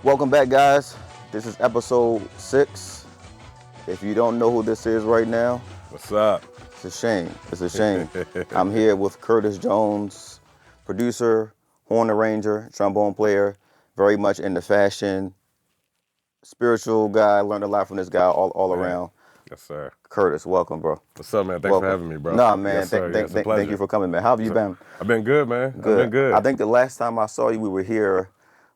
Welcome back, guys. This is episode 6. If you don't know who this is right now, What's up? it's a shame. It's a shame. I'm here with Curtis Jones, producer, horn arranger, trombone player, very much into fashion, spiritual guy. Learned a lot from this guy all around. Yes, sir. Curtis, welcome, bro. What's up, man? Thanks Welcome. for having me, bro. Nah, man. Yes, sir. Thank Pleasure. you for coming, man. How have you been? I've been good, man. Good. I've been good. I think the last time I saw you, we were here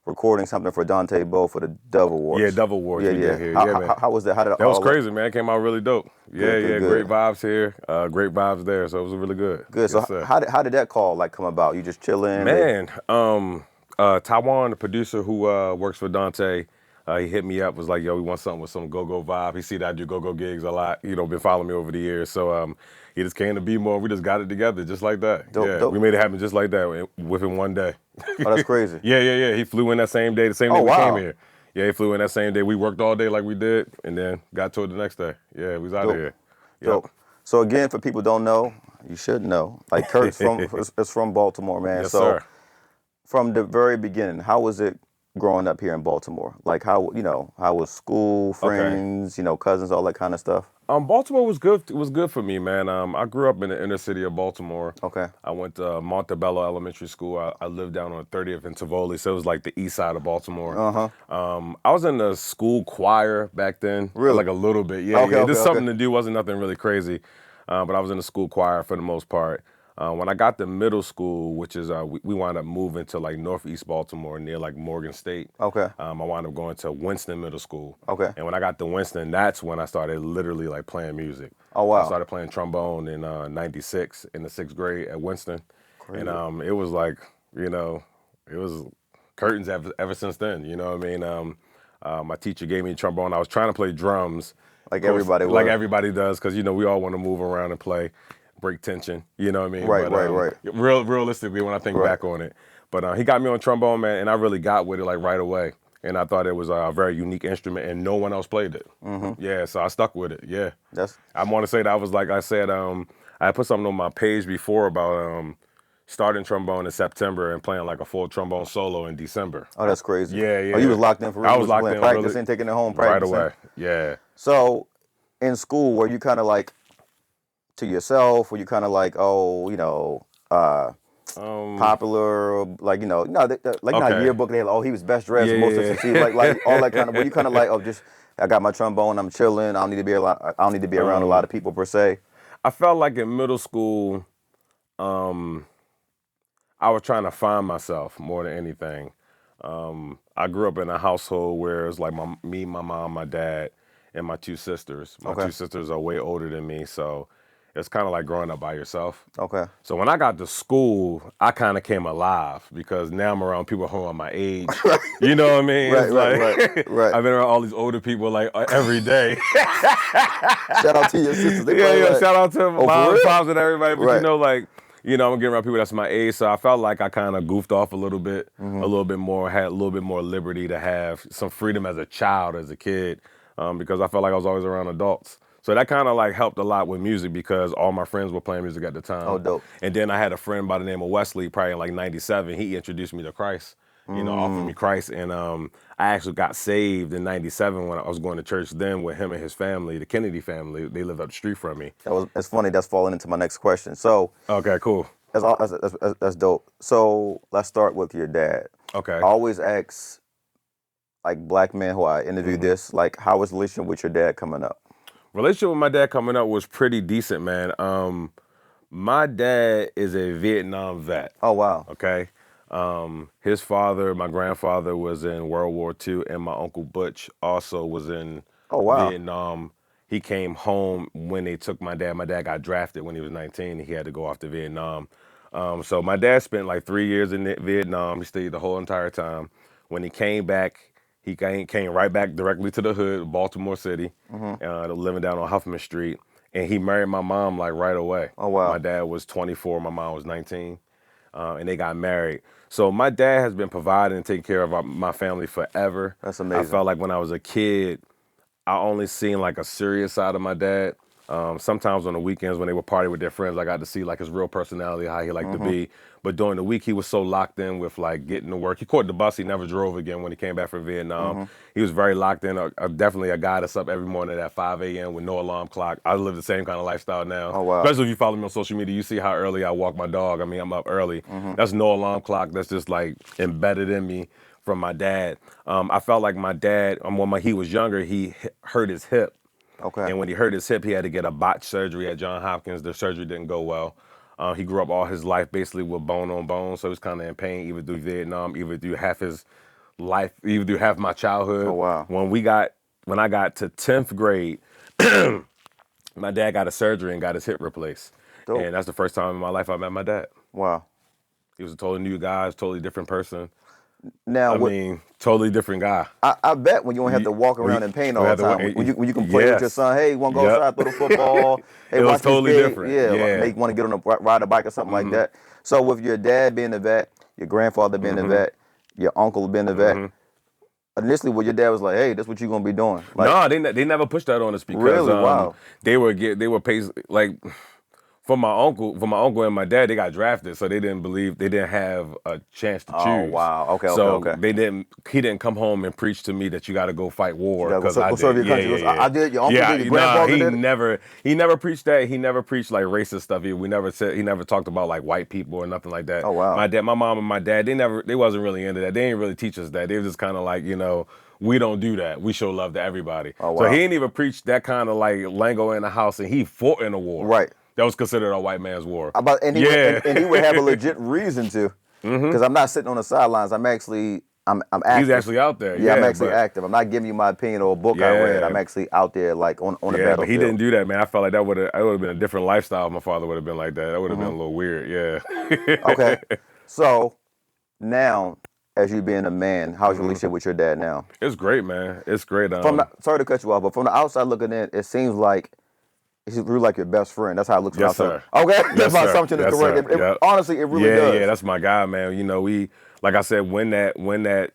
recording something for Dante Bowe for the Dove Awards. Yeah, Dove Awards. Yeah, we yeah. did here. Yeah, man. How was that? How did That was crazy, man. It came out really dope. Good. Great vibes here. Great vibes there. So it was really good. Good. So Yes, sir. how did that call come about? You just chilling? Man, Taiwan, the producer who works for Dante, he hit me up, was like, yo, we want something with some go-go vibe. He see that I do go-go gigs a lot, been following me over the years. So he just came to be more. We just got it together just like that. Dope. We made it happen just like that within one day. Oh, that's crazy. Yeah. He flew in that same day, the same day we wow. came here. Yeah, he flew in that same day. We worked all day like we did, and then got to it the next day. Yeah, we was out of here. Yep. Dope. So again, for people who don't know, you should know. Like Kurt's is from Baltimore, man. Yes, so sir. from the very beginning, how was it growing up here in Baltimore? Like how was school, friends, cousins, all that kind of stuff? Baltimore was good. It was good for me, man. I grew up in the inner city of Baltimore. Okay. I went to Montebello Elementary School. I lived down on 30th and Tivoli, so it was like the east side of Baltimore. I was in the school choir back then. Really? Like a little bit. Yeah. Just something to do. Wasn't nothing really crazy. But I was in the school choir for the most part. When I got to middle school, which is we wound up moving to like northeast Baltimore near like Morgan State. Okay. I wound up going to Winston Middle School. Okay. And when I got to Winston, that's when I started literally like playing music. Oh, wow. I started playing trombone in '96 in the 6th grade at Winston. Crazy. And it was like, it was curtains ever since then. You know what I mean? My teacher gave me trombone. I was trying to play drums. Like everybody Like would. everybody does, because, we all want to move around and play. Break tension, you know what I mean? Right, But, right. Realistically, when I think back on it. But he got me on trombone, man, and I really got with it like right away. And I thought it was a very unique instrument, and no one else played it. Yeah, so I stuck with it, yeah. I want to say that was like I said, I put something on my page before about starting trombone in September and playing like a full trombone solo in December. Oh, that's crazy. Yeah. Oh, you was locked in for real? I was locked in practicing, really, taking it home, right practicing? away, yeah. So in school, were you kind of like to yourself? Were you kind of like, popular, like not yearbook? They like, he was best dressed, most succeed, like all that kind of. Were you kind of like, just I got my trombone, I'm chilling. I don't need to be around a lot of people per se. I felt like in middle school, I was trying to find myself more than anything. I grew up in a household where it was like me, my mom, my dad, and my 2 sisters. My 2 sisters are way older than me, so it's kind of like growing up by yourself. Okay. So when I got to school, I kind of came alive because now I'm around people who are my age. You know what I mean? Right. I've been around all these older people like every day. Shout out to your sisters. Shout out to Mom, Pops, and everybody. But Right. I'm getting around people that's my age, so I felt like I kind of goofed off a little bit, a little bit more, had a little bit more liberty to have some freedom as a child, as a kid, because I felt like I was always around adults. So that kind of like helped a lot with music because all my friends were playing music at the time. Oh, dope. And then I had a friend by the name of Wesley, probably in like '97. He introduced me to Christ, offered me Christ. And I actually got saved in '97 when I was going to church then with him and his family, the Kennedy family. They lived up the street from me. It's funny. That's falling into my next question. So. Okay, cool. That's dope. So let's start with your dad. Okay. I always ask, like, black men who I interviewed this, like, how was the relationship with your dad coming up? Relationship with my dad coming up was pretty decent, man. My dad is a Vietnam vet. Oh, wow. Okay. His father, my grandfather, was in World War II, and my Uncle Butch also was in Vietnam. He came home when they took my dad. My dad got drafted when he was 19. He had to go off to Vietnam. So my dad spent like 3 years in Vietnam. He stayed the whole entire time. When he came back, he came right back directly to the hood, Baltimore City, living down on Huffman Street. And he married my mom like right away. Oh, wow. My dad was 24, my mom was 19, and they got married. So my dad has been providing and taking care of my family forever. That's amazing. I felt like when I was a kid, I only seen like a serious side of my dad. Sometimes on the weekends when they would party with their friends, I got to see like his real personality, how he liked to be. But during the week, he was so locked in with like getting to work. He caught the bus. He never drove again when he came back from Vietnam. He was very locked in. Definitely a guy that's up every morning at 5 a.m. with no alarm clock. I live the same kind of lifestyle now. Oh, wow. Especially if you follow me on social media, you see how early I walk my dog. I mean, I'm up early. That's no alarm clock. That's just like embedded in me from my dad. I felt like my dad, when he was younger, he hurt his hip. Okay. And when he hurt his hip, he had to get a botched surgery at Johns Hopkins. The surgery didn't go well. He grew up all his life basically with bone on bone, so he was kind of in pain either through Vietnam, either through half his life, either through half my childhood. Oh, wow. When I got to 10th grade, my dad got a surgery and got his hip replaced. Dope. And that's the first time in my life I met my dad. Wow. He was a totally new guy, totally different person. Now, I mean, totally different guy. I bet when you don't have to walk around in pain all the time, when you can play with your son, hey, you want to go outside, throw the football? Hey, it was totally different. Yeah. Like, you want to get on ride a bike or something like that. So with your dad being a vet, your grandfather being a vet, your uncle being a vet, initially what your dad was like, hey, that's what you're going to be doing. Like, no, they never pushed that on us because really? Wow. they were paid like. For my uncle and my dad, they got drafted, so they didn't have a chance to choose. Oh, wow. Okay. He didn't come home and preach to me that you got to go fight war because I did. Serve your country. I did. Your uncle did. Your grandfather did. He never preached that. He never preached like racist stuff. He never talked about like white people or nothing like that. Oh, wow. My mom and my dad, they wasn't really into that. They didn't really teach us that. They were just kind of like, we don't do that. We show love to everybody. Oh, wow. So he didn't even preach that kind of like lingo in the house, and he fought in a war. Right. That was considered a white man's war. And he would have a legit reason to, because I'm not sitting on the sidelines. I'm active. He's actually out there. Yeah, I'm actually active. I'm not giving you my opinion or a book I read. I'm actually out there, like on the battlefield. But he didn't do that, man. I felt like that would have been a different lifestyle if my father would have been like that. That would have been a little weird. Yeah. Okay. So now, as you being a man, how's your relationship with your dad now? It's great, man. It's great. Sorry to cut you off, but from the outside looking in, it seems like he's really like your best friend. That's how it looks. Yes, sir. Okay, that's my assumption is correct. Honestly, it really does. Yeah, that's my guy, man. We, like I said, when that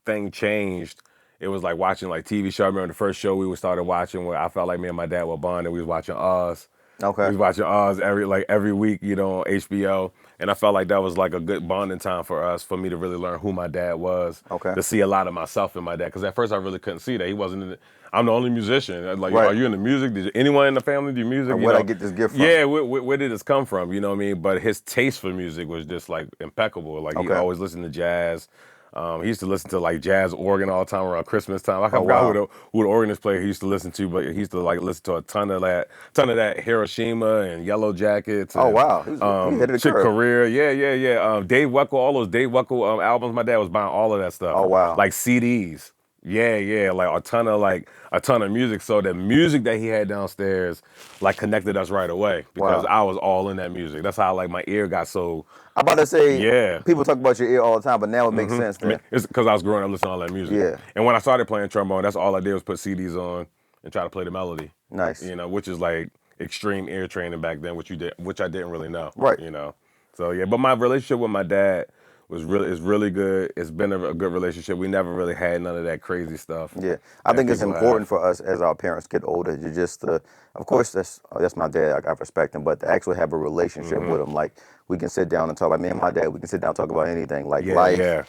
thing changed, it was like watching like TV show. I remember the first show we started watching where I felt like me and my dad were bonding. We was watching Oz. Okay. We was watching Oz every week, on HBO. And I felt like that was like a good bonding time for me to really learn who my dad was. Okay. To see a lot of myself in my dad. Because at first I really couldn't see that. He wasn't in it. I'm the only musician. Like, right. Are you in the music? Did anyone in the family do music? Where did I get this gift from? Yeah, where did this come from? You know what I mean? But his taste for music was just like impeccable. Like he always listened to jazz. He used to listen to like jazz organ all the time around Christmas time. I forgot who the organist player he used to listen to, but he used to like listen to a ton of that Hiroshima and Yellow Jackets. And, oh wow, he hit the Chick curve. Corea, yeah. Dave Weckl, all those Dave Weckl albums. My dad was buying all of that stuff. Oh wow, like CDs. Yeah, like a ton of music. So the music that he had downstairs like connected us right away because I was all in that music. That's how like my ear got so. I'm about to say, people talk about your ear all the time, but now it makes sense. I mean, it's because I was growing up listening to all that music. Yeah. And when I started playing trombone, that's all I did was put CDs on and try to play the melody. Nice. Which is like extreme ear training back then, which I didn't really know. Right. So yeah, but my relationship with my dad is really good. It's been a good relationship. We never really had none of that crazy stuff. Yeah, I think it's important for us as our parents get older to just, of course, that's my dad. I respect him, but to actually have a relationship with him, like we can sit down and talk. Like me and my dad, we can sit down and talk about anything, like life,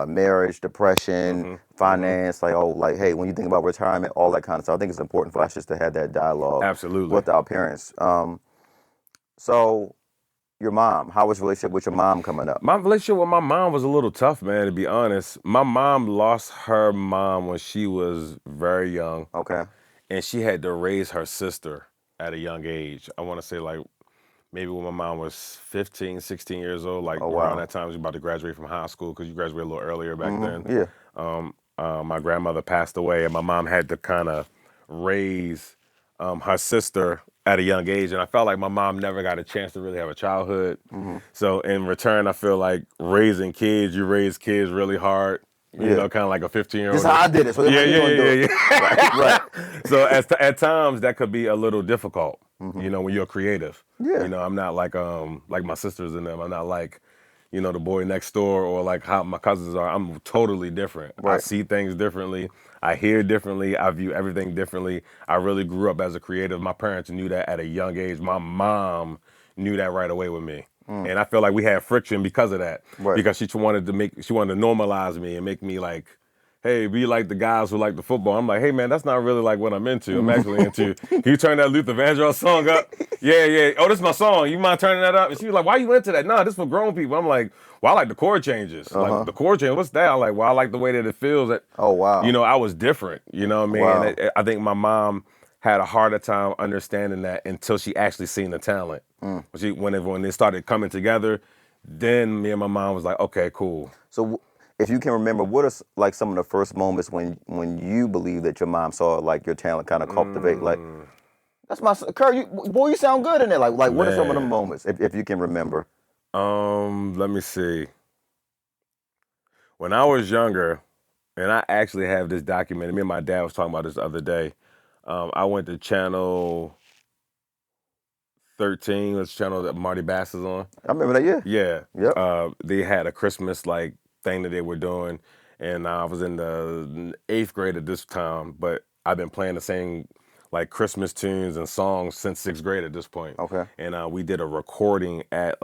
marriage, depression, finance. Like hey, when you think about retirement, all that kind of stuff. I think it's important for us just to have that dialogue. Absolutely. With our parents. So. Your mom, how was your relationship with your mom coming up? My relationship with my mom was a little tough, man, to be honest. My mom lost her mom when she was very young. Okay. And she had to raise her sister at a young age. I want to say like maybe when my mom was 15, 16 years old, like around that time she was about to graduate from high school because you graduated a little earlier back then. Yeah. My grandmother passed away and my mom had to kind of raise her sister at a young age, and I felt like my mom never got a chance to really have a childhood. So in return, I feel like raising kids, you raise kids really hard. You know, kind of like a 15-year-old. This is how I did it. So yeah. Right. So at times that could be a little difficult. When you're creative. Yeah. I'm not like my sisters and them. I'm not like you know, the boy next door or like how my cousins are. I'm totally different. Right. I see things differently. I hear differently. I view everything differently. I really grew up as a creative. My parents knew that at a young age. My mom knew that right away with me. And I feel like we had friction because of that. Right. Because she wanted to normalize me and make me like, hey, be like the guys who like the football. I'm like, hey man, that's not really like what I'm into. I'm actually into, can you turn that Luther Vandross song up? Yeah. Oh, this is my song. You mind turning that up? And she was like, why you into that? Nah, this for grown people. I'm like, well, I like the chord changes. Like the chord change, what's that? I'm like, well, I like the way that it feels. That, oh wow. You know, I was different. You know what I mean? Wow. And I think my mom had a harder time understanding that until she actually seen the talent. When they started coming together, then me and my mom was like, okay, cool. So if you can remember, what are like some of the first moments when you believe that your mom saw like your talent kind of cultivate? Like, that's my Kurt. You sound good in it. Like what are some of the moments if you can remember? Let me see. When I was younger, and I actually have this documented. Me and my dad was talking about this the other day. I went to channel 13, that's the channel that Marty Bass is on. I remember that, yeah. Yep. They had a Christmas like thing that they were doing, and I was in the 8th grade at this time, but I've been playing the same like Christmas tunes and songs since 6th grade at this point. Okay. And we did a recording at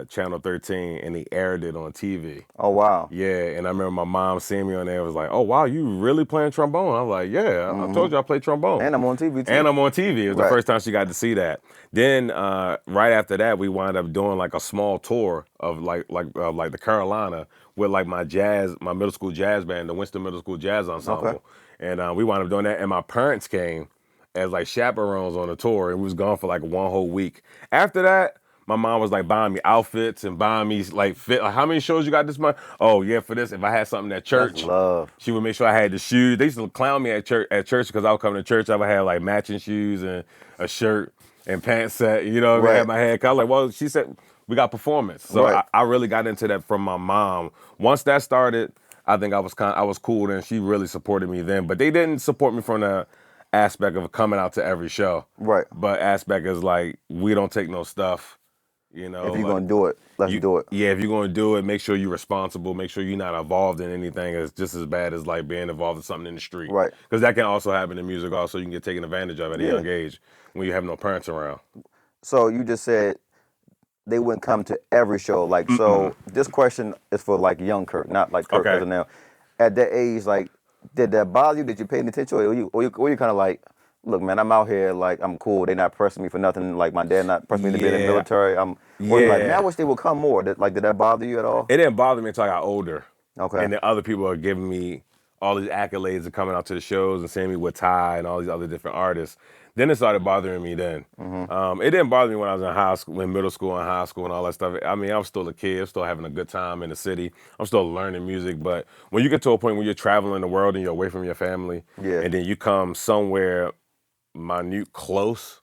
Channel 13, and they aired it on TV. Oh wow. Yeah, and I remember my mom seeing me on there, was like, "Oh wow, you really playing trombone?" I was like, "Yeah, I told you I play trombone." And I'm on TV too. And I'm on TV. It was the first time she got to see that. Then right after that, we wound up doing like a small tour of like the Carolina with like my middle school jazz band, the Winston Middle School Jazz Ensemble. Okay. And we wound up doing that. And my parents came as like chaperones on the tour, and we was gone for like 1 whole week. After that, my mom was like buying me outfits and buying me like fit. Like, how many shows you got this month? Oh yeah, for this. If I had something at church, that's love. She would make sure I had the shoes. They used to clown me at church because I would come to church. I would have like matching shoes and a shirt and pants set. You know, I had my hair cut. I was like, well, she said we got performance, so I really got into that from my mom. Once that started, I think I was cool, and she really supported me then. But they didn't support me from the aspect of coming out to every show. Right. But aspect is like, we don't take no stuff. You know, if you're gonna do it, let's do it. Yeah, if you're gonna do it, make sure you're responsible. Make sure you're not involved in anything. It's just as bad as like being involved in something in the street. Right. Because that can also happen in music. Also, you can get taken advantage of at a young age when you have no parents around. So you just said they wouldn't come to every show. Like, so this question is for like young Kurt, not like Kurt as of now. At that age, like, did that bother you? Did you pay any attention, or you kind of like, look, man, I'm out here, like, I'm cool. They're not pressing me for nothing. Like, my dad not pressing me to be in the military. Or like, man, I wish they would come more. Did that bother you at all? It didn't bother me until I got older. Okay. And then other people are giving me all these accolades and coming out to the shows and seeing me with Tye and all these other different artists. Then it started bothering me then. It didn't bother me when I was in high school, in middle school and high school and all that stuff. I mean, I was still a kid. I was still having a good time in the city. I'm still learning music. But when you get to a point where you're traveling the world and you're away from your family, and then you come somewhere minute close,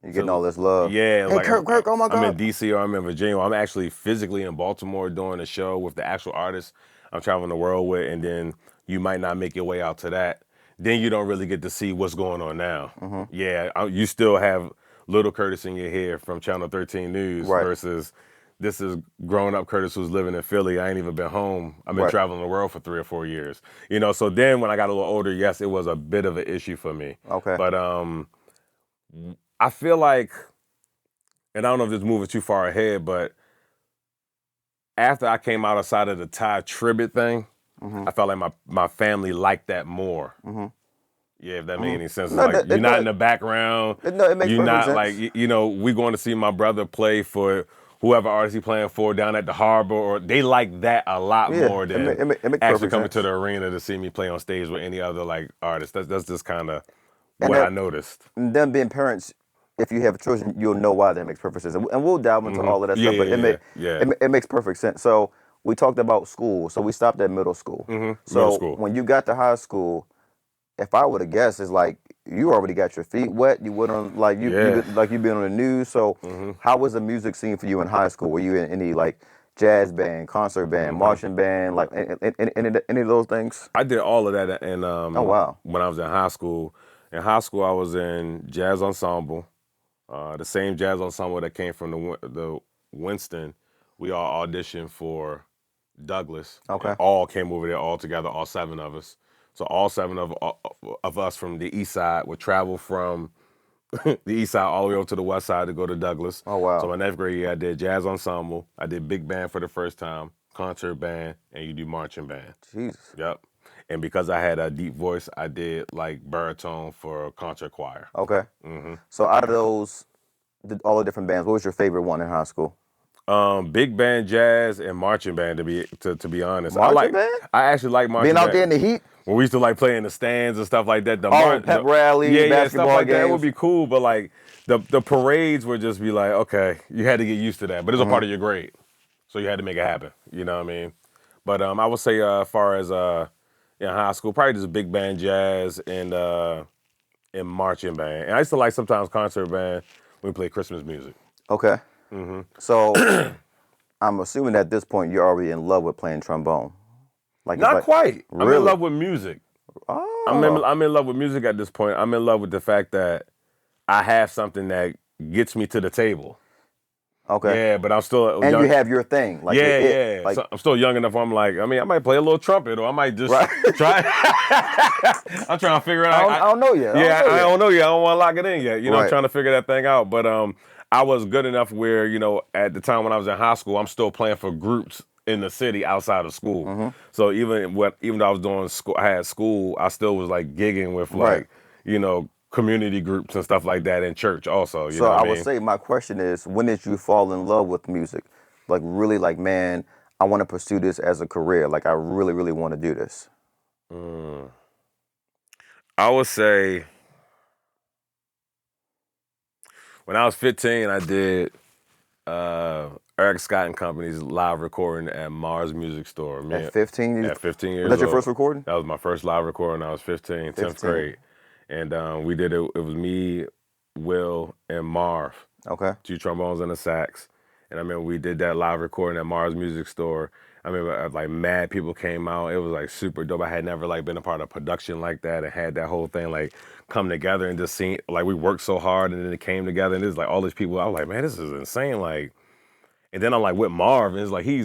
you're getting all this love. Yeah. Hey, like Kurt, oh my God. I'm in D.C. or I'm in Virginia. I'm actually physically in Baltimore doing a show with the actual artists I'm traveling the world with, and then you might not make your way out to that. Then you don't really get to see what's going on now. Yeah, you still have little Curtis in your hair from Channel 13 News versus this is grown up Curtis who's living in Philly. I ain't even been home. I've been traveling the world for 3 or 4 years. You know, so then when I got a little older, yes, it was a bit of an issue for me. Okay. But I feel like, and I don't know if this is moving too far ahead, but after I came outside of the Tye Tribbett thing, I felt like my family liked that more. Yeah, if that made any sense. No, like, you're not in the background. No, it makes you're not sense. like, you know, we going to see my brother play for whoever artist he playing for down at the Harbor, or they like that a lot more than it actually coming to the arena to see me play on stage with any other like artist. That's just kind of what I noticed. And them being parents, if you have children, you'll know why that makes perfect sense. And we'll delve into all of that stuff, but it makes perfect sense. So we talked about school. So we stopped at middle school. So middle school. When you got to high school, if I would have guessed, it's like you already got your feet wet. You went on you've been on the news. So how was the music scene for you in high school? Were you in any like jazz band, concert band, marching band, like any of those things? I did all of that, and oh wow, when I was in high school. In high school, I was in jazz ensemble, the same jazz ensemble that came from the Winston we all auditioned for Douglas. Okay. And all came over there all together, all 7 of us. So all 7 of us from the east side would travel from the east side all the way over to the west side to go to Douglas. Oh, wow. So my 9th grade year, I did jazz ensemble. I did big band for the first time, concert band, and you do marching band. Jesus. Yep. And because I had a deep voice, I did like baritone for concert choir. Okay. So out of those, all the different bands, what was your favorite one in high school? Big band, jazz, and marching band. To be honest, Marching band? I actually like marching Being band. out there in the heat? When we used to like play in the stands and stuff like that. Pep rally, basketball stuff like games. that would be cool. But like the parades would just be like, okay, you had to get used to that. But it's a part of your grade, so you had to make it happen. You know what I mean? But I would say as far as in high school, probably just big band, jazz, and marching band. And I used to like sometimes concert band when we play Christmas music. Okay. So I'm assuming at this point you're already in love with playing trombone. Not quite. Really? I'm in love with music. Oh. I'm in love with music at this point. I'm in love with the fact that I have something that gets me to the table. Okay. Yeah, but I'm still and young. You have your thing. Like yeah. Like, so I'm still young enough where I'm like, I might play a little trumpet or I might just try. I'm trying to figure it out. I don't know yet. I don't know yet. I don't want to lock it in yet. You know, Right. I'm trying to figure that thing out. But I was good enough where, you know, at the time when I was in high school, I'm still playing for groups in the city outside of school. So even though I was doing school, I had school, I still was like gigging with like, you know, community groups and stuff like that in church also. You know what I mean? would say my question is, when did you fall in love with music? Like really like, man, I want to pursue this as a career. Like I really, really want to do this. I would say when I was 15, I did Eric Scott and Company's live recording at Mars Music Store. At 15? At 15 years old. Was that your first recording? That was my first live recording. I was 15, 10th grade. And we did it. It was me, Will, and Marv. Okay. 2 trombones and a sax. And I remember we did that live recording at Mars Music Store. I remember like mad people came out. It was like super dope. I had never like been a part of production like that and had that whole thing like come together and just seen like we worked so hard and then it came together and it's like all these people. I was like, man, this is insane. Like, and then I'm like with Marv and it's like he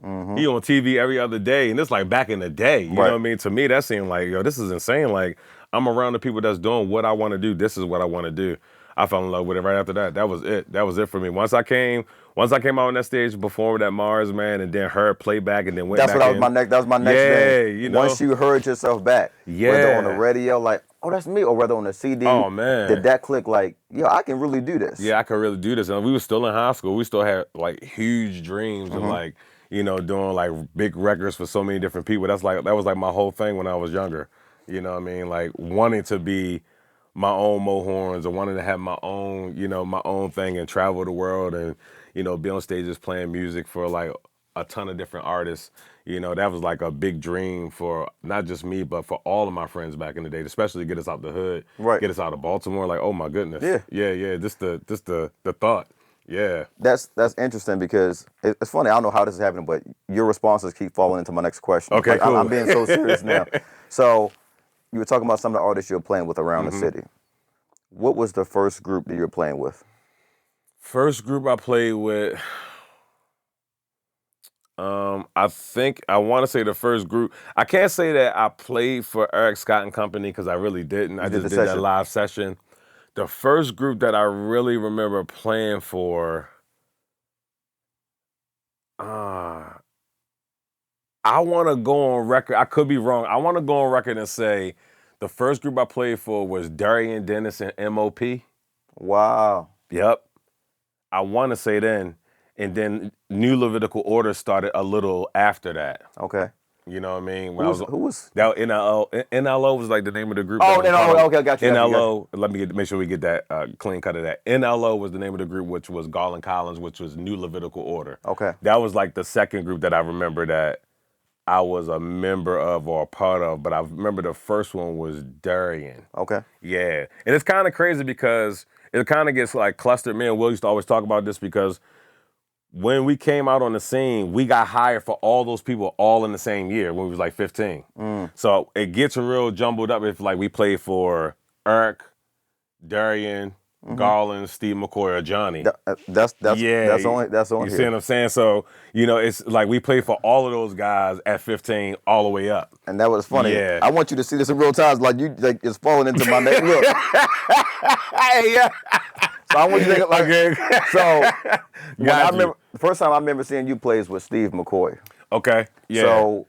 on TV every other day and it's like back in the day. You know what I mean? To me, that seemed like, yo, this is insane. Like I'm around the people that's doing what I want to do. This is what I want to do. I fell in love with it right after that. That was it. That was it for me. Once I came out on that stage, performed at Mars, man, and then heard playback and then went back in. That was my next thing. You know. Once you heard yourself back, whether on the radio, like, oh, that's me, or whether on the CD, oh, man. did that click like, yo, I can really do this? Yeah, I can really do this. And we were still in high school. We still had like huge dreams of like, you know, doing like big records for so many different people. That was like my whole thing when I was younger. You know what I mean? Like wanting to be my own Mo Horns or wanting to have my own, you know, my own thing and travel the world and, you know, be on stages playing music for like a ton of different artists. You know, that was like a big dream for not just me, but for all of my friends back in the day, especially to get us out the hood, get us out of Baltimore. Like, oh my goodness. Yeah. Just the thought. Yeah. That's interesting because it's funny. I don't know how this is happening, but your responses keep falling into my next question. Okay, like, cool. I'm being so serious now. So you were talking about some of the artists you were playing with around the city. What was the first group that you were playing with? First group I played with, I think I want to say the first group. I can't say that I played for Eric Scott and Company because I really didn't. I just did that live session. The first group that I really remember playing for, I want to go on record. I could be wrong. I want to go on record and say the first group I played for was Darian Dennis and M.O.P. Wow. Yep. I want to say then. And then New Levitical Order started a little after that. Okay. You know what I mean? Who was? That NLO. NLO was like the name of the group. Oh, NLO. Okay, got you. NLO. Let me make sure we get that clean cut of that. NLO was the name of the group, which was Garland Collins, which was New Levitical Order. Okay. That was like the second group that I remember that I was a member of or a part of, but I remember the first one was Darian. Okay. Yeah. And it's kind of crazy because it kind of gets like clustered. Me and Will used to always talk about this because when we came out on the scene, we got hired for all those people all in the same year when we was like 15. So it gets real jumbled up if like we played for Eric, Darian, Garland, Steve McCoy, or Johnny. That's on You here. see what I'm saying? So, it's like we played for all of those guys at 15 all the way up. And that was funny. Yeah. I want you to see this in real time. Like it's falling into my neck. Look. Yeah. So I want you to think like so. I remember the first time I remember seeing you plays with Steve McCoy. Okay. Yeah. So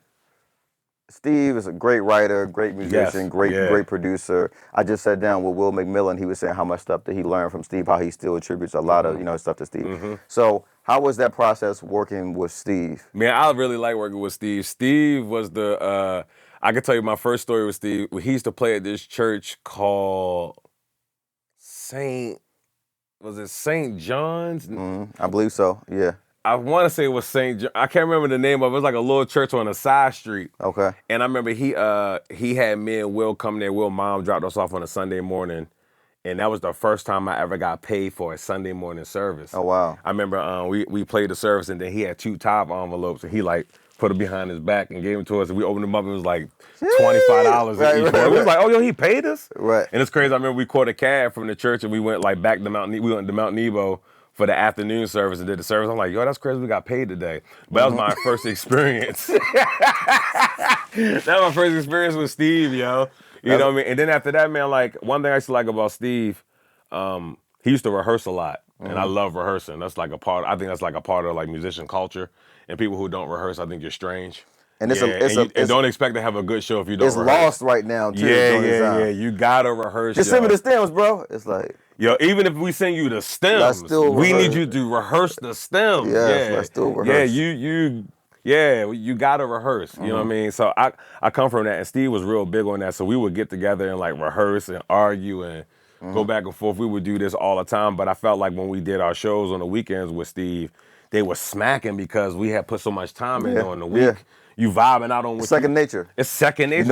Steve is a great writer, great musician, great producer. I just sat down with Will McMillan. He was saying how much stuff that he learned from Steve, how he still attributes a lot of stuff to Steve. So how was that process working with Steve? Man, I really like working with Steve. Steve was the I can tell you my first story with Steve. He used to play at this church called St. John's? I believe so. Yeah. I want to say it was St. John. I can't remember the name of it. It was like a little church on a side street. Okay. And I remember he had me and Will come there. Will's mom dropped us off on a Sunday morning. And that was the first time I ever got paid for a Sunday morning service. Oh, wow. I remember we played the service, and then he had 2 top envelopes, and he put it behind his back and gave them to us. And we opened them up, and it was like $25 each one. We was like, oh, yo, he paid us? Right. And it's crazy. I remember we caught a cab from the church, and we went back to Mount Nebo for the afternoon service and did the service. I'm like, yo, that's crazy. We got paid today. But that was my first experience. That was my first experience with Steve, yo. You know what I mean? And then after that, man, like one thing I used to like about Steve, he used to rehearse a lot. And I love rehearsing. That's like I think that's like a part of like musician culture. And people who don't rehearse, I think you're strange. And and don't expect to have a good show if you don't rehearse. It's lost right now, too. Yeah. You gotta rehearse. Just send me the stems, bro. It's like, yo, even if we send you the stems, we need you to rehearse the stems. Let's still rehearse. You gotta rehearse. You know what I mean? So I come from that, and Steve was real big on that. So we would get together and like rehearse and argue and go back and forth. We would do this all the time. But I felt like when we did our shows on the weekends with Steve, they were smacking because we had put so much time in on the week. Yeah. You vibing out on what second nature. It's second nature.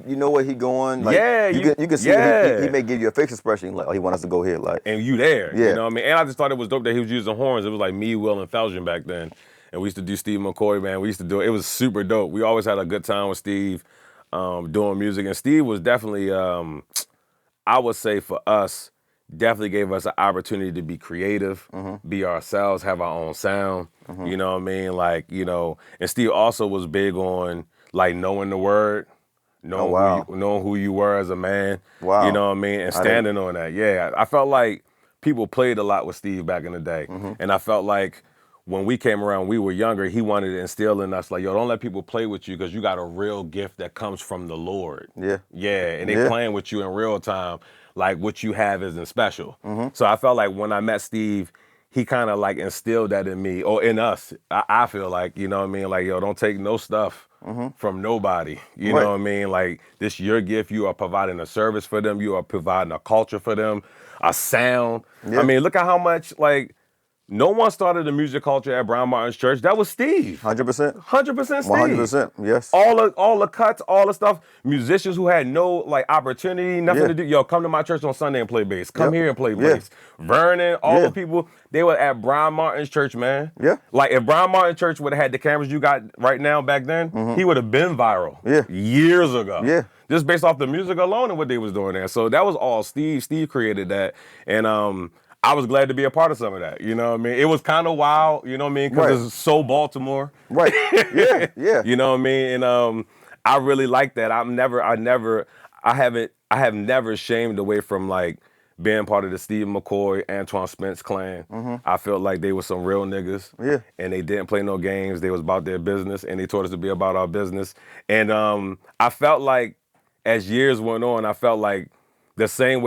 You know where he going. Like, you can see he may give you a face expression like, oh, he wants us to go here, like, and you there. Yeah. You know what I mean? And I just thought it was dope that he was using horns. It was like me, Will, and Felgen back then. And we used to do Steve McCoy, man. We used to do it. It was super dope. We always had a good time with Steve doing music. And Steve was definitely, I would say for us, definitely gave us an opportunity to be creative, be ourselves, have our own sound. You know what I mean? Like, and Steve also was big on like knowing the word, knowing who you were as a man. Wow. You know what I mean? And standing on that. Yeah. I felt like people played a lot with Steve back in the day. And I felt like when we came around, we were younger, he wanted to instill in us like, yo, don't let people play with you because you got a real gift that comes from the Lord. Yeah. Yeah. And they playing with you in real time. Like what you have isn't special. So I felt like when I met Steve, he kind of like instilled that in me or in us. I feel like, you know what I mean? Like, yo, don't take no stuff from nobody. You know what I mean? Like this your gift. You are providing a service for them. You are providing a culture for them, a sound. I mean, look at how much like no one started the music culture at Brown Martin's church. That was Steve. 100%. 100% Steve. 100%, yes. All the cuts, all the stuff. Musicians who had no like opportunity, nothing to do. Yo, come to my church on Sunday and play bass. Come here and play bass. Vernon, all the people, they were at Brown Martin's church, man. Yeah. Like if Brown Martin's church would have had the cameras you got right now back then, he would have been viral. Years ago. Yeah. Just based off the music alone and what they was doing there. So that was all Steve. Steve created that. And I was glad to be a part of some of that. You know what I mean? It was kind of wild, you know what I mean? Because it's so Baltimore. Right. Yeah. You know what I mean? And I really like that. I have never shamed away from like being part of the Steve McCoy, Antoine Spence clan. I felt like they were some real niggas. Yeah. And they didn't play no games. They was about their business and they taught us to be about our business. And I felt like as years went on, I felt like the same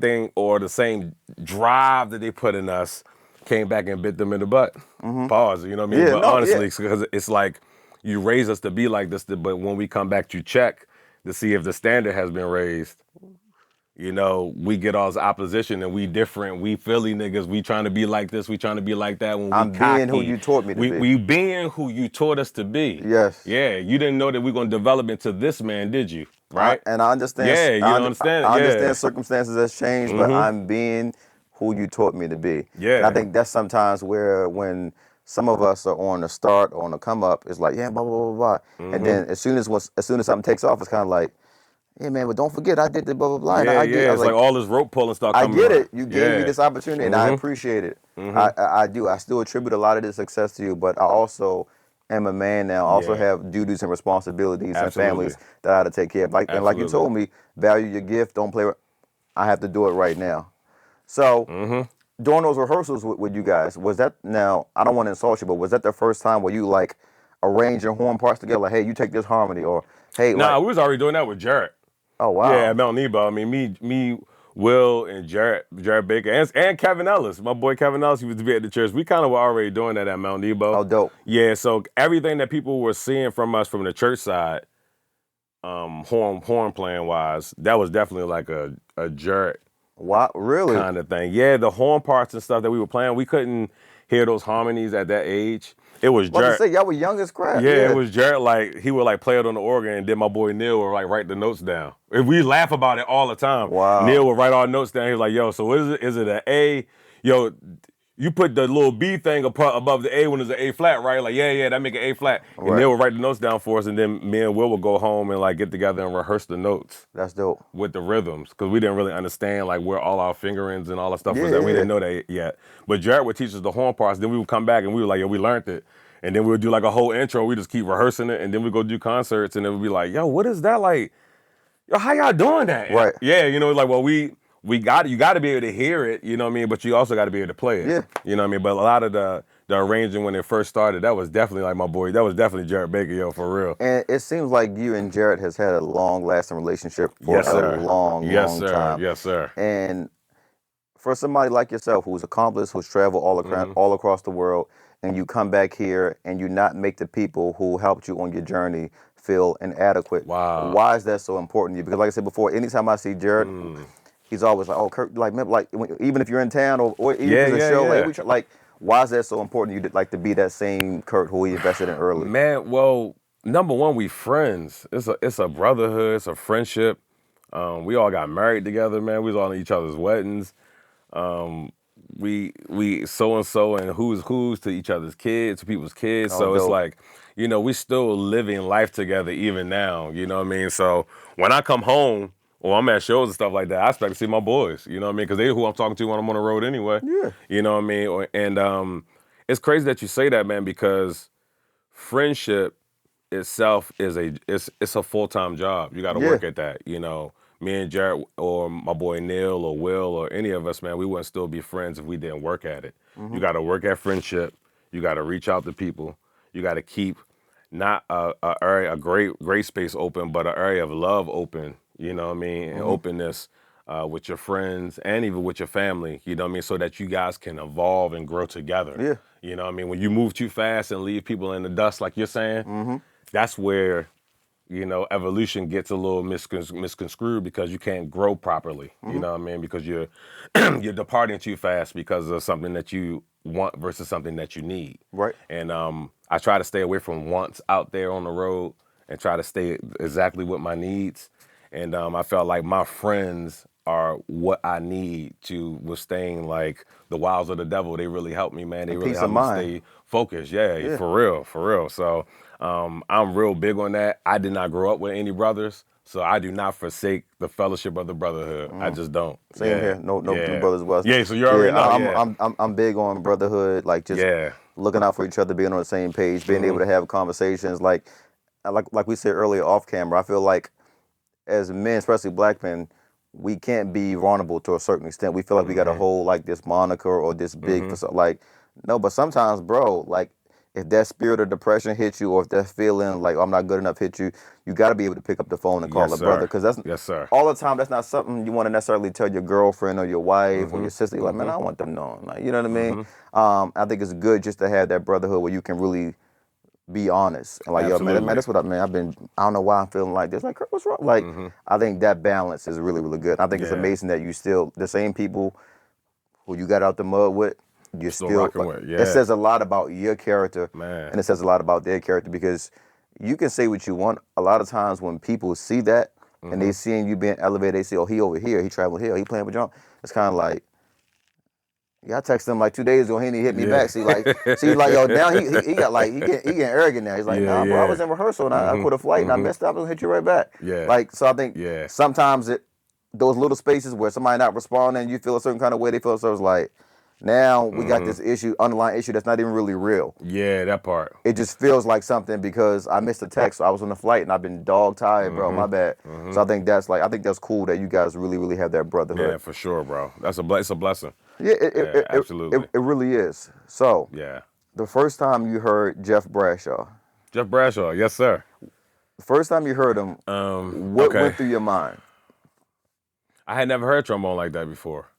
thing or the same drive that they put in us came back and bit them in the butt. Pause, you know what I mean? Yeah, but honestly, because it's like you raise us to be like this, but when we come back to check to see if the standard has been raised, we get all this opposition and we different. We Philly niggas, we trying to be like this, we trying to be like that. When I'm being who you taught me to be. We being who you taught us to be. Yes. Yeah, you didn't know that we're going to develop into this man, did you? Right. And I understand. Yeah, you understand. I understand circumstances has changed, but I'm being who you taught me to be. Yeah. And I think that's sometimes where when some of us are on the start or on the come up, it's like, yeah, blah, blah, blah, blah. And then as soon as something takes off, it's kind of like, hey man, but don't forget I did the blah blah blah. Yeah, And it's like all this rope pulling stuff I coming get on. it. You gave me this opportunity, and I appreciate it. I do. I still attribute a lot of this success to you, but I also am a man now. I also have duties and responsibilities and families that I have to take care of. And like you told me, value your gift. Don't play. I have to do it right now. So during those rehearsals with you guys, was that, now I don't want to insult you, but was that the first time where you like arrange your horn parts together? Like, hey, you take this harmony, or hey, we was already doing that with Jarrett. Oh wow. Yeah, at Mount Nebo. I mean, me, Will, and Jarrett Baker, and Kevin Ellis. My boy Kevin Ellis, he was to be at the church. We kind of were already doing that at Mount Nebo. Oh, dope. Yeah, so everything that people were seeing from us from the church side, horn playing wise, that was definitely like a Jarrett. What, really? Kind of thing. Yeah, the horn parts and stuff that we were playing, we couldn't hear those harmonies at that age. It was Jarrett. What to say, y'all were young as crap. Yeah, it was Jarrett. Like, he would like play it on the organ, and then my boy Neil would like write the notes down. We laugh about it all the time. Wow. Neil would write our notes down. He was like, "Yo, so what is it? Is it an A? Yo, you put the little B thing above the A when it's an A flat, right? Like, yeah, that make an A flat." And Neil would write the notes down for us, and then me and Will would go home and like get together and rehearse the notes. That's dope. With the rhythms, because we didn't really understand like where all our fingerings and all that stuff was at. We didn't know that yet. But Jarrett would teach us the horn parts. Then we would come back and we were like, "Yo, we learned it." And then we would do like a whole intro. We just keep rehearsing it, and then we go do concerts, and then we'd be like, "Yo, what is that like? Yo, how y'all doing that?" Right. Yeah, like, well, you got to be able to hear it, you know what I mean? But you also got to be able to play it. Yeah. You know what I mean? But a lot of the arranging when it first started, that was definitely like my boy. That was definitely Jarrett Baker, yo, for real. And it seems like you and Jarrett has had a long-lasting relationship for a long time. Yes, sir. And for somebody like yourself who's accomplished, who's traveled all across the world, and you come back here and you not make the people who helped you on your journey feel inadequate. Wow. Why is that so important to you? Because like I said before, anytime I see Jarrett, he's always like, "Oh, Kurt, like even if you're in town or even if it's a show, like why is that so important to you to be that same Kurt who he invested in early?" Man, well, number one, we friends. It's a brotherhood. It's a friendship. We all got married together, man. We was all in each other's weddings. We so and so and who's to each other's kids, to people's kids. So it's like, we still living life together even now. You know what I mean? So when I come home or I'm at shows and stuff like that, I expect to see my boys. You know what I mean? Because they're who I'm talking to when I'm on the road anyway. Yeah. You know what I mean? And it's crazy that you say that, man, because friendship itself is a full-time job. You got to work at that. Me and Jarrett or my boy Neil or Will or any of us, man, we wouldn't still be friends if we didn't work at it. You got to work at friendship. You got to reach out to people. You got to keep not a great space open, but an area of love open. You know what I mean? And openness with your friends and even with your family. You know what I mean? So that you guys can evolve and grow together. Yeah. You know what I mean? When you move too fast and leave people in the dust, like you're saying, that's where evolution gets a little misconstrued because you can't grow properly. You know what I mean? Because you're departing too fast because of something that you want versus something that you need. Right. And I try to stay away from wants out there on the road and try to stay exactly with my needs. And I felt like my friends are what I need to withstand like the wiles of the devil. They really help me, man. They really help me stay focused. Yeah, for real. So I'm real big on that. I did not grow up with any brothers, so I do not forsake the fellowship of the brotherhood. I just don't. Same here. No brothers was. Yeah, so you already know. I'm big on brotherhood, like just looking out for each other, being on the same page, being able to have conversations. Like we said earlier off camera, I feel like as men, especially black men, we can't be vulnerable to a certain extent. We feel like we got to hold like this moniker or this big no, but sometimes, bro, like if that spirit of depression hits you or if that feeling like I'm not good enough hit you, you got to be able to pick up the phone and call a brother, because that's all the time. That's not something you want to necessarily tell your girlfriend or your wife or your sister. You're like, man, I don't want them knowing. Like, you know what I mean? I think it's good just to have that brotherhood where you can really be honest and like, yo, man, that's what I don't know why I'm feeling like this. Like, Kurt, what's wrong? Like, I think that balance is really, really good. I think it's amazing that you still, the same people who you got out the mud with, you're still rocking with. It says a lot about your character, man, and it says a lot about their character, because you can say what you want. A lot of times when people see that and they seeing you being elevated, they say, oh, he over here, he traveling here, he playing with John. It's kind of like, Yeah, I texted him like 2 days ago. He didn't hit me back. See, like, yo, now he got like he getting arrogant now. He's like, nah, bro, I was in rehearsal and I caught a flight and I messed up and hit you right back. Yeah. Like, so I think sometimes those little spaces where somebody not responding, you feel a certain kind of way, they feel so. It's like, now we got this underlying issue that's not even really real. Yeah, that part. It just feels like something because I missed a text. So I was on the flight and I've been dog tired, bro. My bad. So I think that's cool that you guys really, really have that brotherhood. Yeah, for sure, bro. It's a blessing. Yeah, absolutely. It really is. So yeah, the first time you heard Jeff Bradshaw. Jeff Bradshaw, yes, sir. The first time you heard him, what went through your mind? I had never heard trombone like that before.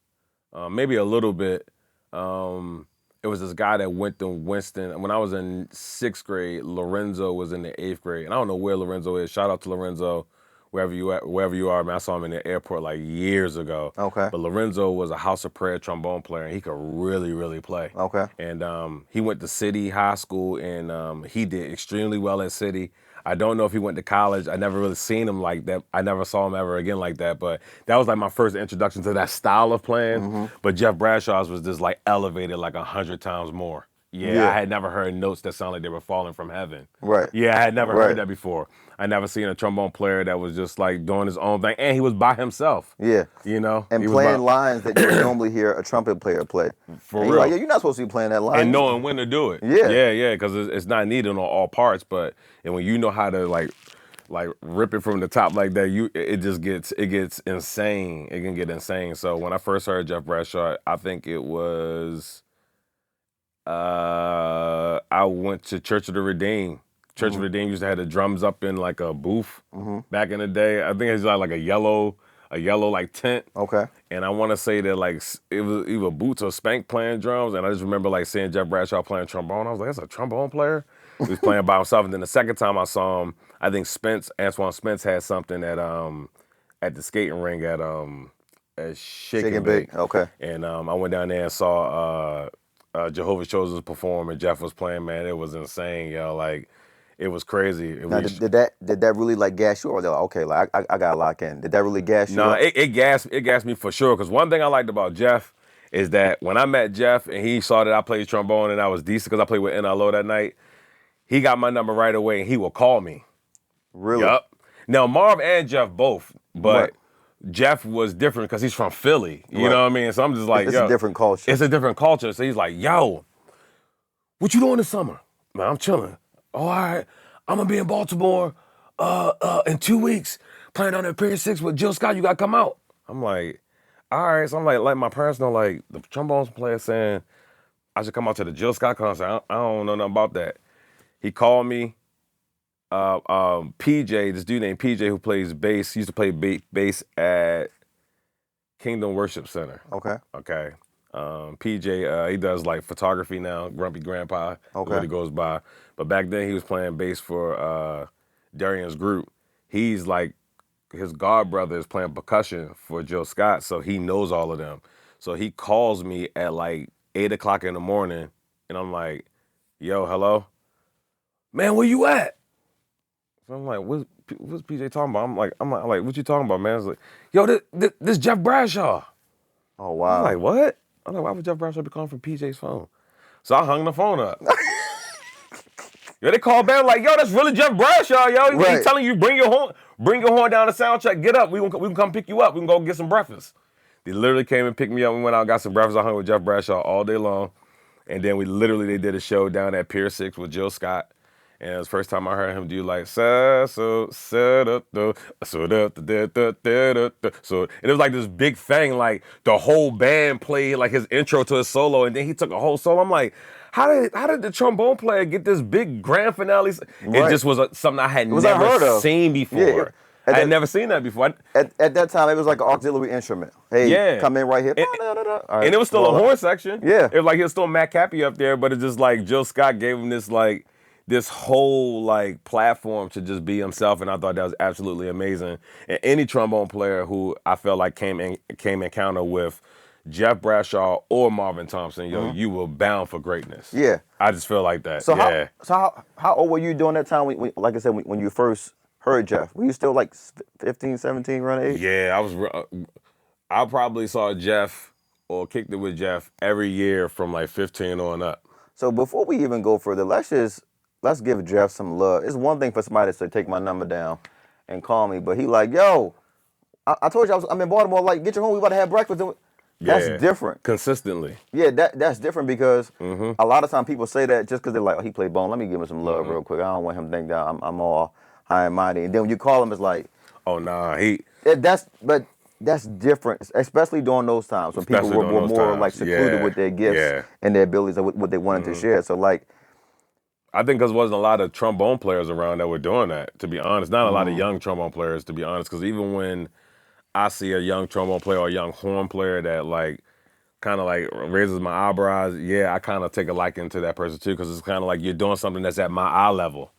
Maybe a little bit. It was this guy that went to Winston. When I was in 6th grade, Lorenzo was in the 8th grade. And I don't know where Lorenzo is. Shout out to Lorenzo, wherever you are. Man, I saw him in the airport like years ago. Okay. But Lorenzo was a House of Prayer trombone player, and he could really, really play. Okay. And he went to City High School, and he did extremely well at City. I don't know if he went to college. I never really seen him like that. I never saw him ever again like that. But that was like my first introduction to that style of playing. But Jeff Bradshaw's was just like elevated like 100 times more. Yeah, I had never heard notes that sounded like they were falling from heaven. Right. Yeah, I had never heard that before. I never seen a trombone player that was just like doing his own thing, and he was by himself. Yeah. You know? And playing lines that you would normally hear a trumpet player play. For real. Like, yeah, you're not supposed to be playing that line. And knowing when to do it. Yeah, because it's not needed on all parts, and when you know how to like rip it from the top like that, it gets insane. It can get insane. So when I first heard Jeff Bradshaw, I think it was I went to Church of the Redeemed. Church of the Redeemed used to have the drums up in like a booth back in the day. I think it's like a yellow like tent. Okay. And I want to say that like it was either Boots or Spank playing drums, and I just remember like seeing Jeff Bradshaw playing trombone. I was like, that's a trombone player? He was playing by himself. And then the second time I saw him, I think Antoine Spence had something at the skating ring at Shake and Bake. Okay. And I went down there and saw Jehovah's Chosen perform, and Jeff was playing. Man, it was insane, yo. Like, it was crazy. Now, did that really like gas you, or like, okay, like I got to lock in? Did that really gas you? No, it gassed me for sure. Because one thing I liked about Jeff is that when I met Jeff and he saw that I played trombone and I was decent because I played with NLO that night, he got my number right away and he would call me. Really? Yup. Now Marv and Jeff both, but Jeff was different because he's from Philly. You know what I mean? So I'm just like, it's a different culture. It's a different culture. So he's like, yo, what you doing this summer? Man, I'm chilling. Oh, all right. I'm gonna be in Baltimore in 2 weeks, playing on the Pier 6 with Jill Scott. You gotta come out. I'm like, all right. So I'm like my parents know, like, the trombones player saying I should come out to the Jill Scott concert. I don't know nothing about that. He called me. PJ, this dude named PJ who plays bass, he used to play bass at Kingdom Worship Center. Okay. PJ, he does like photography now, Grumpy Grandpa, what he goes by. But back then he was playing bass for Darian's group. He's like, his god brother is playing percussion for Jill Scott, so he knows all of them. So he calls me at like 8 o'clock in the morning, and I'm like, yo, hello? Man, where you at? So I'm like, what's PJ talking about? I'm like, what you talking about, man? It's like, yo, this Jeff Bradshaw. Oh, wow. I'm like, what? I'm like, why would Jeff Bradshaw be calling from PJ's phone? So I hung the phone up. Yo, they called back like, yo, that's really Jeff Bradshaw, yo. He's telling you, bring your horn down to Soundcheck, get up. We can come pick you up. We can go get some breakfast. They literally came and picked me up. We went out and got some breakfast. I hung with Jeff Bradshaw all day long. And then they did a show down at Pier 6 with Jill Scott. And it was the first time I heard him do like, and it was like this big thing, like the whole band played like his intro to his solo, and then he took a whole solo. I'm like, how did the trombone player get this big grand finale? It just was something I had never seen before. Yeah. I had never seen that before. At that time, it was like an auxiliary instrument. Hey, come in right here. And it was still a horn section. Yeah. It was like he was still Matt Cappy up there, but it's just like Jill Scott gave him this whole like platform to just be himself, and I thought that was absolutely amazing. And any trombone player who I felt like came encounter with Jeff Bradshaw or Marvin Thompson, you were bound for greatness. Yeah, I just feel like that. So how old were you during that time? When, like I said, when you first heard Jeff, were you still like 15, 17, around age? Yeah, I probably saw Jeff or kicked it with Jeff every year from like 15 on up. So before we even go further, let's give Jeff some love. It's one thing for somebody to say, take my number down and call me, but he like, yo, I told you I'm in Baltimore, like, get your home, we about to have breakfast. That's different. Consistently. Yeah, that's different because a lot of times people say that just because they're like, oh, he played bone, let me give him some love real quick. I don't want him to think that I'm all high and mighty. And then when you call him, it's like, oh, nah, that's different, especially during those times when people were more like secluded with their gifts and their abilities and what they wanted to share. So like, I think because there wasn't a lot of trombone players around that were doing that, to be honest. Not a lot of young trombone players, to be honest, because even when I see a young trombone player or a young horn player that like kind of like raises my eyebrows, I kind of take a liking to that person too, because it's kind of like you're doing something that's at my eye level.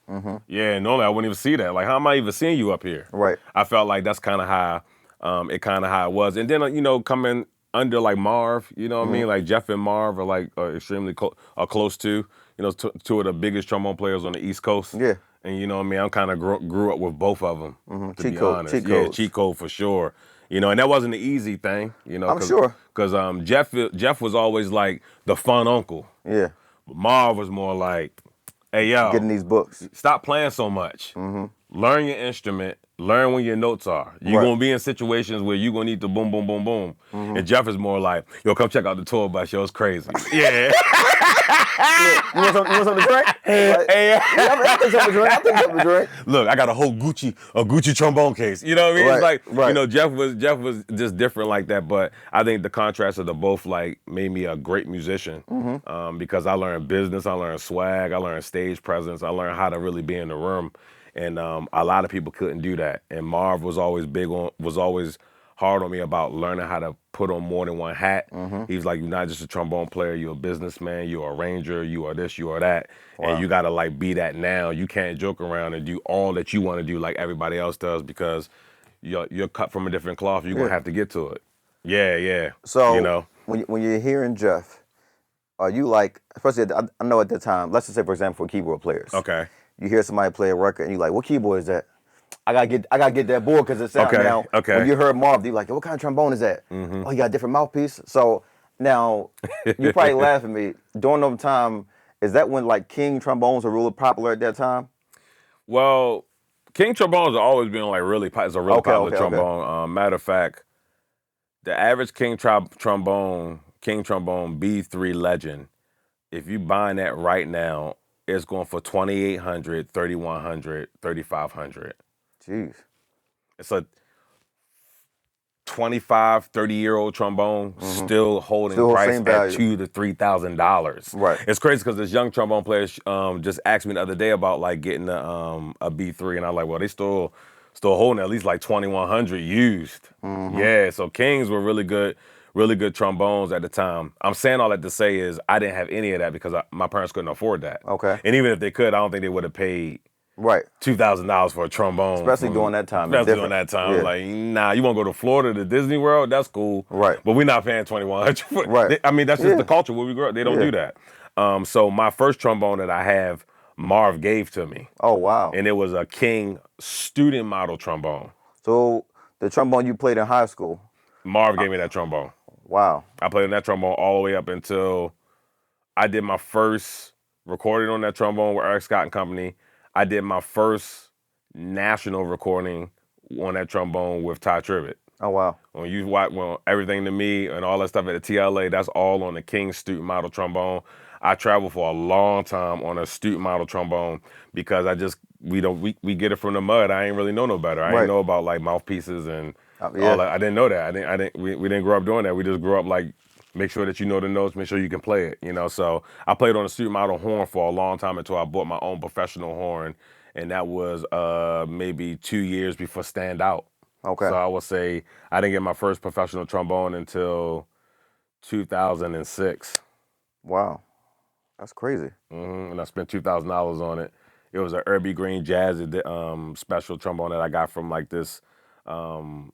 Yeah, normally I wouldn't even see that. Like, how am I even seeing you up here? Right. I felt like that's kind of how it was. And then, coming under like Marv, you know what I mean? Like Jeff and Marv are like extremely close to, two of the biggest trombone players on the East Coast. Yeah. And you know what I mean? I kind of grew up with both of them, to be honest. Cheat code for sure. And that wasn't an easy thing, I'm sure. Because Jeff was always like the fun uncle. Yeah. But Marv was more like, hey, yo. Getting these books. Stop playing so much. Learn your instrument. Learn when your notes are. You're going to be in situations where you're going to need to boom, boom, boom, boom. And Jeff is more like, yo, come check out the tour bus. Yo, it's crazy. Yeah. You want something to drink? I think something to drink. Look, I got a whole Gucci trombone case. You know what I mean? Right, It's like, Jeff was just different like that. But I think the contrast of the both like made me a great musician because I learned business, I learned swag, I learned stage presence, I learned how to really be in the room. And a lot of people couldn't do that. And Marv was always hard on me about learning how to put on more than one hat. He was like, you're not just a trombone player, you're a businessman, you're a ranger, you are this, you are that. Wow. And you gotta like be that now. You can't joke around and do all that you wanna do like everybody else does because you're cut from a different cloth, you're gonna have to get to it. Yeah. So when you're hearing Jeff, are you like, especially I know at the time, let's just say for example for keyboard players. Okay. You hear somebody play a record and you're like, what keyboard is that? I gotta get that board because it sounds now. Okay. When you heard Marv, you're like, what kind of trombone is that? Oh, you got a different mouthpiece. So now you probably laugh at me. During that time, is that when like King trombones were really popular at that time? Well, King trombones have always been like really popular trombone. Matter of fact, the average King trombone B3 Legend, if you buying that right now, it's going for $2,800, $3,100, $3,500. Jeez. It's a 25, 30-year-old trombone still holding price at $2,000 to $3,000. Right. It's crazy because this young trombone player just asked me the other day about like getting a B3, and I'm like, well, they still holding at least like $2,100 used. Yeah, so Kings were really good trombones at the time. I'm saying all that to say is I didn't have any of that because my parents couldn't afford that. Okay. And even if they could, I don't think they would have paid $2,000 for a trombone. Especially during that time. Yeah. Like, nah, you want to go to Florida to Disney World? That's cool. Right. But we're not paying $2,100 for it. Right. I mean, that's just the culture where we grew up. They don't do that. So my first trombone that I have, Marv gave to me. Oh, wow. And it was a King student model trombone. So the trombone you played in high school? Marv gave me that trombone. Wow. I played on that trombone all the way up until I did my first recording on that trombone with Eric Scott and Company. I did my first national recording on that trombone with Tye Tribbett. Oh, wow. When you watch Everything to Me and all that stuff at the TLA, that's all on the King student model trombone. I traveled for a long time on a student model trombone because we get it from the mud. I ain't really know no better. I didn't know about like mouthpieces and all that. I didn't know that. We didn't grow up doing that. We just grew up like make sure that you know the notes, make sure you can play it, So I played on a student model horn for a long time until I bought my own professional horn, and that was maybe 2 years before Stand Out. Okay. So I would say I didn't get my first professional trombone until 2006. Wow. That's crazy. And I spent $2,000 on it. It was an Irby Green Jazzy special trombone that I got from like this pawn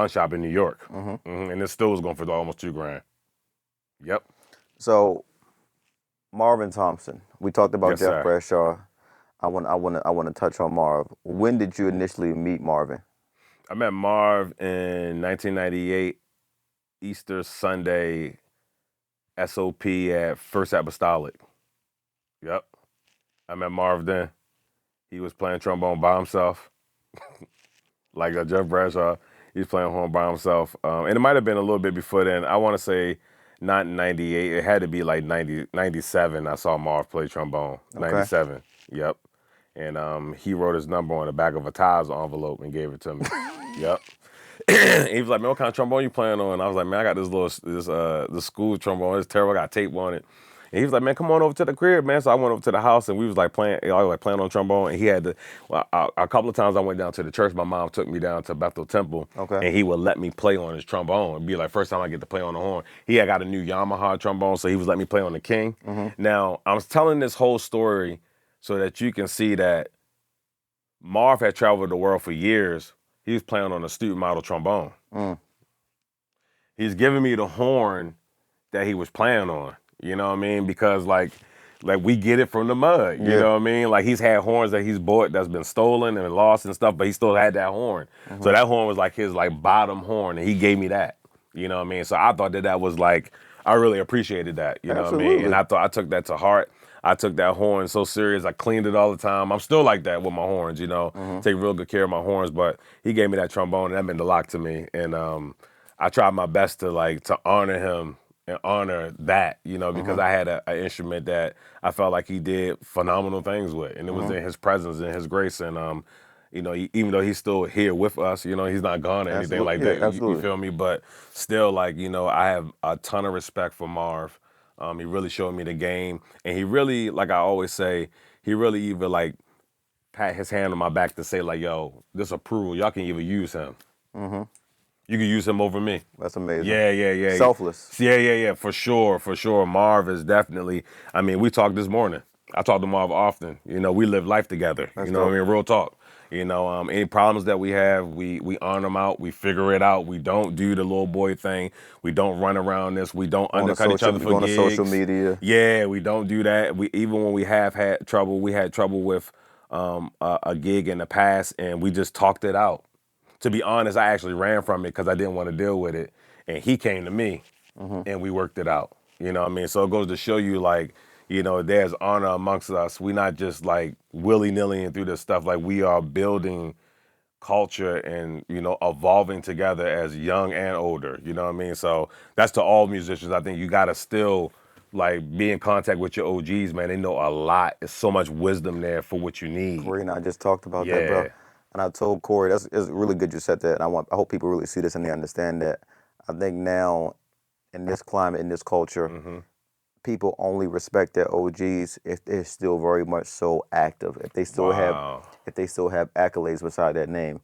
shop in New York. And it still was going for almost $2,000. Yep. So, Marvin Thompson. We talked about Yes, Jeff sir. Bradshaw. I want to touch on Marv. When did you initially meet Marvin? I met Marv in 1998 Easter Sunday SOP at First Apostolic. Yep. I met Marv then. He was playing trombone by himself. Like Jeff Bradshaw, he was playing horn by himself. And it might have been a little bit before then. I want to say not 98. It had to be like 97. I saw Marv play trombone. Okay. 97. Yep. And he wrote his number on the back of a Tye's envelope and gave it to me. Yep. He was like, man, what kind of trombone you playing on? And I was like, man, I got this school trombone. It's terrible. I got tape on it. And he was like, man, come on over to the crib, man. So I went over to the house and we was like playing, playing on trombone. And he had a couple of times I went down to the church. My mom took me down to Bethel Temple. Okay. And he would let me play on his trombone and be like, first time I get to play on the horn. He had got a new Yamaha trombone, so he was letting me play on the King. Mm-hmm. Now, I was telling this whole story so that you can see that Marv had traveled the world for years. He was playing on a student model trombone. Mm. He's giving me the horn that he was playing on. You know what I mean? Because like we get it from the mud. You know what I mean? Like he's had horns that he's bought that's been stolen and lost and stuff, but he still had that horn. Mm-hmm. So that horn was like his like bottom horn, and he gave me that. You know what I mean? So I thought that was like, I really appreciated that. You know what I mean? And I took that to heart. I took that horn so serious. I cleaned it all the time. I'm still like that with my horns, you know. Mm-hmm. Take real good care of my horns. But he gave me that trombone, and that meant a lot to me. And I tried my best to honor him and honor that, you know, because I had an instrument that I felt like he did phenomenal things with. And it was in his presence and his grace. And, you know, even though he's still here with us, you know, he's not gone or anything like that. You feel me? But still, like, you know, I have a ton of respect for Marv. He really showed me the game. And he really, like I always say, he really even like pat his hand on my back to say like, yo, this approval, y'all can even use him. Mm-hmm. You can use him over me. That's amazing. Yeah. Selfless. Yeah, for sure. Marv is definitely, I mean, we talked this morning. I talk to Marv often. You know, we live life together. That's what I mean? Real talk. You know, any problems that we have, we iron them out. We figure it out. We don't do the little boy thing. We don't run around this. We don't undercut each other for gigs. On social media. Yeah, we don't do that. Even when we have had trouble, we had trouble with a gig in the past, and we just talked it out. To be honest, I actually ran from it because I didn't want to deal with it. And he came to me, and we worked it out. You know what I mean? So it goes to show you, like, you know, there's honor amongst us. We're not just, like, willy-nilly and through this stuff. Like, we are building culture and, you know, evolving together as young and older. You know what I mean? So that's to all musicians. I think you got to still, like, be in contact with your OGs, man. They know a lot. There's so much wisdom there for what you need. Corey and I just talked about that, bro. And I told Corey, it's really good you said that. And I hope people really see this and they understand that. I think now, in this climate, in this culture, people only respect their OGs if they're still very much so active. If they still have accolades beside that name.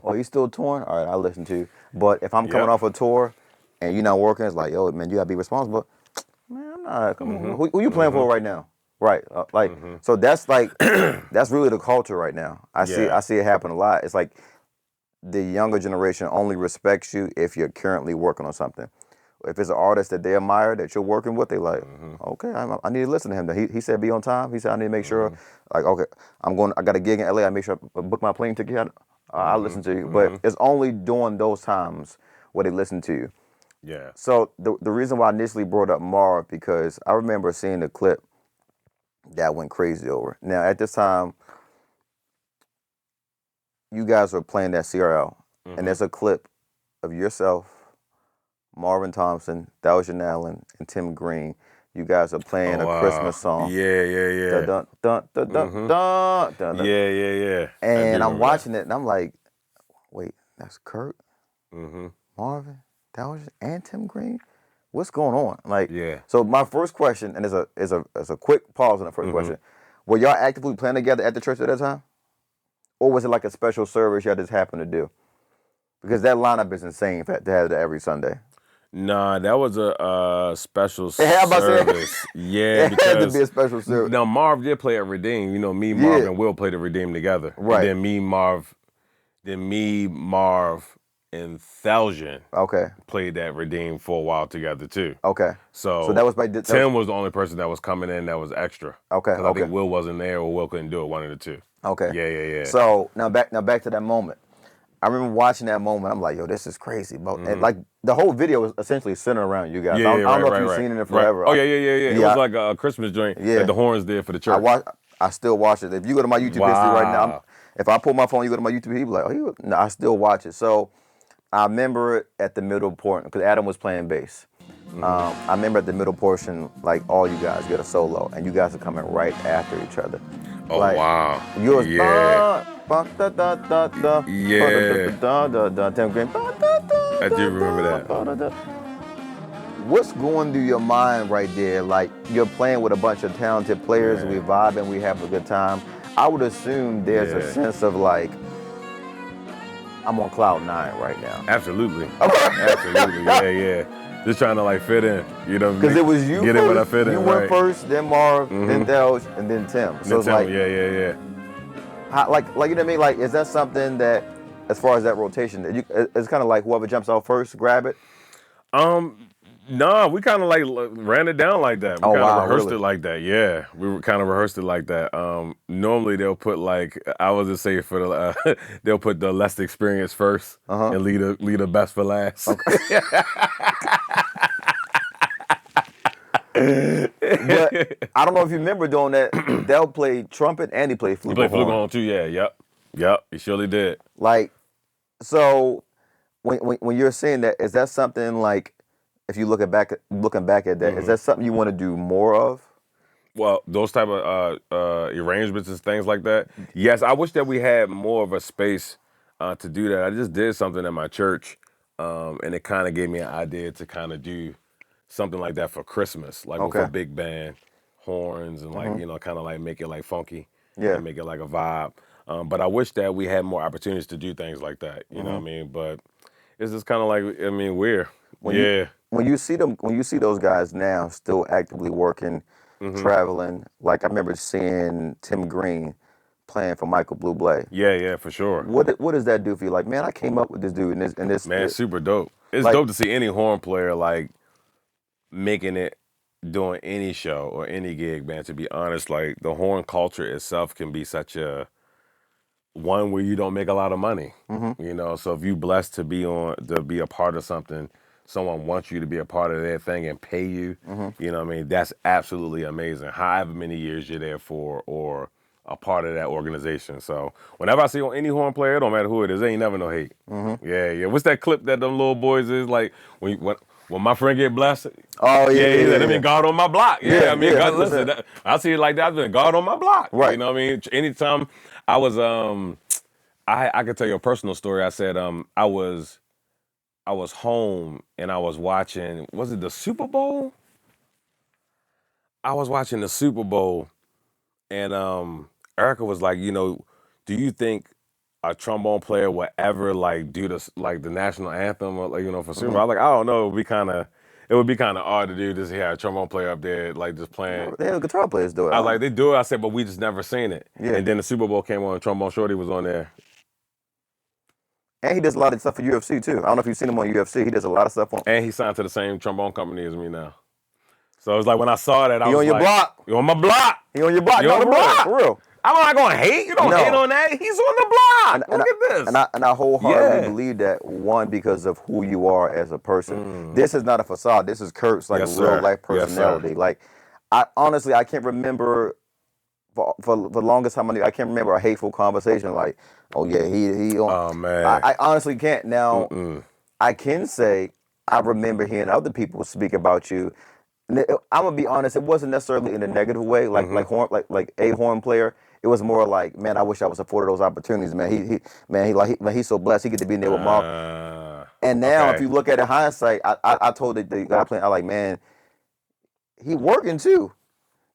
Oh, you still touring? All right, I'll listen to you. But if I'm coming off a tour and you're not working, it's like, yo, man, you gotta be responsible. Man, I'm not. Come on. Who you playing for right now? Right, so that's like that's really the culture right now. I see it happen a lot. It's like the younger generation only respects you if you're currently working on something. If it's an artist that they admire that you're working with, they like, okay, I need to listen to him. He said be on time. He said I need to make sure, like, okay, I got a gig in LA. I make sure I book my plane ticket. I listen to you, but it's only during those times where they listen to you. Yeah. So the reason why I initially brought up Marv because I remember seeing the clip that went crazy over. Now, at this time, you guys were playing that CRL, and there's a clip of yourself, Marvin Thompson, Thaddeus and Aaron, and Tim Green. You guys are playing a Christmas song. Yeah. Dun, dun, dun, dun, dun, dun. Yeah. And I'm watching it, and I'm like, wait, that's Kurt, Marvin, Thaddeus, and Tim Green? What's going on? Like, so my first question, and there's a quick pause in the first question. Were y'all actively playing together at the church at that time? Or was it like a special service y'all just happened to do? Because that lineup is insane to have it every Sunday. Nah, that was a special service. Yeah, it had to be a special service. Now, Marv did play at Redeem. You know, me, Marv, and Will played at Redeem together. Right. And then me, Marv, and Theljan played that Redeem for a while together too. Okay. So that was Tim was the only person that was coming in that was extra. Okay. I think Will wasn't there or Will couldn't do it, one of the two. Okay. Yeah. So now back to that moment. I remember watching that moment. I'm like, yo, this is crazy. And like the whole video was essentially centered around you guys. Yeah, I don't know right, if you've right. seen it in forever. Right. Oh, yeah. It was like a Christmas joint that the horns did for the church. I still watch it. If you go to my YouTube history right now, if I pull my phone, you go to my YouTube, he'll be like, oh, no, I still watch it. So I remember it at the middle portion, because Adam was playing bass. I remember at the middle portion, like all you guys get a solo, and you guys are coming right after each other. Oh, like, wow. Yours, yeah. Yeah. Tim Green. I do remember that. What's going through your mind right there? Like, you're playing with a bunch of talented players, and we vibe and we have a good time. I would assume there's a sense of like, I'm on cloud 9 right now. Absolutely. Absolutely. Yeah. Just trying to like fit in, you know. Because it was you get first. In when I fit you in, went right. first, then Marv, then Delge, and then Tim. So it's like, yeah. How, like you know what I mean? Like, is that something that, as far as that rotation, that it's kind of like whoever jumps out first, grab it? No, we kind of like ran it down like that. We kind of rehearsed it like that. Yeah, we kind of rehearsed it like that. Normally they'll put like, I was just saying for the they'll put the less experienced first and lead the best for last. Okay. But I don't know if you remember doing that. Dell played trumpet and he played flugelhorn. He played flugelhorn too. Yeah. Yep. He surely did. Like, so when you're saying that, is that something like, if you looking back at that, is that something you want to do more of? Well, those type of arrangements and things like that. Yes, I wish that we had more of a space to do that. I just did something at my church, and it kind of gave me an idea to kind of do something like that for Christmas, like with a big band, horns, and like kind of like make it like funky, and make it like a vibe. But I wish that we had more opportunities to do things like that. You know what I mean? But it's just kind of like, I mean, weird. When you see those guys now still actively working, traveling, like I remember seeing Tim Green playing for Michael Bublé. Yeah, for sure. What does that do for you? Like, man, I came up with this dude and this. Man, super dope. It's like, dope to see any horn player like making it, doing any show or any gig, man. To be honest, like the horn culture itself can be such a one where you don't make a lot of money. You know, so if you blessed to be a part of something, someone wants you to be a part of their thing and pay you, you know what I mean? That's absolutely amazing. However many years you're there for or a part of that organization. So whenever I see any horn player, it don't matter who it is, they ain't never no hate. Yeah. What's that clip that them little boys is like when my friend get blessed? Oh yeah. That mean God on my block. I mean, God, listen, I see it like that. I've been God on my block. Right. You know what I mean? Anytime I was I could tell you a personal story. I said I was home and I was watching, was it the Super Bowl? I was watching the Super Bowl and Erica was like, you know, do you think a trombone player would ever like do this, like the national anthem or like, you know, for Super Bowl? I was like, I don't know, it would be kind of odd to do this here, a trombone player up there like just playing. They have guitar players do it. I was like, they do it. I said, but we just never seen it. And then the Super Bowl came on and Trombone Shorty was on there. And he does a lot of stuff for UFC too. I don't know if you've seen him on UFC. He does a lot of stuff on. And he signed to the same trombone company as me now. So it's like when I saw that, I was on your like, block. You on my block. He on your block. You on the block. For real. I'm not going to hate. You don't hate on that. He's on the block. Look at this. And I wholeheartedly believe that, one, because of who you are as a person. This is not a facade. This is Kurt's like real life personality. Like, I can't remember for the longest time I can't remember a hateful conversation like, oh yeah, he oh man. I honestly can't. Now I can say I remember hearing other people speak about you. And I'm gonna be honest, it wasn't necessarily in a negative way, like a horn player. It was more like, man, I wish I was afforded those opportunities, man. He's so blessed. He get to be in there with Mark. And now, if you look at it in hindsight, I told the guy playing, I like, man, he working too.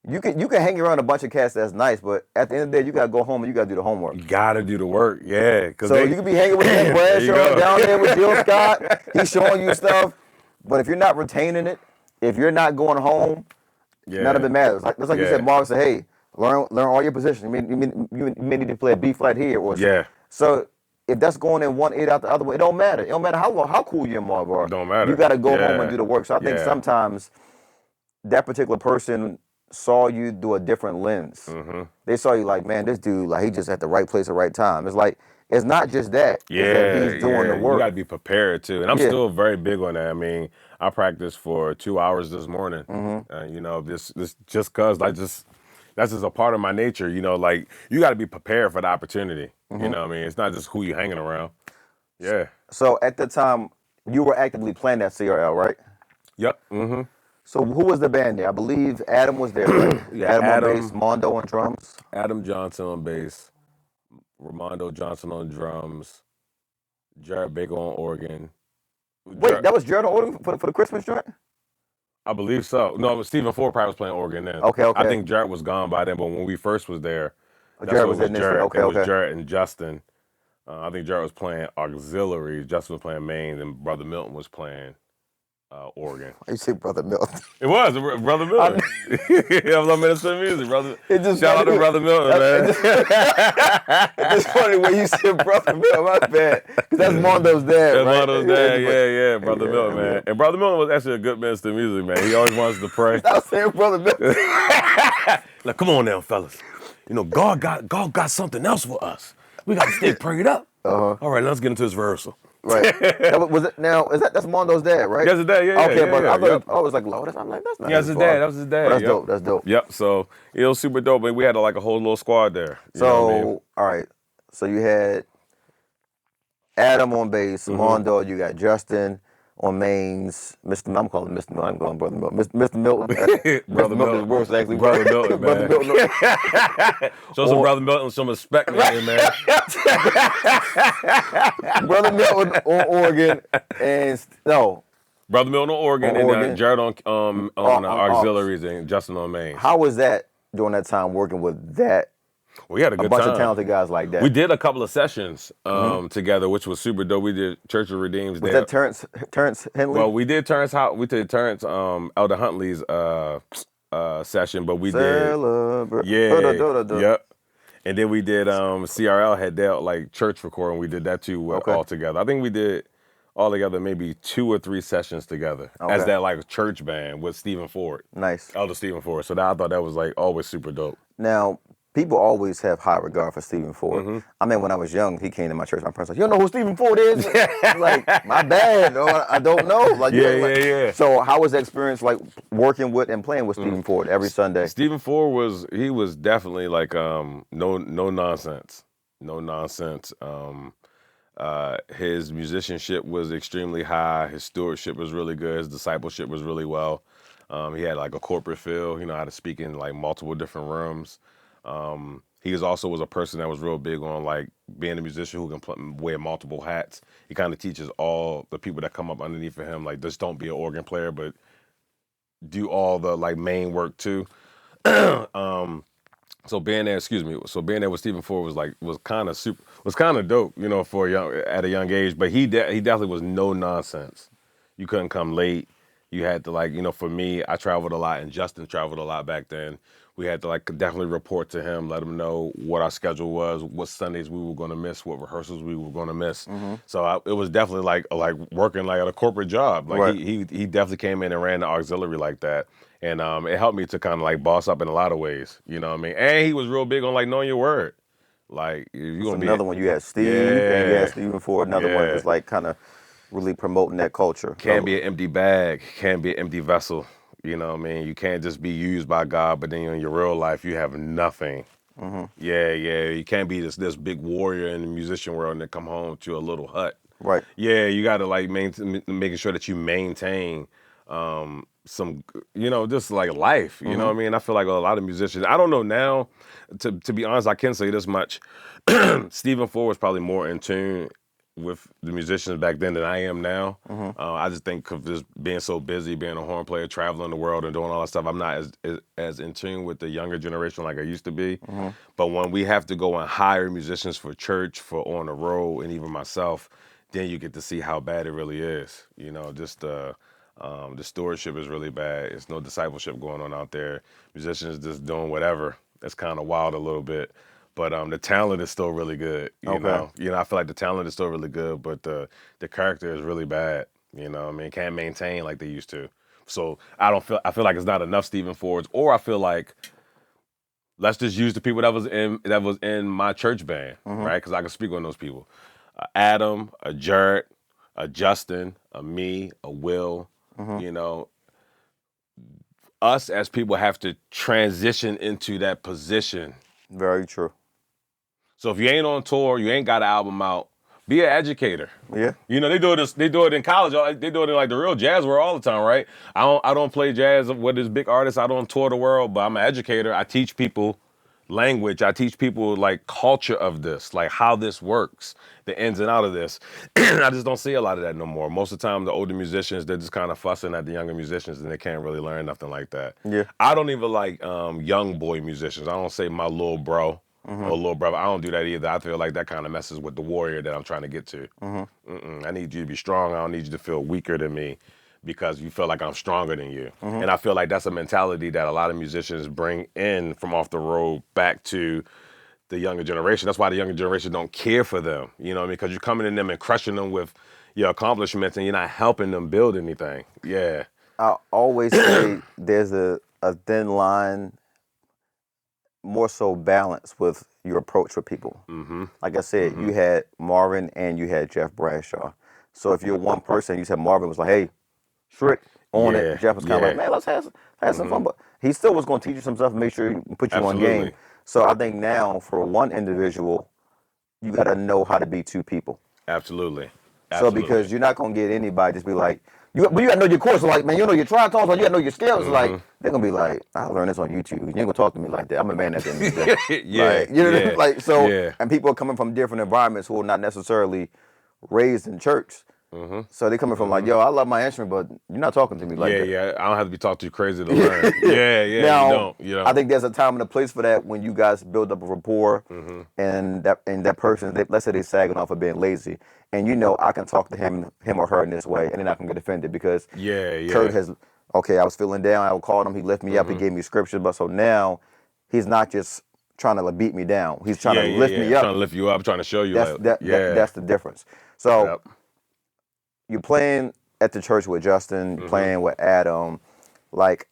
You can hang around a bunch of cats that's nice, but at the end of the day, you gotta go home and you gotta do the homework. You gotta do the work, yeah. So you can be hanging with that Bradshaw down there with Jill Scott. He's showing you stuff, but if you're not retaining it, if you're not going home, none of it matters. Just like you said, Mark said, hey, learn all your positions. You may need to play a B flat here or something. So if that's going in 1/8 out the other way, it don't matter. It don't matter how cool you and Mark are. It don't matter. You got to go home and do the work. So I think sometimes that particular person saw you through a different lens. They saw you like, man, this dude, like, he just at the right place at the right time. It's like it's not just that. Yeah, it's that he's doing the work. You got to be prepared too. And I'm still very big on that. I mean, I practiced for 2 hours this morning. You know, this just cause that's just a part of my nature. You know, like you got to be prepared for the opportunity. You know what I mean? It's not just who you hanging around. Yeah. So at the time, you were actively playing at CRL, right? Yep. So who was the band there? I believe Adam was there, right? Adam on bass, Mondo on drums. Adam Johnson on bass, Ramondo Johnson on drums, Jarrett Baker on organ. Wait, that was Jarrett on organ for the Christmas joint? I believe so. No, Stephen Ford probably was playing organ then. Okay. I think Jarrett was gone by then, but when we first was there, Jarrett was Jarrett. Okay. It was Jarrett and Justin. I think Jarrett was playing auxiliary, Justin was playing main, and Brother Milton was playing organ. You say Brother Milton? It was Brother Milton. I was on Minister of Music, brother. Shout out to Brother Milton, man. It's funny when you said Brother Milton, my bad. Because that's Mondo's dad, That's right? Mondo's dad, yeah, Brother Milton, man. And Brother Milton was actually a good Minister of Music, man. He always wants to pray. I was saying Brother Milton. Like, come on now, fellas. You know, God got something else for us. We got to stay prayed up. All right, let's get into this rehearsal. Right. That's Mondo's dad, right? That's his dad, yeah. Okay, yeah, but yeah, I was like, Lord, I'm like, that's not. Yeah, that's his dad. That was his dad. But that's dope. That's dope. Yep. So it was super dope, and we had like a whole little squad there. All right. So you had Adam on bass, Mondo. You got Justin on mains. I'm calling Mr. Milton. I'm going Brother Milton. Mr. Milton. Brother Milton. Worse, actually. Brother Milton, man. Brother Milton. Show some Brother Milton some respect, man. Brother Milton on organ and Brother Milton on organ and Jarrett on auxiliaries and Justin on main. How was that during that time working with that? We had a good bunch time. Of talented guys like that. We did a couple of sessions together, which was super dope. We did Church of Redeemed. Was that Terrence Henley? Well, we did Terrence Elder Huntley's session, but we Celebrate. did yep. And then we did CRL had their like church recording. We did that too all together. I think we did all together maybe 2 or 3 sessions together as that like church band with Stephen Ford. Nice. Elder Stephen Ford. So I thought that was like always super dope. Now, people always have high regard for Stephen Ford. I mean, when I was young, he came to my church. My parents like, you don't know who Stephen Ford is? Like, my bad. I don't know. Like, yeah. So how was the experience like working with and playing with Stephen Ford every Sunday? Stephen Ford was definitely like no nonsense. No nonsense. His musicianship was extremely high. His stewardship was really good. His discipleship was really well. He had like a corporate feel, you know, how to speak in like multiple different rooms. He was a person that was real big on like being a musician who can wear multiple hats. He kind of teaches all the people that come up underneath of him, like, just don't be an organ player, but do all the like main work too. So being there with Stephen Ford was kind of dope, you know, at a young age. But he definitely was no nonsense. You couldn't come late. You had to like, you know, for me, I traveled a lot and Justin traveled a lot back then. We had to like definitely report to him, let him know what our schedule was, what Sundays we were going to miss, what rehearsals we were going to miss. So it was definitely like working like at a corporate job. Like he definitely came in and ran the auxiliary like that. And it helped me to kind of like boss up in a lot of ways, you know what I mean? And he was real big on like knowing your word. Like if you're gonna be another one. You had Steve, and you had Stephen Ford. Another one was like kind of really promoting that culture. Can't be an empty bag. Can't be an empty vessel. You know what I mean? You can't just be used by God, but then in your real life you have nothing. Yeah. You can't be this big warrior in the musician world and then come home to a little hut. Right. Yeah, you got to like making sure that you maintain some, you know, just like life. You know what I mean? I feel like a lot of musicians, I don't know now, to be honest, I can say this much. Stephen Ford was probably more in tune with the musicians back then than I am now. I just think of just being so busy, being a horn player, traveling the world and doing all that stuff, I'm not as in tune with the younger generation like I used to be. But when we have to go and hire musicians for church, for on the road, and even myself, then you get to see how bad it really is. You know, just the stewardship is really bad. It's no discipleship going on out there. Musicians just doing whatever. It's kind of wild a little bit. But the talent is still really good. You know, I feel like the talent is still really good, but the character is really bad. You know, I mean, can't maintain like they used to. So I feel like it's not enough Stephen Fords, or I feel like let's just use the people that was in my church band, right? Because I can speak on those people. Adam, a Jarrett, a Justin, a me, a Will. You know, us as people have to transition into that position. Very true. So if you ain't on tour, you ain't got an album out, be an educator. Yeah. You know, they do it in college. They do it in like the real jazz world all the time, right? I don't play jazz with this big artist. I don't tour the world, but I'm an educator. I teach people language. I teach people like culture of this, like how this works, the ins and out of this. I just don't see a lot of that no more. Most of the time, the older musicians, they're just kind of fussing at the younger musicians and they can't really learn nothing like that. Yeah. I don't even like young boy musicians. I don't say my little bro or little brother. I don't do that either. I feel like that kind of messes with the warrior that I'm trying to get to. I need you to be strong. I don't need you to feel weaker than me because you feel like I'm stronger than you. And I feel like that's a mentality that a lot of musicians bring in from off the road back to the younger generation. That's why the younger generation don't care for them, you know what I mean? Because you're coming in them and crushing them with your accomplishments and you're not helping them build anything. Yeah. I always say there's a thin line, more so balance with your approach with people. Like I said, you had Marvin and you had Jeff Bradshaw. So if you're one person, you said Marvin was like, hey, strict on it. Jeff was kind of like, man, let's have some fun. But he still was going to teach you some stuff and make sure he put you on game. So I think now for one individual, you got to know how to be two people. Absolutely. So because you're not going to get anybody just be like, but you got to know your course. Like, man, you know your tritones, like you got to know your scales. Like, they're going to be like, I'll learn this on YouTube. You ain't going to talk to me like that. I'm a man at the end of the day. Like, you know what I mean? Like, so, and people are coming from different environments who are not necessarily raised in church. So they coming from like, yo, I love my instrument, but you're not talking to me like that. Yeah, I don't have to be talked to crazy to learn. Now, you don't. I think there's a time and a place for that when you guys build up a rapport and that person, let's say they're sagging off of being lazy, and you know I can talk to him or her in this way, and they're not going to get offended because Kurt has, I was feeling down, I would call him, he lifted me up, he gave me scripture, but so now he's not just trying to like, beat me down, he's trying to lift me up. Trying to lift you up, trying to show you. That's the difference. So you're playing at the church with Justin, you're playing with Adam. Like,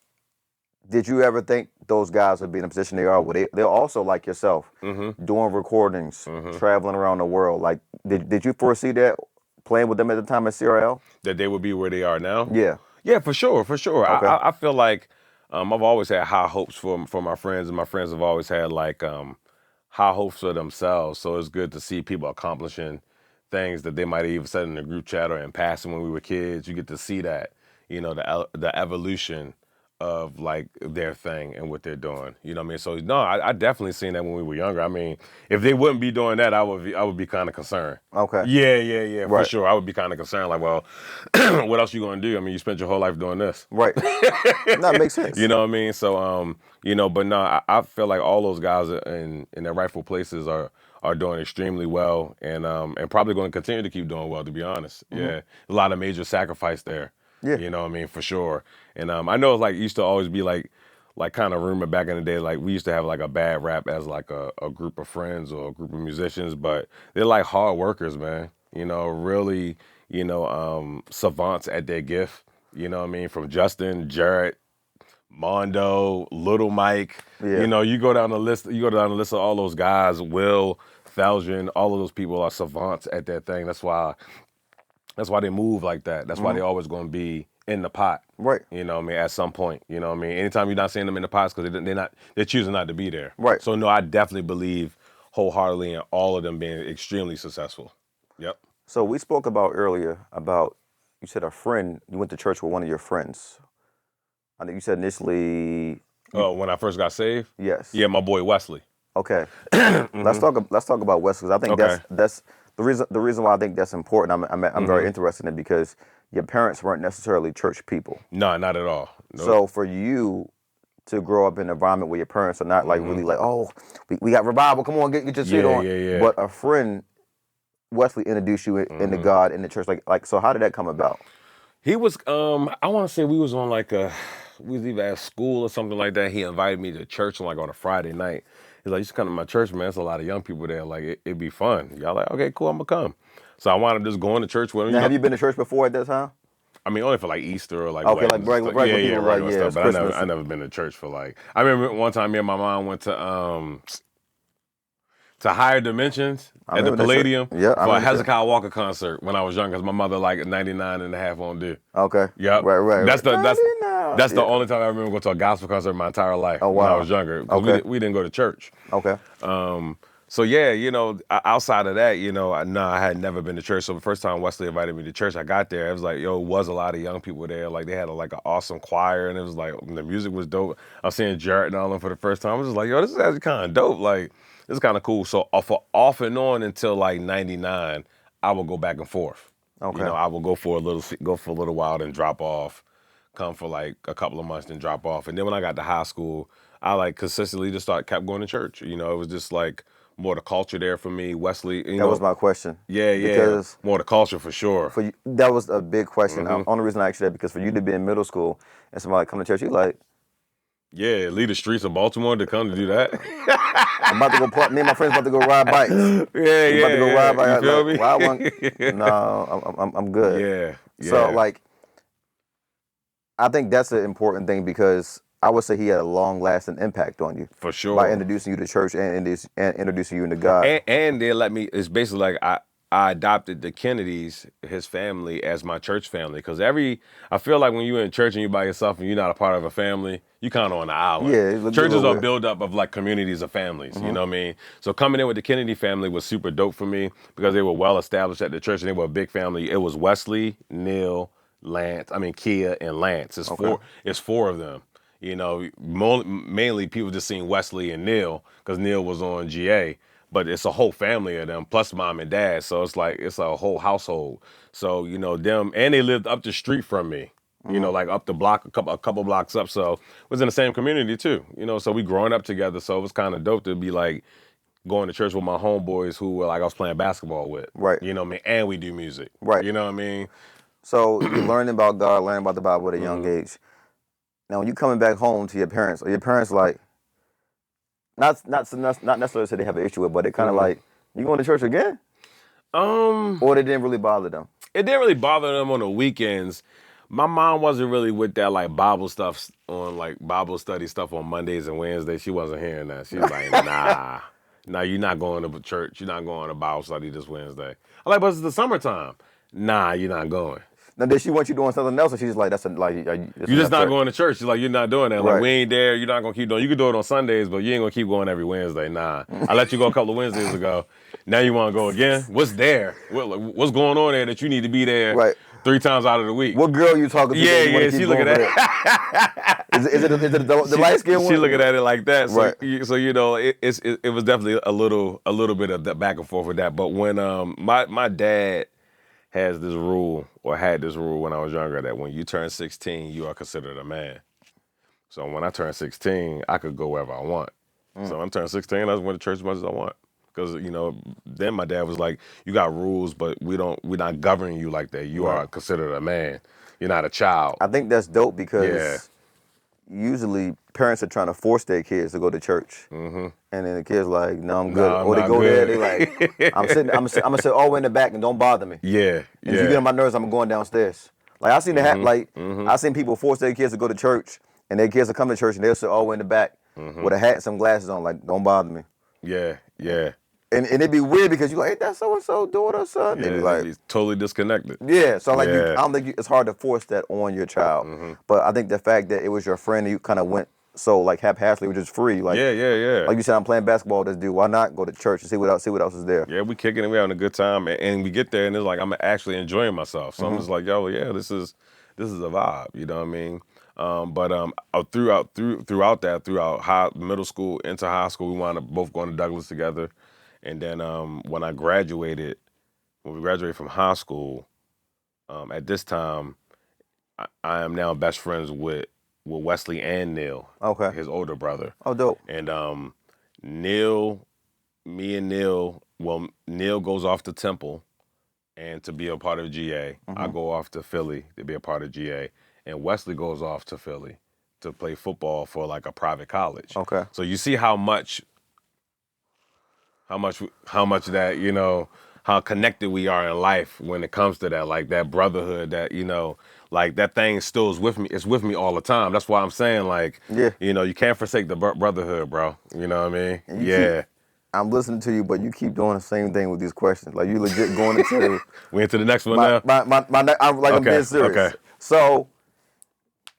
did you ever think those guys would be in a position they are? They're also like yourself, doing recordings, traveling around the world. Like, did you foresee that playing with them at the time at CRL? That they would be where they are now? Yeah, for sure. Okay. I feel like I've always had high hopes for my friends, and my friends have always had like high hopes for themselves. So it's good to see people accomplishing things that they might have even said in the group chat or in passing when we were kids. You get to see that, you know, the evolution of like their thing and what they're doing. You know what I mean? So no, I definitely seen that when we were younger. I mean, if they wouldn't be doing that, I would be kind of concerned. Okay. Yeah, right. For sure. I would be kind of concerned. Like, well, what else you gonna do? I mean, you spent your whole life doing this. Right. That makes sense. You know what I mean? So you know, but no, I feel like all those guys in their rightful places are doing extremely well and probably going to continue to keep doing well, to be honest. Yeah, a lot of major sacrifice there. Yeah. You know what I mean? For sure. And I know it's like, it used to always be like kind of rumor back in the day, like we used to have like a bad rap as like a group of friends or a group of musicians, but they're like hard workers, man. You know, really, you know, savants at their gift. You know what I mean? From Justin, Jarrett, Mondo, Little Mike. You know, you go down the list of all those guys, Will, Thaljan, all of those people are savants at that thing. That's why they move like that. That's why they're always going to be in the pot. Right. You know what I mean? At some point. You know what I mean? Anytime you're not seeing them in the pots because they're choosing not to be there. Right. So no, I definitely believe wholeheartedly in all of them being extremely successful. Yep. So we spoke about earlier about, you said a friend, you went to church with one of your friends. I think you said initially. Oh, when I first got saved? Yes. Yeah, my boy Wesley. Okay. Let's talk about Wesley. I think that's the reason why I think that's important. I'm very interested in it because your parents weren't necessarily church people. No, not at all. Nope. So for you to grow up in an environment where your parents are not like really like, oh, we got revival, come on, get your shit on. Yeah. But a friend, Wesley, introduced you into God in the church. Like, so how did that come about? He was, I want to say we was on like we was either at school or something like that. He invited me to church on a Friday night. He's like, you should come to my church, man. There's a lot of young people there. Like, it'd be fun. Y'all like, okay, cool, I'm going to come. So I wound up just going to church with him. Now, have you been to church before at that time? I mean, only for like Easter or like okay, weddings. like regular people, regular stuff. But Christmas. I never been to church for like. I remember one time me and my mom went to Higher Dimensions at the Palladium for a Hezekiah Walker concert when I was young, because my mother like 99 and a half on due. Okay. Yep. Right. That's the only time I remember going to a gospel concert in my entire life when I was younger. Okay. We didn't go to church. Okay. So yeah, outside of that, I had never been to church. So the first time Wesley invited me to church, I got there. It was like, it was a lot of young people there. Like they had like an awesome choir, and it was like the music was dope. I was seeing Jarrett and all of them for the first time. I was just like, this is actually kind of dope. Like this is kind of cool. So for off and on until like '99, I would go back and forth. Okay. I would go for a little while, then drop off, come for like a couple of months, then drop off. And then when I got to high school, I like consistently just kept going to church. It was just like more the culture there for me. Wesley, that was my question. Yeah, because more the culture for sure. For you, that was a big question. Mm-hmm. Only reason I asked you that, because for you to be in middle school and somebody come to church, you like, yeah, leave the streets of Baltimore to come to do that. I'm about to go. Me and my friends about to go ride bikes. Yeah. About to go ride bikes. You feel me? No, I'm good. Yeah. So like, I think that's an important thing, because I would say he had a long-lasting impact on you. For sure. By introducing you to church and introducing you into God. And they let me, it's basically like I adopted the Kennedys, his family, as my church family. Because I feel like when you're in church and you're by yourself and you're not a part of a family, you kind of on the island. Yeah. Churches are built up of like communities of families, you know what I mean? So coming in with the Kennedy family was super dope for me, because they were well established at the church and they were a big family. It was Wesley, Neil, Kia, and Lance. It's four of them. Mainly people just seen Wesley and Neil because Neil was on GA, but it's a whole family of them plus mom and dad. So it's like it's a whole household. So them, and they lived up the street from me. Like up the block, a couple blocks up. So it was in the same community too. So we growing up together. So it was kind of dope to be like going to church with my homeboys who were like I was playing basketball with. Right. You know what I mean? And we do music. Right. You know what I mean? So you're learning about God, learning about the Bible at a young age. Now, when you coming back home to your parents, are your parents like, not necessarily say they have an issue with, but they kind of like, you going to church again? Or they didn't really bother them? It didn't really bother them on the weekends. My mom wasn't really with that like Bible stuff on like Bible study stuff on Mondays and Wednesdays. She wasn't hearing that. She was like, nah, you're not going to church. You're not going to Bible study this Wednesday. I'm like, but it's the summertime. Nah, you're not going. Now, did she want you doing something else, or she's like, you're just not going to church? She's like, you're not doing that. Like, right. We ain't there. You're not going to keep doing it. You can do it on Sundays, but you ain't going to keep going every Wednesday. Nah. I let you go a couple of Wednesdays ago. Now you want to go again? What's there? What's going on there that you need to be there 3 times out of the week? What girl you talking to? Yeah, she looking at it. Is it the light-skinned one? She looking at it like that. So, right. So it was definitely a little bit of that back and forth with that. But when my dad has this rule, or had this rule when I was younger, that when you turn 16, you are considered a man. So when I turned 16, I could go wherever I want. So when I turned 16, I just went to church as much as I want. Because, then my dad was like, you got rules, but we're not governing you like that. You are considered a man. You're not a child. I think that's dope, because usually parents are trying to force their kids to go to church. And then the kids like, no, I'm good. Or they go there, they like, I'm gonna sit all the way in the back and don't bother me. Yeah. And if you get on my nerves, I'm going downstairs. Like I seen I seen people force their kids to go to church, and their kids will come to church and they'll sit all the way in the back with a hat and some glasses on, like, don't bother me. Yeah. And it'd be weird, because you're like, ain't that so-and-so daughter, son? Yeah, like, he's totally disconnected. Yeah, so like, I don't think it's hard to force that on your child. But I think the fact that it was your friend and you kind of went so like haphazardly, which is free. Like, yeah. Like you said, I'm playing basketball with this dude. Why not go to church and see what else is there? Yeah, we kicking it, we having a good time, and we get there and it's like I'm actually enjoying myself. So I'm just like, yo, yeah, this is a vibe. You know what I mean? Throughout middle school into high school, we wound up both going to Douglas together. And then when we graduated from high school, at this time, I am now best friends with Wesley and Neil, his older brother. Oh, dope. And Neil goes off to Temple and to be a part of GA. I go off to Philly to be a part of GA. And Wesley goes off to Philly to play football for like a private college. Okay. So you see how much that, how connected we are in life when it comes to that, like that brotherhood, that, you know, like that thing still is with me. It's with me all the time. That's why I'm saying, like, you know, you can't forsake the brotherhood, bro. You know what I mean? Yeah. I'm listening to you, but you keep doing the same thing with these questions. Like, you legit going into we into the next one now? I'm being serious. Okay. So,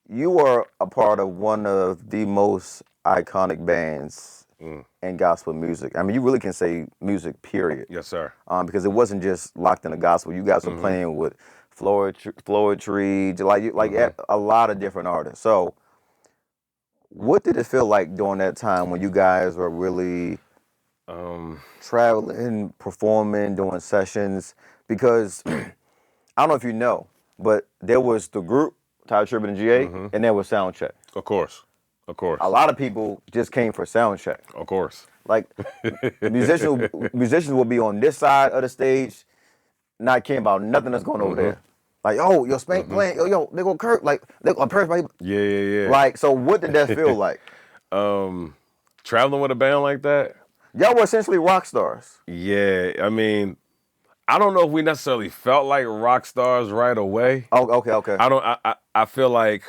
you are a part of one of the most iconic bands in gospel music. I mean, you really can say music, period. Yes, sir. Because it wasn't just locked in the gospel. You guys were playing with Floetry, like a lot of different artists. So, what did it feel like during that time when you guys were really traveling, performing, doing sessions? Because I don't know if you know, but there was the group, Tye Tribbett and GA, and there was Soundcheck. Of course. A lot of people just came for Soundcheck. Of course. Like, musicians will be on this side of the stage, not caring about nothing that's going over there. Like, oh, yo, Spank playing, yo, they go Kurt, like, they go Kurt. Yeah. Like, so what did that feel like? Traveling with a band like that? Y'all were essentially rock stars. Yeah, I mean, I don't know if we necessarily felt like rock stars right away. Oh, okay. I feel like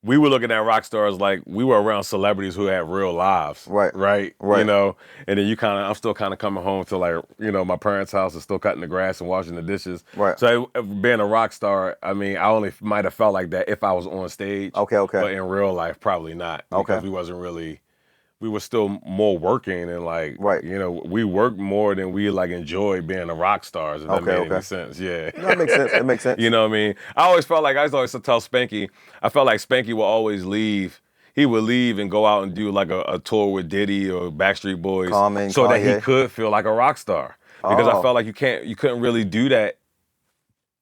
we were looking at rock stars like we were around celebrities who had real lives. Right. You know, and then I'm still kind of coming home to, like, you know, my parents' house and still cutting the grass and washing the dishes. Right. So being a rock star, I mean, I only might have felt like that if I was on stage. Okay. But in real life, probably not. Because we were still more working and, like, you know, we worked more than we, like, enjoyed being a rock stars, if that made any sense. Yeah. No, that makes sense. It makes sense. You know what I mean? I used to always tell Spanky, I felt like Spanky would always leave. He would leave and go out and do, like, a tour with Diddy or Backstreet Boys that he could feel like a rock star. Because I felt like you couldn't really do that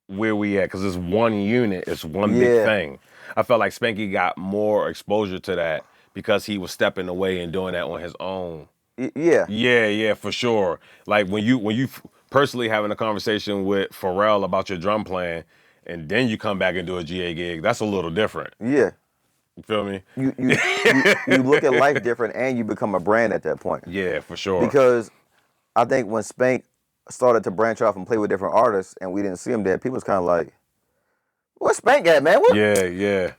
where we at, because it's one unit, it's one big thing. I felt like Spanky got more exposure to that because he was stepping away and doing that on his own. Yeah, for sure. Like, when you personally having a conversation with Pharrell about your drum playing, and then you come back and do a GA gig, that's a little different. Yeah. You feel me? You look at life different, and you become a brand at that point. Yeah, for sure. Because I think when Spank started to branch off and play with different artists, and we didn't see him there, people was kind of like, "What's Spank at, man? What?" Yeah.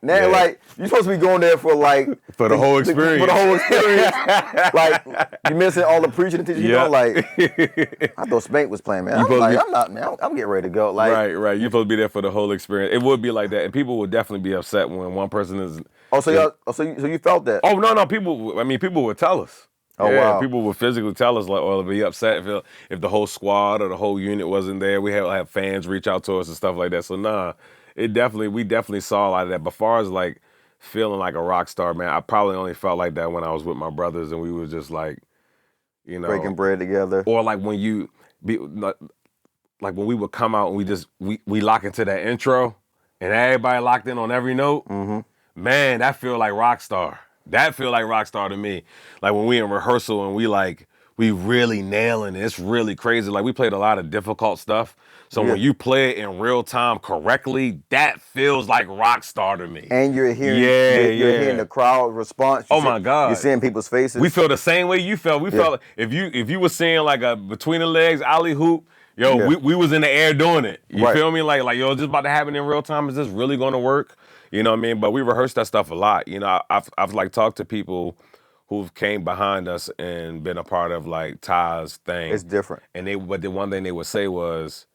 Now, like, you're supposed to be going there for, like, for the whole experience. Like, you're missing all the preaching and teaching. You know, like, I thought Spank was playing, man. I'm getting ready to go. Like, right. You're supposed to be there for the whole experience. It would be like that, and people would definitely be upset when one person is. So you felt that? Oh no, people would tell us. Oh, wow. People would physically tell us, like, or be upset if the whole squad or the whole unit wasn't there. We have fans reach out to us and stuff like that. So nah. We definitely saw a lot of that. But as far as, like, feeling like a rock star, man, I probably only felt like that when I was with my brothers and we were just, like, you know, breaking bread together. Or like when when we would come out and we lock into that intro and everybody locked in on every note. Man, that feel like rock star. That feel like rock star to me. Like when we in rehearsal and we really nailing it. It's really crazy. Like, we played a lot of difficult stuff. So when you play it in real time correctly, that feels like rock star to me. And you're hearing, hearing the crowd response. My God. You're seeing people's faces. We feel the same way you felt. We felt like if you were seeing, like, a between the legs alley hoop, we was in the air doing it. You feel me? Like, yo, just about to happen in real time. Is this really going to work? You know what I mean? But we rehearsed that stuff a lot. You know, I've like talked to people who've came behind us and been a part of, like, Ty's thing. It's different. But the one thing they would say was,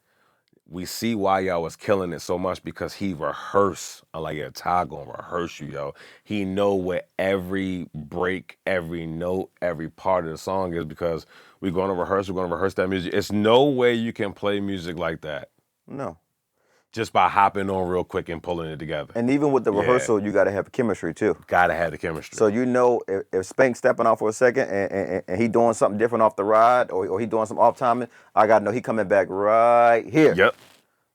we see why y'all was killing it so much because he rehearsed. I'm like, yeah, Ty gonna rehearse you, yo. He know what every break, every note, every part of the song is because we're gonna rehearse that music. It's no way you can play music like that. No. Just by hopping on real quick and pulling it together. And even with the rehearsal, you gotta have chemistry too. Gotta have the chemistry. So you know if Spank's stepping off for a second and he doing something different off the ride or he doing some off timing, I gotta know he coming back right here. Yep.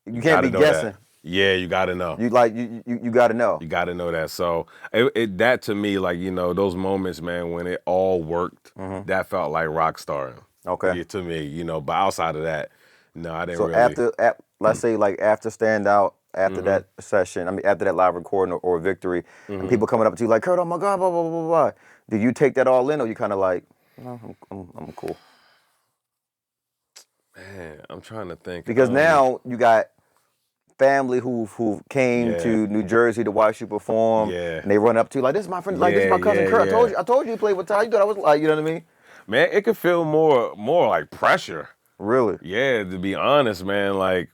You can't be guessing. That. Yeah, you gotta know. You gotta know. You gotta know that. So that to me, like, you know, those moments, man, when it all worked, that felt like rock starring. Okay. Yeah, to me, you know, but outside of that, no, I didn't really. So let's say, like, after standout, after that session, I mean, after that live recording or victory, and people coming up to you like, Kurt, oh my God, blah, blah, blah, blah. Do you take that all in, or you kind of like, no, I'm cool? Man, I'm trying to think. Because now you got family who came to New Jersey to watch you perform, and they run up to you like, this is my friend, like this is my cousin Kurt. I told you he played with Tye. You thought I was like, you know what I mean? Man, it could feel more like pressure. Really? Yeah, to be honest, man, like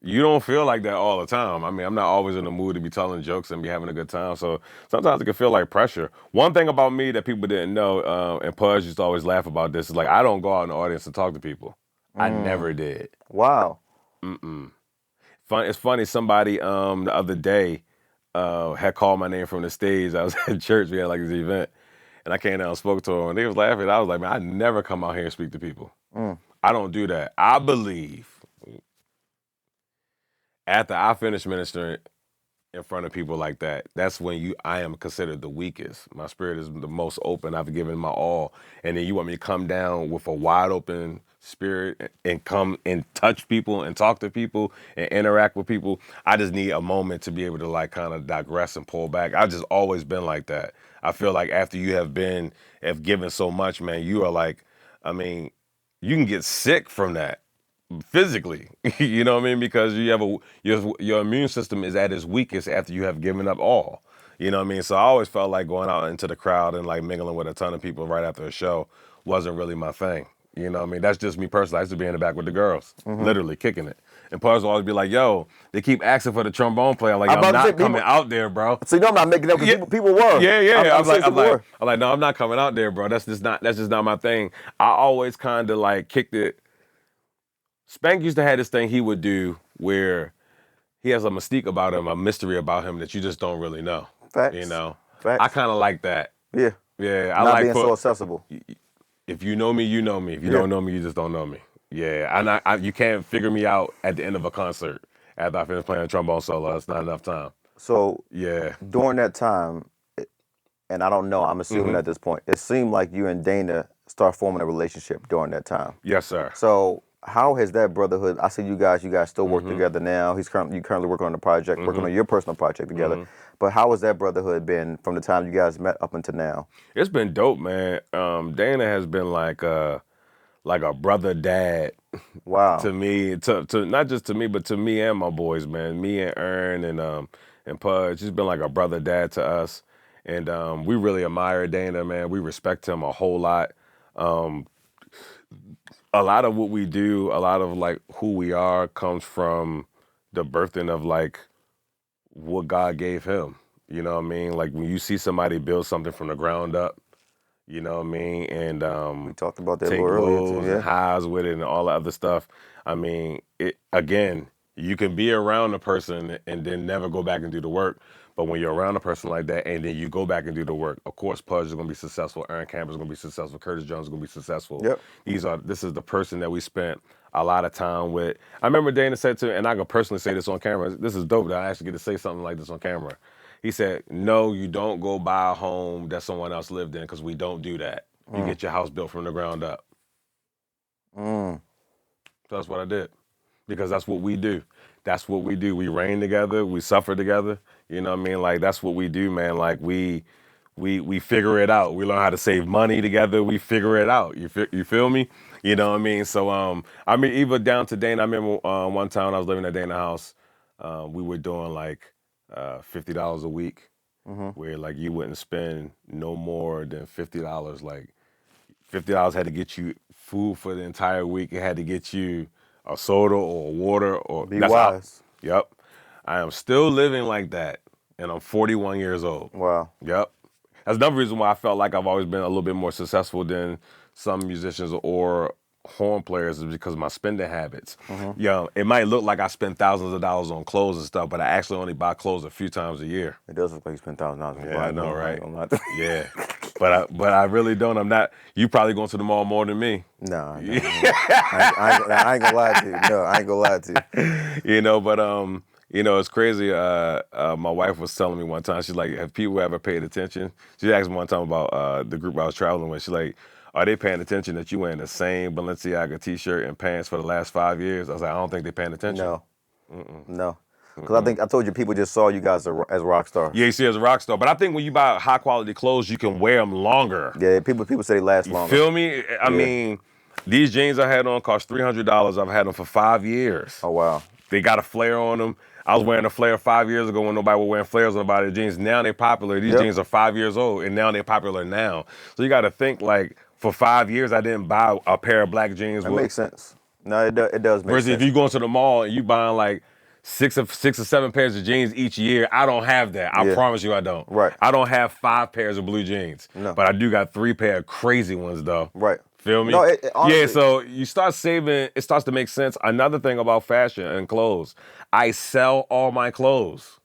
you don't feel like that all the time. I mean, I'm not always in the mood to be telling jokes and be having a good time. So sometimes it can feel like pressure. One thing about me that people didn't know, and Pudge used to always laugh about this, is like I don't go out in the audience and talk to people. I never did. Wow. It's funny. Somebody the other day had called my name from the stage. I was at church. We had like this event, and I came down and spoke to them, and they was laughing. I was like, man, I never come out here and speak to people. I don't do that. I believe after I finish ministering in front of people like that, that's when I am considered the weakest. My spirit is the most open. I've given my all. And then you want me to come down with a wide open spirit and come and touch people and talk to people and interact with people. I just need a moment to be able to like kind of digress and pull back. I've just always been like that. I feel like after you have given so much, man, you are like, I mean, you can get sick from that. Physically, you know what I mean? Because you have your immune system is at its weakest after you have given up all. You know what I mean? So I always felt like going out into the crowd and like mingling with a ton of people right after a show wasn't really my thing. You know what I mean? That's just me personally. I used to be in the back with the girls, literally kicking it. And Pars will always be like, yo, they keep asking for the trombone player. I'm like, I'm not coming out there, bro. So you know I'm not making up because people were. Yeah. I'm like, no, I'm not coming out there, bro. That's just not my thing. I always kind of like kicked it. Spank used to have this thing he would do where he has a mystique about him, a mystery about him that you just don't really know. Facts. You know? Facts. I kind of like that. Yeah. Yeah. Not being so accessible. If you know me, you know me. If you don't know me, you just don't know me. Yeah. You can't figure me out at the end of a concert after I finish playing a trombone solo. That's not enough time. So yeah, during that time, and I don't know, I'm assuming at this point, it seemed like you and Dana start forming a relationship during that time. Yes, sir. So how has that brotherhood? I see you guys still work together now. You currently working on the project, working on your personal project together. But how has that brotherhood been from the time you guys met up until now? It's been dope, man. Dana has been like a brother dad. Wow. To me, to not just to me, but to me and my boys, man. Me and Aaron and Pudge. He's been like a brother dad to us. And we really admire Dana, man. We respect him a whole lot. A lot of what we do, a lot of like who we are comes from the birthing of like what God gave him. You know what I mean? Like when you see somebody build something from the ground up, you know what I mean? And we talked about that take lows and highs with it and all the other stuff. I mean, again, you can be around a person and then never go back and do the work. But when you're around a person like that and then you go back and do the work, of course, Pudge is going to be successful. Aaron Campbell is going to be successful. Curtis Jones is going to be successful. Yep. This is the person that we spent a lot of time with. I remember Dana said to me, and I can personally say this on camera. This is dope that I actually get to say something like this on camera. He said, no, you don't go buy a home that someone else lived in because we don't do that. You get your house built from the ground up. So that's what I did because that's what we do. That's what we do. We reign together. We suffer together. You know what I mean? Like, that's what we do, man. Like, we figure it out. We learn how to save money together. We figure it out. You feel me? You know what I mean? So, I mean, even down to Dana, I remember one time when I was living at Dana's house, we were doing like $50 a week where like you wouldn't spend no more than $50. Like $50 had to get you food for the entire week. It had to get you a soda or water or be wise. Yep. I am still living like that, and I'm 41 years old. Wow. Yep. That's another reason why I felt like I've always been a little bit more successful than some musicians or horn players is because of my spending habits. It might look like I spend thousands of dollars on clothes and stuff, but I actually only buy clothes a few times a year. It does look like you spend $1,000. Yeah, I know, right? Yeah. But I really don't. I'm not. You probably going to the mall more than me. No. I ain't gonna lie to you. No, I ain't gonna lie to you. You know, but you know, it's crazy. My wife was telling me one time. She's like, "Have people ever paid attention?" She asked me one time about the group I was traveling with. She's like, "Are they paying attention that you wearing the same Balenciaga T-shirt and pants for the last 5 years?" I was like, "I don't think they're paying attention." No. No. Because I think I told you people just saw you guys as rock stars. Yeah, you see as a rock star. But I think when you buy high quality clothes, you can wear them longer. Yeah, people say they last longer. Feel me? I mean, These jeans I had on cost $300. I've had them for 5 years. Oh, wow. They got a flare on them. I was wearing a flare 5 years ago when nobody was wearing flares on the body of jeans. Now they're popular. These jeans are 5 years old, and now they're popular now. So you got to think, like, for 5 years, I didn't buy a pair of black jeans. That makes sense. No, it does make sense. Versus if you go into the mall and you buying, like, six or seven pairs of jeans each year, I don't have that. I promise you I don't. Right. I don't have 5 pairs of blue jeans. No. But I do got 3 pair of crazy ones, though. Right. Feel me? No, honestly, yeah, so you start saving, it starts to make sense. Another thing about fashion and clothes, I sell all my clothes.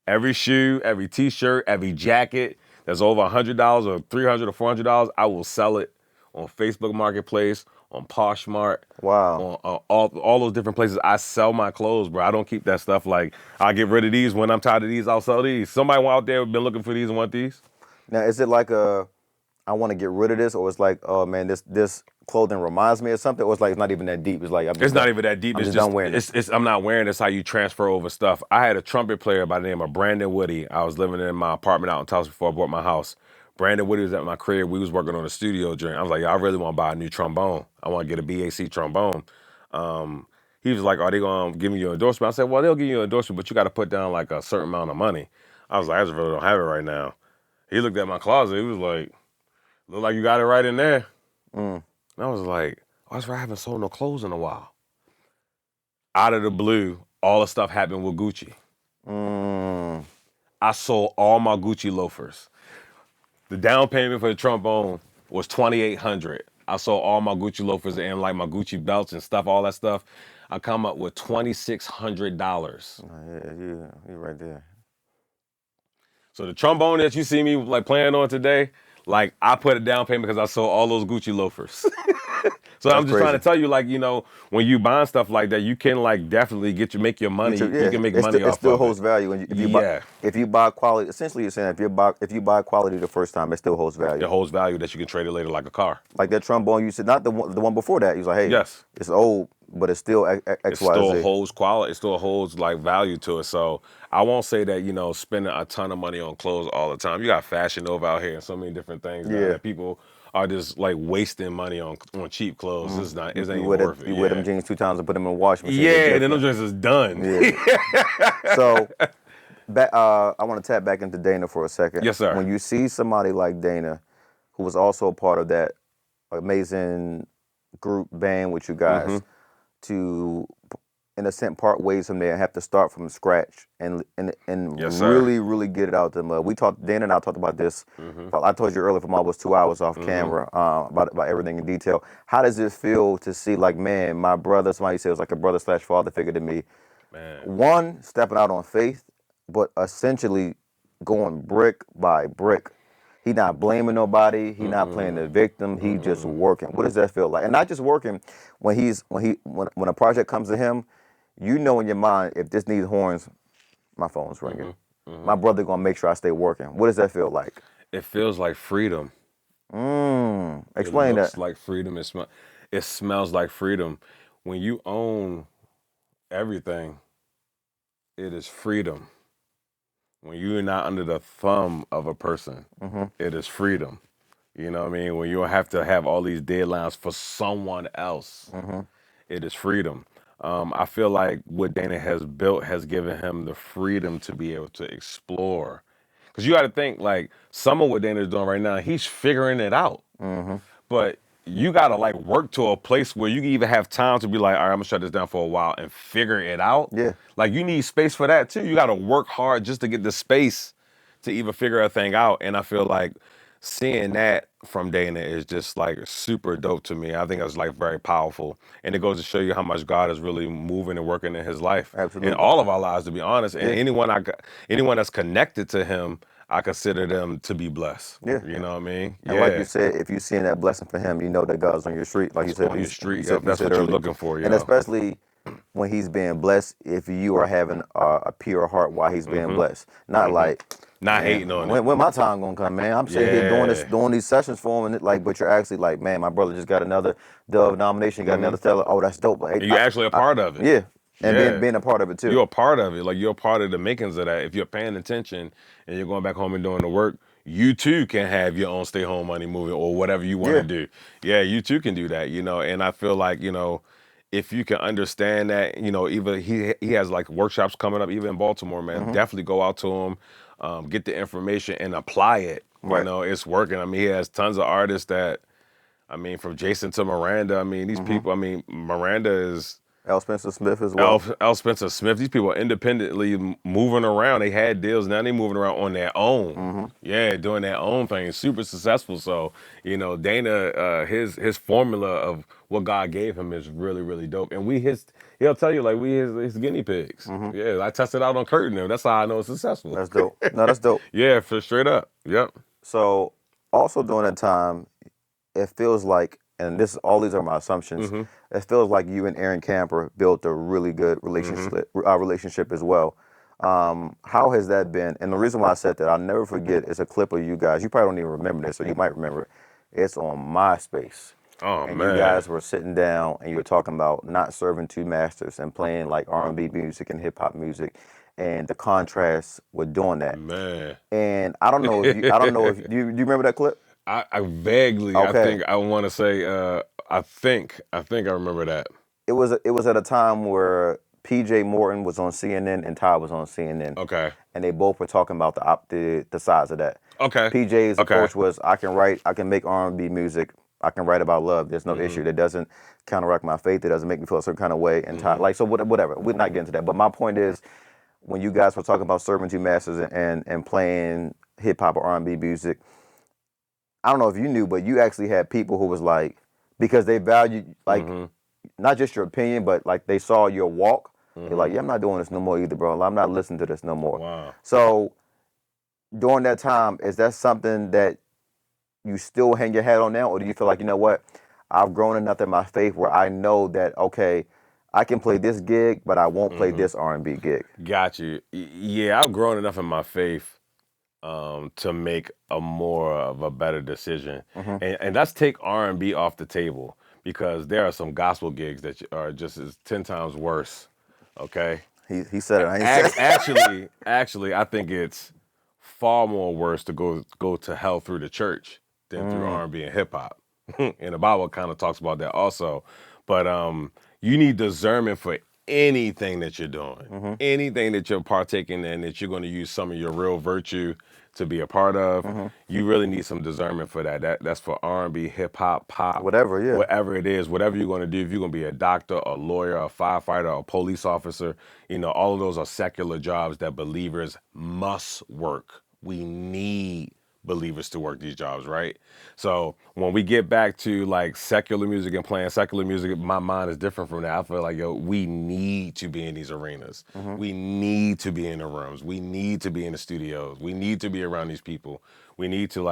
Every shoe, every t-shirt, every jacket that's over $100 or $300 or $400, I will sell it on Facebook Marketplace, on Poshmark. Wow. On all those different places. I sell my clothes, bro. I don't keep that stuff like, I'll get rid of these. When I'm tired of these, I'll sell these. Somebody out there been looking for these and want these? Now, is it like I want to get rid of this, or it's like, oh man, this clothing reminds me of something, or it's like it's not even that deep. It's like it's not even that deep. I'm it's just done wearing it. I'm not wearing this. How you transfer over stuff. I had a trumpet player by the name of Brandon Woody. I was living in my apartment out in Tulsa before I bought my house. Brandon Woody was at my crib. We was working on a studio joint. I was like, yo, I really want to buy a new trombone. I want to get a BAC trombone. He was like, are they going to give me your endorsement? I said, well, they'll give you an endorsement, but you got to put down like a certain amount of money. I was like, I just really don't have it right now. He looked at my closet. He was like, look like you got it right in there. And I was like, oh, that's right, I haven't sold no clothes in a while. Out of the blue, all the stuff happened with Gucci. I sold all my Gucci loafers. The down payment for the trombone was $2,800. I sold all my Gucci loafers and like my Gucci belts and stuff, all that stuff. I come up with $2,600. Yeah, you're right there. So the trombone that you see me like playing on today, like I put a down payment because I sold all those Gucci loafers. So I'm just trying to tell you, like, you know, when you buy stuff like that, you can like definitely make your money. You can make money off of it. It still holds value. And if you buy quality, essentially you're saying if you buy quality the first time, it still holds value. It holds value that you can trade it later like a car. Like that trombone you said, not the one before that. You was like, hey, yes, it's old, but it's still X, Y, Z. It still holds quality. It still holds like value to it. So I won't say that, you know, spending a ton of money on clothes all the time. You got Fashion Nova out here and so many different things that people are just like wasting money on cheap clothes. It's not. It ain't even worth it. You wear them jeans 2 times and put them in the washing machine. Yeah, and then those jeans is done. Yeah. So, I want to tap back into Dana for a second. Yes, sir. When you see somebody like Dana, who was also a part of that amazing group band with you guys, to in a sense part ways from there and have to start from scratch and really get it out the mud. Dana and I talked about this. I told you earlier from almost 2 hours off camera about everything in detail. How does it feel to see, like, man, my brother, somebody said it was like a brother/father figure to me. Man. One, stepping out on faith, but essentially going brick by brick. He not blaming nobody. He not playing the victim. He just working. What does that feel like? And not just working. When a project comes to him, you know in your mind, if this needs horns, my phone's ringing. My brother gonna make sure I stay working. What does that feel like? It feels like freedom. Explain that. It looks like freedom. It smells like freedom. When you own everything, it is freedom. When you're not under the thumb of a person, it is freedom. You know what I mean? When you don't have to have all these deadlines for someone else, it is freedom. I feel like what Dana has built has given him the freedom to be able to explore. Because you got to think, like, some of what Dana's doing right now, he's figuring it out. But you got to, like, work to a place where you can even have time to be like, all right, I'm going to shut this down for a while and figure it out. Yeah. Like, you need space for that, too. You got to work hard just to get the space to even figure a thing out. And I feel like seeing that from Dana is just like super dope to me. I think it's like very powerful. And it goes to show you how much God is really moving and working in his life. Absolutely. In all of our lives, to be honest. And anyone that's connected to him, I consider them to be blessed. Yeah. You know what I mean? And like you said, if you're seeing that blessing for him, you know that God's on your street. Like you said, on your street. That's what you're looking for. And especially when he's being blessed, if you are having a pure heart while he's being blessed. Not like, not hating on it. When my time gonna come, man? I'm sitting here doing these sessions for him, and but you're actually like, man, my brother just got another Dove nomination, got another stellar. Oh, that's dope. Hey, you're actually a part of it. Yeah. And being a part of it too. You're a part of it. Like, you're a part of the makings of that. If you're paying attention and you're going back home and doing the work, you too can have your own stay home money movie or whatever you want to do. Yeah, you too can do that, and I feel like, if you can understand that, even he has like workshops coming up even in Baltimore, man, definitely go out to him, get the information and apply it. Right. It's working. I mean, he has tons of artists that, from Jason to Miranda, these people, Miranda is L. Spencer Smith as well. L. Spencer Smith. These people are independently moving around. They had deals. Now they moving around on their own. Yeah, doing their own thing. Super successful. So, Dana, his formula of what God gave him is really, really dope. And he'll tell you, like, we his guinea pigs. Yeah, I tested out on Curtin. That's how I know it's successful. That's dope. No, that's dope. Yeah, for straight up. Yep. So also during that time, it feels like, and all these are my assumptions, it feels like you and Aaron Camper built a really good relationship as well. How has that been? And the reason why I said that, I'll never forget, is a clip of you guys. You probably don't even remember this, or you might remember it. It's on MySpace. Oh, and man. You guys were sitting down and you were talking about not serving two masters and playing like R&B music and hip hop music, and the contrast with doing that. Man. And I don't know if do you remember that clip? I vaguely, okay. I think I want to say, I think I remember that. It was at a time where PJ Morton was on CNN and Tye was on CNN. Okay. And they both were talking about the size of that. Okay. PJ's approach was, I can make R&B music, I can write about love. There's no issue. That doesn't counteract my faith. It doesn't make me feel a certain kind of way. And Tye, like, so whatever. We're not getting to that. But my point is, when you guys were talking about serving two masters and playing hip hop or R&B music, I don't know if you knew, but you actually had people who was like, because they valued, like, not just your opinion, but like they saw your walk. They're like, yeah, I'm not doing this no more either, bro. I'm not listening to this no more. Wow. So during that time, is that something that you still hang your hat on now? Or do you feel like, you know what, I've grown enough in my faith where I know that, okay, I can play this gig, but I won't play this R&B gig? Got you. Yeah, I've grown enough in my faith to make a more of a better decision. And let's take R&B off the table, because there are some gospel gigs that are just as 10 times worse. Okay. He said it. I ain't said actually, I think it's far more worse to go to hell through the church than through R&B and hip hop. And the Bible kind of talks about that also. But you need discernment for anything that you're doing, anything that you're partaking in, that you're going to use some of your real virtue to be a part of. You really need some discernment for that. That's for R&B, hip hop, pop, whatever it is, whatever you're going to do. If you're going to be a doctor, a lawyer, a firefighter, a police officer, all of those are secular jobs that believers must work. We need believers to work these jobs, right? So when we get back to like secular music and playing secular music, my mind is different from that. I feel like, we need to be in these arenas. We need to be in the rooms. We need to be in the studios. We need to be around these people. We need to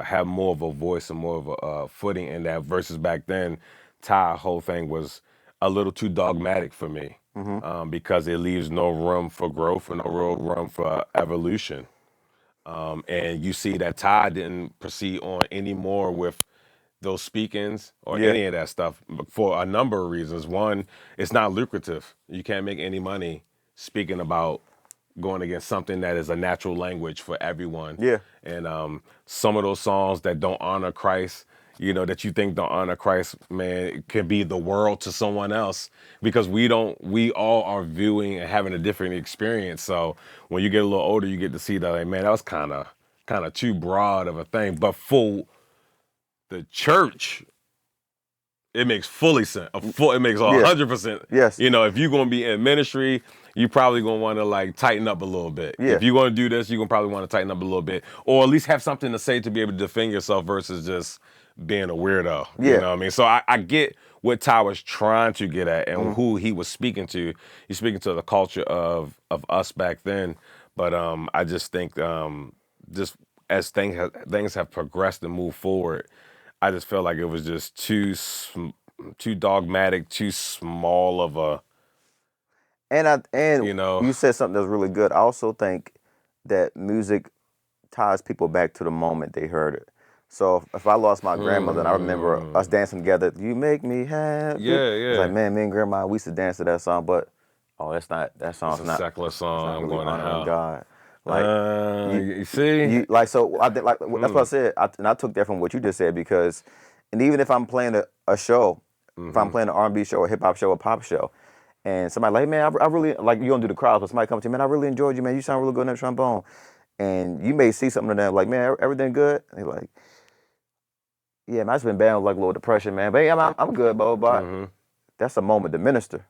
have more of a voice and more of a footing in that, versus back then, Tye, whole thing was a little too dogmatic for me, because it leaves no room for growth and no real room for evolution. And you see that Tye didn't proceed on anymore with those speakings or any of that stuff for a number of reasons. One, it's not lucrative. You can't make any money speaking about going against something that is a natural language for everyone. Yeah. And some of those songs that don't honor Christ, that you think don't honor Christ, man, it can be the world to someone else, because we all are viewing and having a different experience. So when you get a little older, you get to see that, like, man, that was kind of too broad of a thing. But for the church, it makes fully sense. It makes 100%. Yes. If you're going to be in ministry, you probably going to want to tighten up a little bit. Yeah. If you're going to do this, you're going to probably want to tighten up a little bit, or at least have something to say to be able to defend yourself versus just being a weirdo. Yeah. You know what I mean? So I get what Tye was trying to get at and who he was speaking to. He's speaking to the culture of us back then. But I just think just as things have progressed and moved forward, I just felt like it was just too dogmatic, too small of a. And you said something that's really good. I also think that music ties people back to the moment they heard it. So if I lost my grandmother, and I remember us dancing together, "You Make Me Happy." Yeah. It's like, man, me and grandma, we used to dance to that song, but that song's not a secular song. It's not really I'm going to honoring hell. God. Like you see, so I think that's what I said. I took that from what you just said because, and even if I'm playing a show, if I'm playing an R&B show, a hip hop show, a pop show, and somebody like, man, I really like you don't do the crowds, but somebody comes to you, man, I really enjoyed you, man. You sound really good on that trombone, and you may see something in there like, man, everything good. And they're like, yeah, man, I just been battling like a little depression, man, but hey, I'm good, but that's a moment to minister.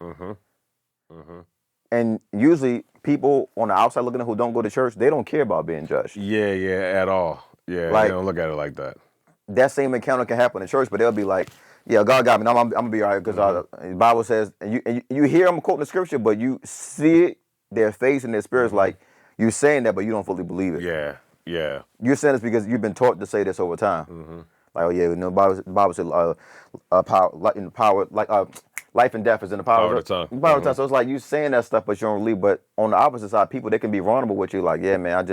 And usually people on the outside looking at who don't go to church, they don't care about being judged. Yeah, at all. Yeah, like, they don't look at it like that. That same encounter can happen in church, but they'll be like, yeah, God got me. No, I'm gonna be all right because the Bible says, and you hear them quoting the scripture, but you see it, their face and their spirits, like you're saying that, but you don't fully believe it. Yeah. You're saying this because you've been taught to say this over time. Like, oh yeah, Bible said, life and death is in the power of the tongue. Power of the tongue. So it's like you saying that stuff, but you don't believe. But on the opposite side, people, they can be vulnerable with you. Like, yeah, man,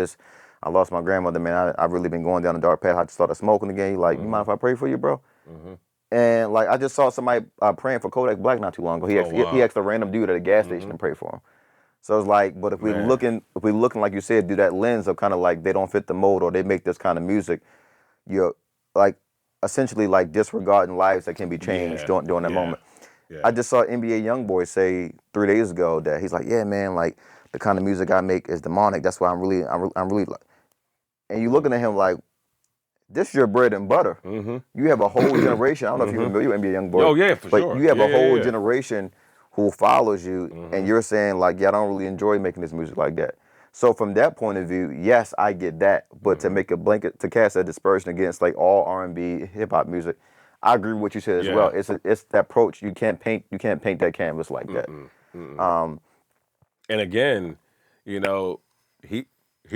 I lost my grandmother, man. I really been going down a dark path. I just started smoking again. You like, you mind if I pray for you, bro? And like, I just saw somebody praying for Kodak Black not too long ago. He asked a random dude at a gas station to pray for him. So it's like, but if we're looking like you said, through that lens of kind of like they don't fit the mold or they make this kind of music, you're like essentially like disregarding lives that can be changed during that moment. Yeah. I just saw NBA YoungBoy say 3 days ago that he's like, yeah, man, like the kind of music I make is demonic. That's why I'm really like, and you looking at him like, this is your bread and butter. You have a whole generation. I don't know if you're familiar with NBA YoungBoy. Oh yeah, for but sure. You have a whole generation who follows you, and you're saying like, yeah, I don't really enjoy making this music like that. So from that point of view, yes, I get that. But to make a blanket, to cast a dispersion against like all R&B, hip hop music, I agree with what you said as well. It's that approach. You can't paint that canvas like that. And again, you know, he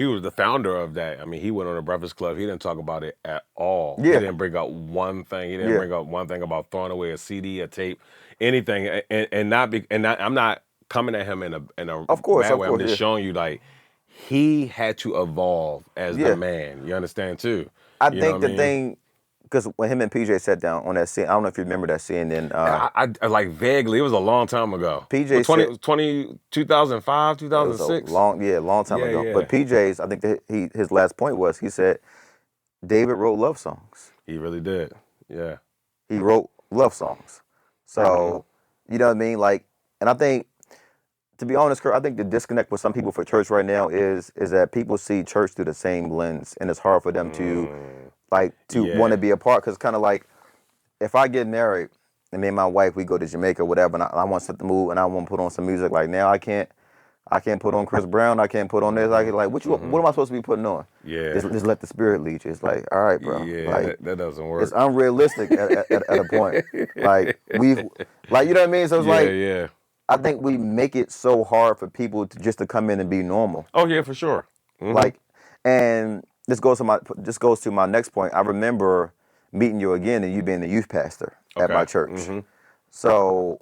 was the founder of that. I mean, he went on a Breakfast Club. He didn't talk about it at all. Yeah. He didn't bring up one thing. He didn't bring up one thing about throwing away a CD, a tape, anything. And I'm not coming at him in a of course, bad way. I'm just showing you like he had to evolve as the man. You understand too? I think the thing. Because when him and PJ sat down on that scene, I don't know if you remember that scene. Then I like vaguely. It was a long time ago. PJ 2005, 2006. Long time ago. Yeah. But PJ's, I think his last point was he said, David wrote love songs. He really did. Yeah. He wrote love songs. So you know what I mean? Like, and I think, to be honest, Kurt, I think the disconnect with some people for church right now is that people see church through the same lens, and it's hard for them to want to be a part. Because kind of like, if I get married and me and my wife, we go to Jamaica or whatever, and I want to set the mood and I want to put on some music, like now I can't put on Chris Brown, I can't put on this, what am I supposed to be putting on? Yeah. Just let the spirit lead you. It's like, all right, bro. Yeah, like, that doesn't work. It's unrealistic at a point. Like, you know what I mean? So it's I think we make it so hard for people to come in and be normal. Oh yeah, for sure. Like, and this goes to my next point. I remember meeting you again and you being the youth pastor at my church. So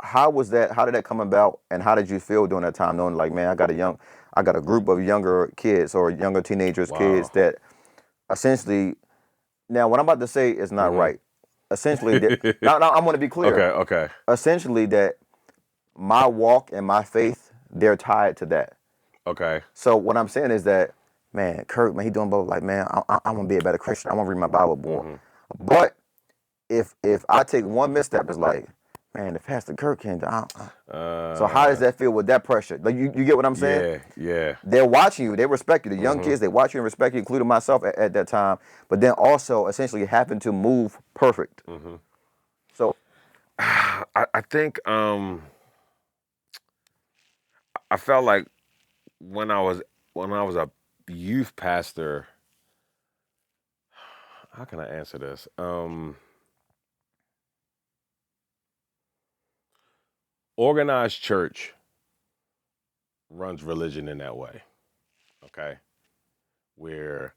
how was that? How did that come about? And how did you feel during that time, knowing like, man, I got a group of younger kids or younger teenagers, kids that essentially, now what I'm about to say is not right. Essentially, now I'm going to be clear. Okay. Essentially, that my walk and my faith, they're tied to that. Okay. So what I'm saying is that, man, Kurt, man, he doing both. Like, man, I want to be a better Christian. I want to read my Bible more. But if I take one misstep, it's like, man, if Pastor Kurt can't, so how does that feel with that pressure? Like, you get what I'm saying? Yeah. They're watching you. They respect you. The young kids, they watch you and respect you, including myself at that time. But then also, essentially, having to move perfect. So, I think I felt like when I was a youth pastor, how can I answer this? Organized church runs religion in that way, okay? Where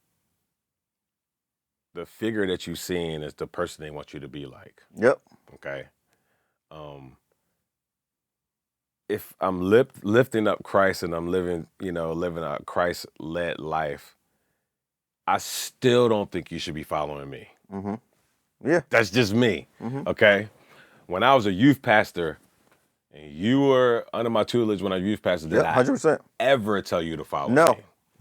the figure that you're seeing is the person they want you to be like. Yep. Okay. If I'm lifting up Christ and I'm living a Christ-led life, I still don't think you should be following me. Yeah. That's just me, okay? When I was a youth pastor and you were under my tutelage when I was youth pastor, did I 100%. ever tell you to follow me?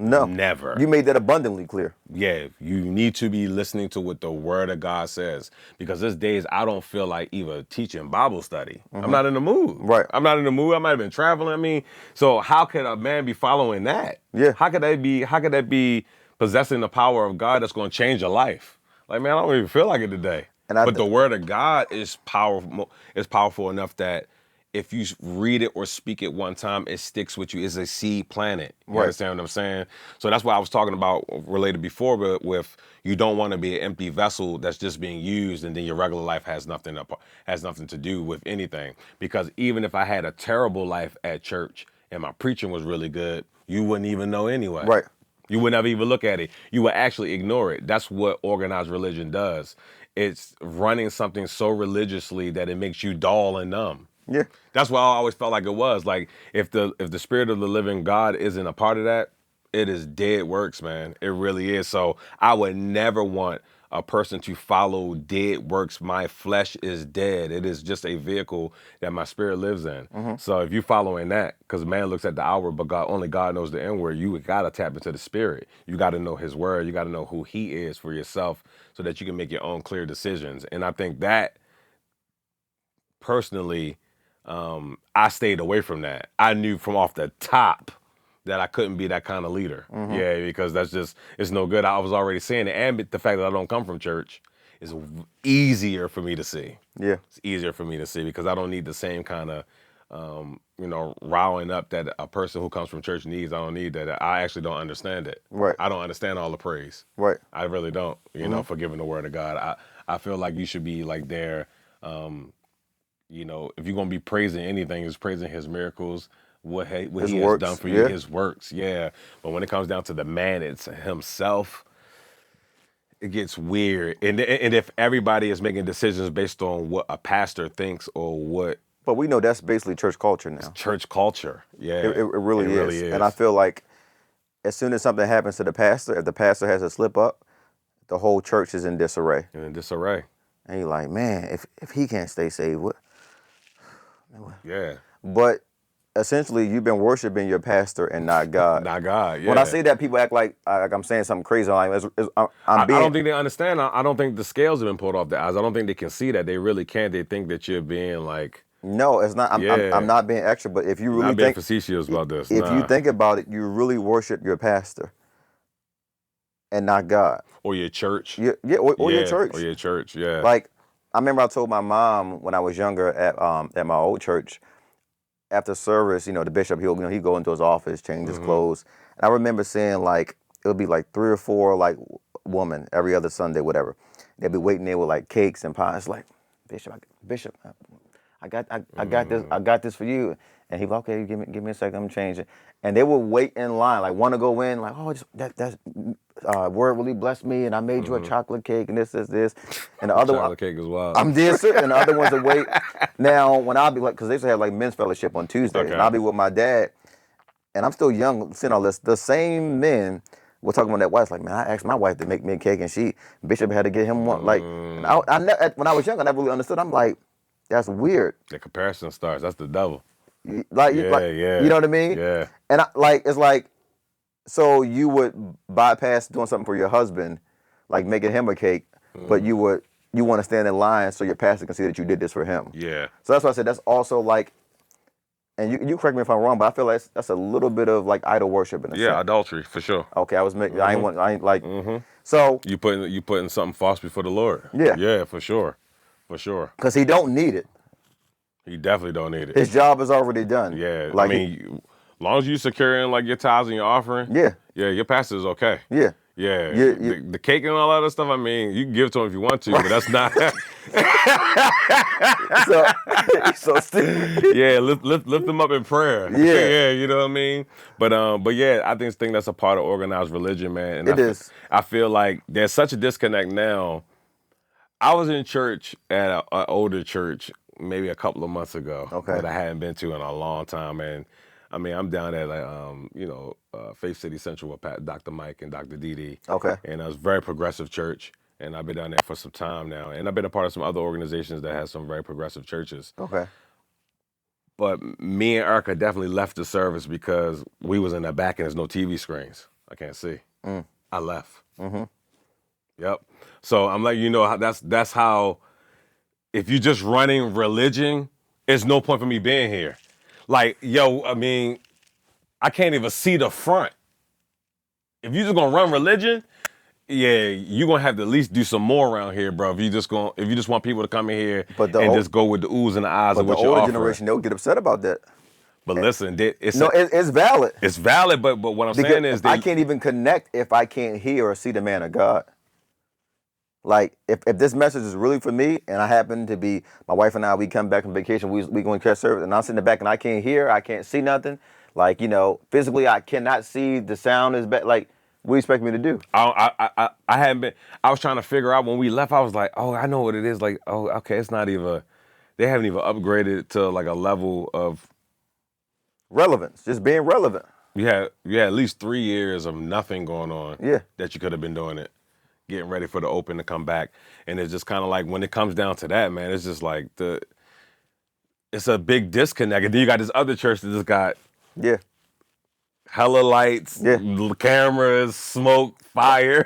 No. Never. You made that abundantly clear. Yeah, you need to be listening to what the Word of God says, because there's days I don't feel like even teaching Bible study. I'm not in the mood. Right. I'm not in the mood. I might have been traveling. I mean, so how could a man be following that? Yeah. How could that be possessing the power of God that's going to change your life? Like, man, I don't even feel like it today. But the Word of God is powerful. It's powerful enough that if you read it or speak it one time, it sticks with you. It's a seed planted. You understand what I'm saying? So that's what I was talking about related before, but with you don't want to be an empty vessel that's just being used, and then your regular life has nothing to do with anything. Because even if I had a terrible life at church and my preaching was really good, you wouldn't even know anyway. Right. You would never even look at it. You would actually ignore it. That's what organized religion does. It's running something so religiously that it makes you dull and numb. Yeah. That's why I always felt like it was. Like, if the spirit of the living God isn't a part of that, it is dead works, man. It really is. So I would never want a person to follow dead works. My flesh is dead. It is just a vehicle that my spirit lives in. So if you're following that, because man looks at the outward, but only God knows the inward, you got to tap into the spirit. You got to know his word. You got to know who he is for yourself so that you can make your own clear decisions. And I think that, personally, I stayed away from that. I knew from off the top that I couldn't be that kind of leader. Yeah, because it's no good. I was already saying it. And the fact that I don't come from church is easier for me to see. Yeah. It's easier for me to see because I don't need the same kind of, riling up that a person who comes from church needs. I don't need that. I actually don't understand it. Right. I don't understand all the praise. Right. I really don't, for giving the word of God. I feel like you should be like there. If you're going to be praising anything, it's praising his miracles, what he has done for you, his works, yeah. But when it comes down to the man, it's himself, it gets weird. And if everybody is making decisions based on what a pastor thinks or what... But we know that's basically church culture now. Church culture, yeah. It really is. And I feel like as soon as something happens to the pastor, if the pastor has a slip up, the whole church is in disarray. In disarray. And you're like, man, if he can't stay saved, what? Yeah. But essentially, you've been worshiping your pastor and not God. Not God, yeah. When I say that, people act like I'm saying something crazy. I don't think they understand. I don't think the scales have been pulled off their eyes. I don't think they can see that. They really can't. They think that you're being like... No, it's not. I'm not being extra, but if you really not being facetious about this. If you think about it, you really worship your pastor and not God. Or your church. Or your church. Or your church, yeah. Like, I remember I told my mom when I was younger at my old church, after service, the bishop, he'd go into his office, change his clothes. And I remember seeing, like, it would be like 3 or 4, like, women every other Sunday, whatever. They'd be waiting there with, like, cakes and pies. Like, Bishop, I got this for you. And he'd be like, okay, give me a second, I'm changing. And they would wait in line, like, want to go in, like, oh, that word really blessed me, and I made you a chocolate cake, and this. And the other chocolate cake as well. I'm dead serious. And the other ones would wait. Now, when I'll be like, because they used to have like men's fellowship on Tuesdays, and I'll be with my dad, and I'm still young, seeing all this. The same men were talking about that wife, like, man, I asked my wife to make me a cake, and Bishop had to get him one. Like, when I was young, I never really understood. I'm like, that's weird. The comparison starts. That's the devil. Like, you know what I mean? Yeah. And it's like, so you would bypass doing something for your husband, like making him a cake, but you want to stand in line so your pastor can see that you did this for him. Yeah. So that's why I said that's also like, and you correct me if I'm wrong, but I feel like that's a little bit of like idol worship in a sense. Adultery for sure. Okay, I ain't like. So you putting something false before the Lord. Yeah. Yeah, for sure. Because he don't need it. He definitely don't need it. His job is already done. Yeah, like, as long as you securing like your tithes and your offering. Yeah, your pastor is okay. Yeah. Yeah, the cake and all that other stuff. I mean, you can give it to him if you want to, but that's not. so stupid. Yeah, lift them up in prayer. Yeah, you know what I mean. But yeah, I think that's a part of organized religion, man. And it is. I feel like there's such a disconnect now. I was in church at an older church maybe a couple of months ago that I hadn't been to in a long time, and I mean, I'm down at Faith City Central with Dr. Mike and Dr. Dee. Okay. And it was a very progressive church, and I've been down there for some time now. And I've been a part of some other organizations that have some very progressive churches. Okay. But me and Erica definitely left the service because we was in the back and there's no TV screens. I can't see. I left. Yep. So I'm letting you know that's how. If you're just running religion, there's no point for me being here. Like, yo, I mean, I can't even see the front. If you're just gonna run religion, yeah, you're gonna have to at least do some more around here, bro. If you just want people to come in here and just go with the oohs and the ahs of what you're offering. But the older generation, they'll get upset about that. But listen, it's valid. It's valid, but what I'm saying is I can't even connect if I can't hear or see the man of God. Like, if this message is really for me, and I happen to be, my wife and I, we come back from vacation, we going to catch service, and I'm sitting in the back and I can't hear, I can't see nothing. Like, physically I cannot see, the sound is bad. Like, what do you expect me to do? I hadn't been, I was trying to figure out when we left, I was like, oh, I know what it is. Like, oh, okay, it's not even, they haven't even upgraded to like a level of relevance, just being relevant. You had at least 3 years of nothing going on. Yeah. That you could have been doing it. Getting ready for the Open to come back. And it's just kind of like, when it comes down to that, man, it's just like it's a big disconnect. And then you got this other church that just got hella lights, cameras, smoke, fire.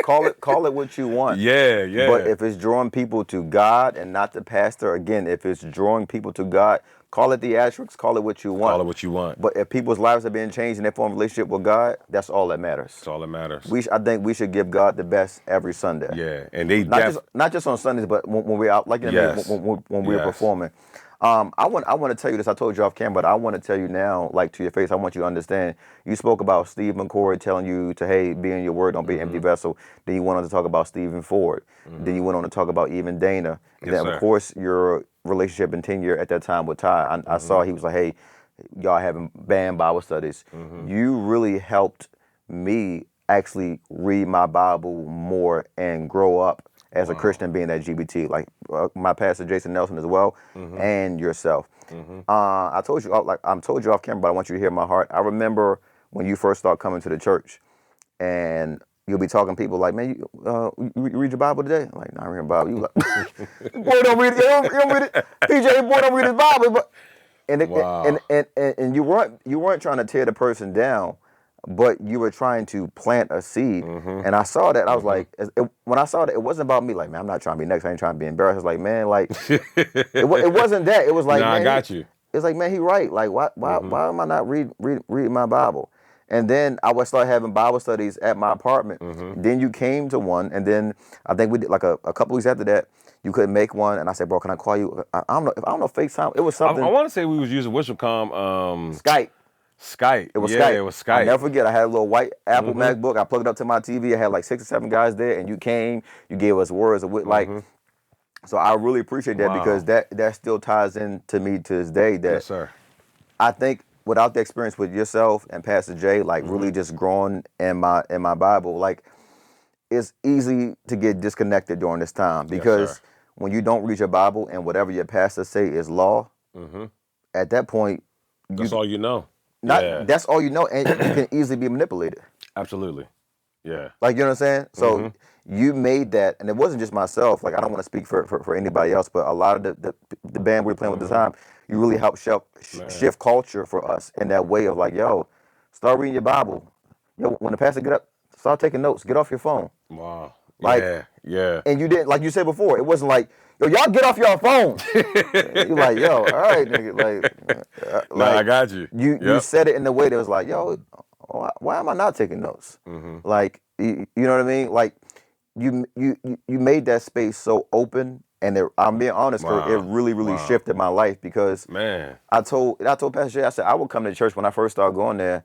Call it what you want. Yeah. But if it's drawing people to God and not the pastor, again, if it's drawing people to God, call it theatrics, call it what you want. Call it what you want. But if people's lives are being changed and they form a relationship with God, that's all that matters. That's all that matters. I think we should give God the best every Sunday. Yeah, and they not just on Sundays, but when we're out, like when we're performing. I want to tell you this. I told you off camera, but I want to tell you now, like to your face. I want you to understand. You spoke about Steve McCoy telling you to, be in your word, don't be an empty vessel. Then you went on to talk about Stephen Ford. Then you went on to talk about even Dana. And then, of course, your relationship and tenure at that time with Tye. I saw he was like, hey, y'all having band Bible studies. You really helped me actually read my Bible more and grow up as a Christian, being that GBT, like my pastor Jason Nelson as well, and yourself. I told you off camera, but I want you to hear my heart. I remember when you first started coming to the church, and you'll be talking to people like, man, you read your Bible today? I'm like, no, I read my Bible. You like, boy, don't read it. You don't read it. PJ, boy, don't read his Bible. But and you weren't trying to tear the person down, but you were trying to plant a seed. And I saw that. I was like, when I saw that, it wasn't about me. Like, man, I'm not trying to be next. I ain't trying to be embarrassed. I was like, man, like, it wasn't that. It was like, nah, man, I got you. It's like, man, he right. Like, why am I not reading my Bible? And then I would start having Bible studies at my apartment. Then you came to one, and then I think we did like a couple weeks after that. You couldn't make one, and I said, bro, can I call you? I don't know FaceTime. It was something. I want to say we was using Wishcom. Skype. It was Skype. Skype. It was Skype. I'll never forget. I had a little white Apple MacBook. I plugged it up to my TV. I had like 6 or 7 guys there, and you came. You gave us words of like. So I really appreciate that because that still ties in to me to this day. That yes, sir. I think without the experience with yourself and Pastor Jay, like really just growing in my Bible, like it's easy to get disconnected during this time because when you don't read your Bible and whatever your pastor say is law, at that point, that's all you know. That's all you know, and you can easily be manipulated. Absolutely. Yeah. Like, you know what I'm saying? So you made that, and it wasn't just myself. Like, I don't want to speak for anybody else, but a lot of the band we were playing with at the time, you really helped shift culture for us in that way of like, yo, start reading your Bible. Yo, when the pastor get up, start taking notes. Get off your phone. Wow. Like, yeah. And you didn't, like you said before, it wasn't like, yo, y'all get off your phone. You're like, yo, all right, nigga. Like, I got you. You said it in the way that was like, yo, why am I not taking notes? Like, you know what I mean? Like, you made that space so open, and I'm being honest, Kurt, it really shifted my life because I told Pastor Jay, I said I would come to church when I first started going there.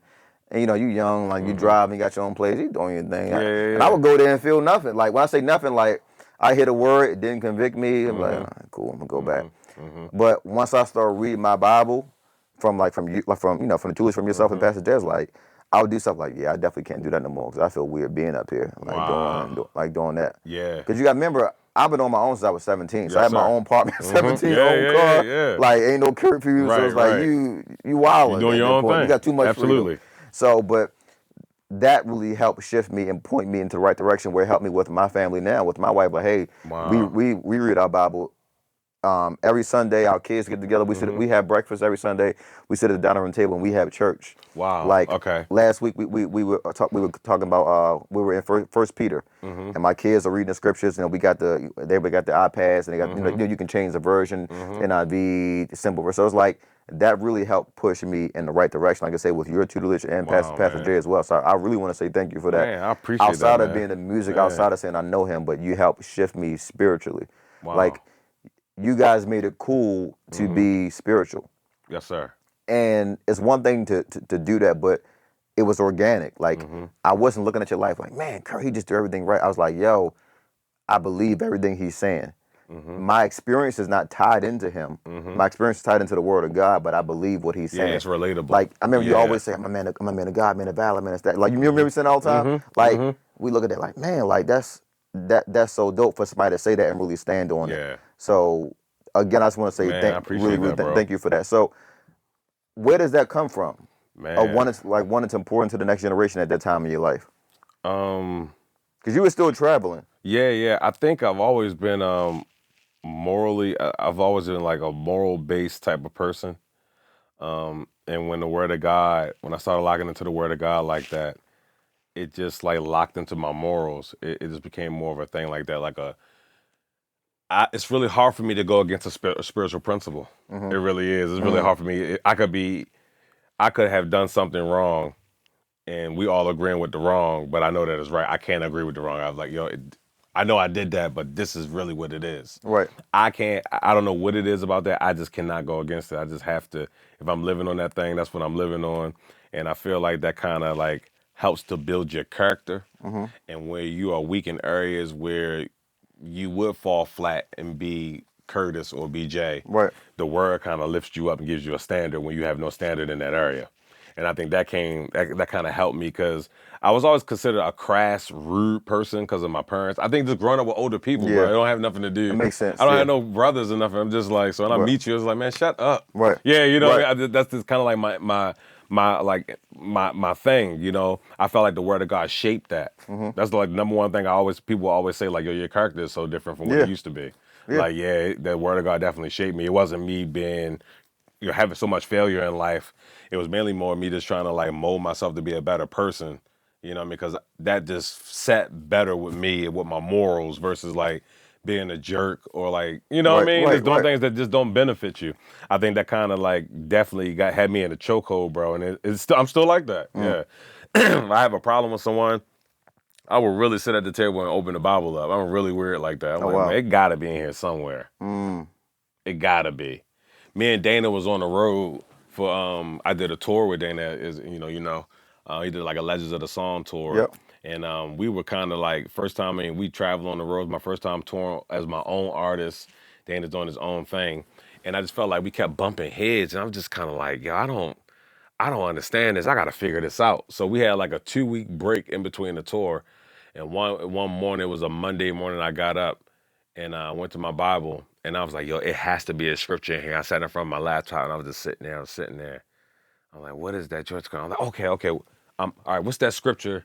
And you young, like you drive and you got your own place, you doing your thing. And I would go there and feel nothing. Like when I say nothing, like I hit a word, it didn't convict me. I'm like, all right, cool, I'm gonna go back. But once I started reading my Bible from the tools from yourself and Pastor Jay, like I would do stuff like, I definitely can't do that no more because I feel weird being up here, doing that. Yeah. Because you got to remember, I've been on my own since I was 17, so I had my own apartment at 17, own car. Like ain't no curfew, so it's like you wilding. You doing your own thing. You got too much Absolutely. freedom. So, but that really helped shift me and point me into the right direction where it helped me with my family now, with my wife. Like, hey, we read our Bible Every Sunday, our kids get together. We have breakfast every Sunday. We sit at the dining room table and we have church. Wow. Like okay. last week, we were talking about we were in First Peter, and my kids are reading the scriptures. They got the iPads, and they got you can change the version, NIV, the simple verse. So it's like that really helped push me in the right direction. Like I say, with your tutelage and Pastor Jay as well. So I really want to say thank you for that. Man, I appreciate that. Outside of being the music, outside of saying I know him, but you helped shift me spiritually. Wow. Like you guys made it cool to be spiritual. Yes, sir. And it's one thing to do that, but it was organic. Like I wasn't looking at your life like, man, Kurt, he just do everything right. I was like, yo, I believe everything he's saying. My experience is not tied into him. My experience is tied into the word of God, but I believe what he's saying. Yeah, it's relatable. Like I remember you always say, I'm a man of God, man of valor, man of that. Like you remember me saying all the time? Like we look at that like, man, like that's so dope for somebody to say that and really stand on it. So again, I just want to say thank you for that. So where does that come from? Man. Wanting to pour into the next generation at that time in your life? Because you were still traveling. Yeah. I think I've always been morally, I've always been like a moral-based type of person. And when I started locking into the word of God like that, it just like locked into my morals. It just became more of a thing like that, it's really hard for me to go against a spiritual principle. It really is. It's really hard for me. I could have done something wrong, and we all agreeing with the wrong, but I know that it's right. I can't agree with the wrong. I was like, I know I did that, but this is really what it is. Right. I don't know what it is about that. I just cannot go against it. I just have to, if I'm living on that thing, that's what I'm living on. And I feel like that kind of like helps to build your character. And where you are weak in areas where you would fall flat and be Curtis or BJ. Right. The word kind of lifts you up and gives you a standard when you have no standard in that area. And I think that kind of helped me because I was always considered a crass, rude person because of my parents. I think just growing up with older people, bro, it don't have nothing to do. It makes sense. I don't have no brothers or nothing. I'm just like, so when I meet you, it's like, man, shut up. Right. Yeah, that's just kind of like my thing, I felt like the word of God shaped that. That's like the number one thing people always say, like, yo, your character is so different from what it used to be. Like, the word of God definitely shaped me. It wasn't me being, having so much failure in life. It was mainly more me just trying to like mold myself to be a better person, because that just sat better with me and with my morals versus like being a jerk or like, what I mean? Just doing things that just don't benefit you. I think that kind of like definitely had me in a chokehold, bro. And I'm still like that. Yeah. I have a problem with someone, I will really sit at the table and open the Bible up. I'm really weird like that. Man, it gotta be in here somewhere. It gotta be. Me and Dana was on the road for I did a tour with Dana. He did like a Legends of the Song tour. Yep. And we were kind of like first time. We traveled on the road. My first time touring as my own artist. Dana's doing his own thing, and I just felt like we kept bumping heads, and I'm just kind of like, yo, I don't understand this. I got to figure this out. So we had like a 2-week break in between the tour, and one morning, it was a Monday morning. I got up and I went to my Bible. And I was like, yo, it has to be a scripture in here. I sat in front of my laptop and I was just sitting there. I'm like, what is that, George? I'm like, okay. All right, what's that scripture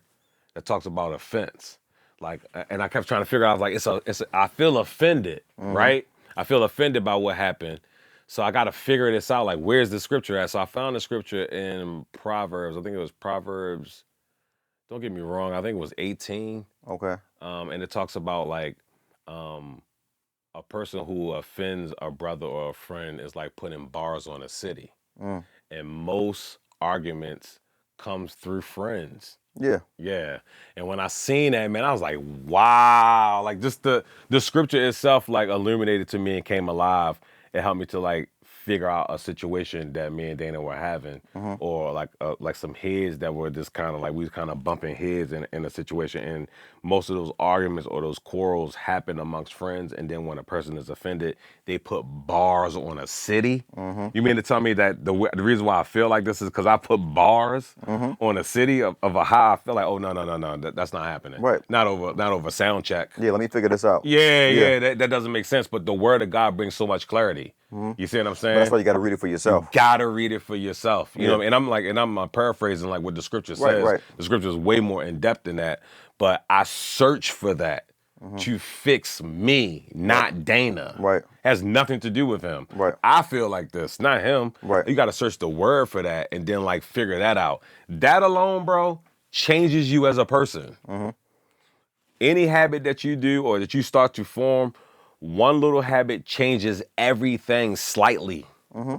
that talks about offense? Like, and I kept trying to figure out, I was like, I feel offended, right? I feel offended by what happened. So I got to figure this out. Like, where's the scripture at? So I found the scripture in Proverbs. I think it was Proverbs, don't get me wrong, I think it was 18. Okay. And it talks about like, a person who offends a brother or a friend is like putting bars on a city. And most arguments comes through friends. Yeah. Yeah. And when I seen that, man, I was like, wow. Like just the scripture itself like illuminated to me and came alive. It helped me to like figure out a situation that me and Dana were having, or like some heads that were just kind of like, we was kind of bumping heads in a situation. And most of those arguments or those quarrels happen amongst friends. And then when a person is offended, they put bars on a city. You mean to tell me that the reason why I feel like this is because I put bars on a city of a high? I feel like, oh, no, that's not happening. Right. Not over Soundcheck. Yeah, let me figure this out. Yeah, that doesn't make sense. But the word of God brings so much clarity. You see what I'm saying? But that's why you got to read it for yourself. You got to read it for yourself. You know, and I'm paraphrasing like what the scripture says. Right. The scripture is way more in depth than that. But I search for that. to fix me, not Dana. Right. Has nothing to do with him. Right. I feel like this, not him. Right. You got to search the word for that and then like figure that out. That alone, bro, changes you as a person. Any habit that you do or that you start to form, one little habit changes everything slightly.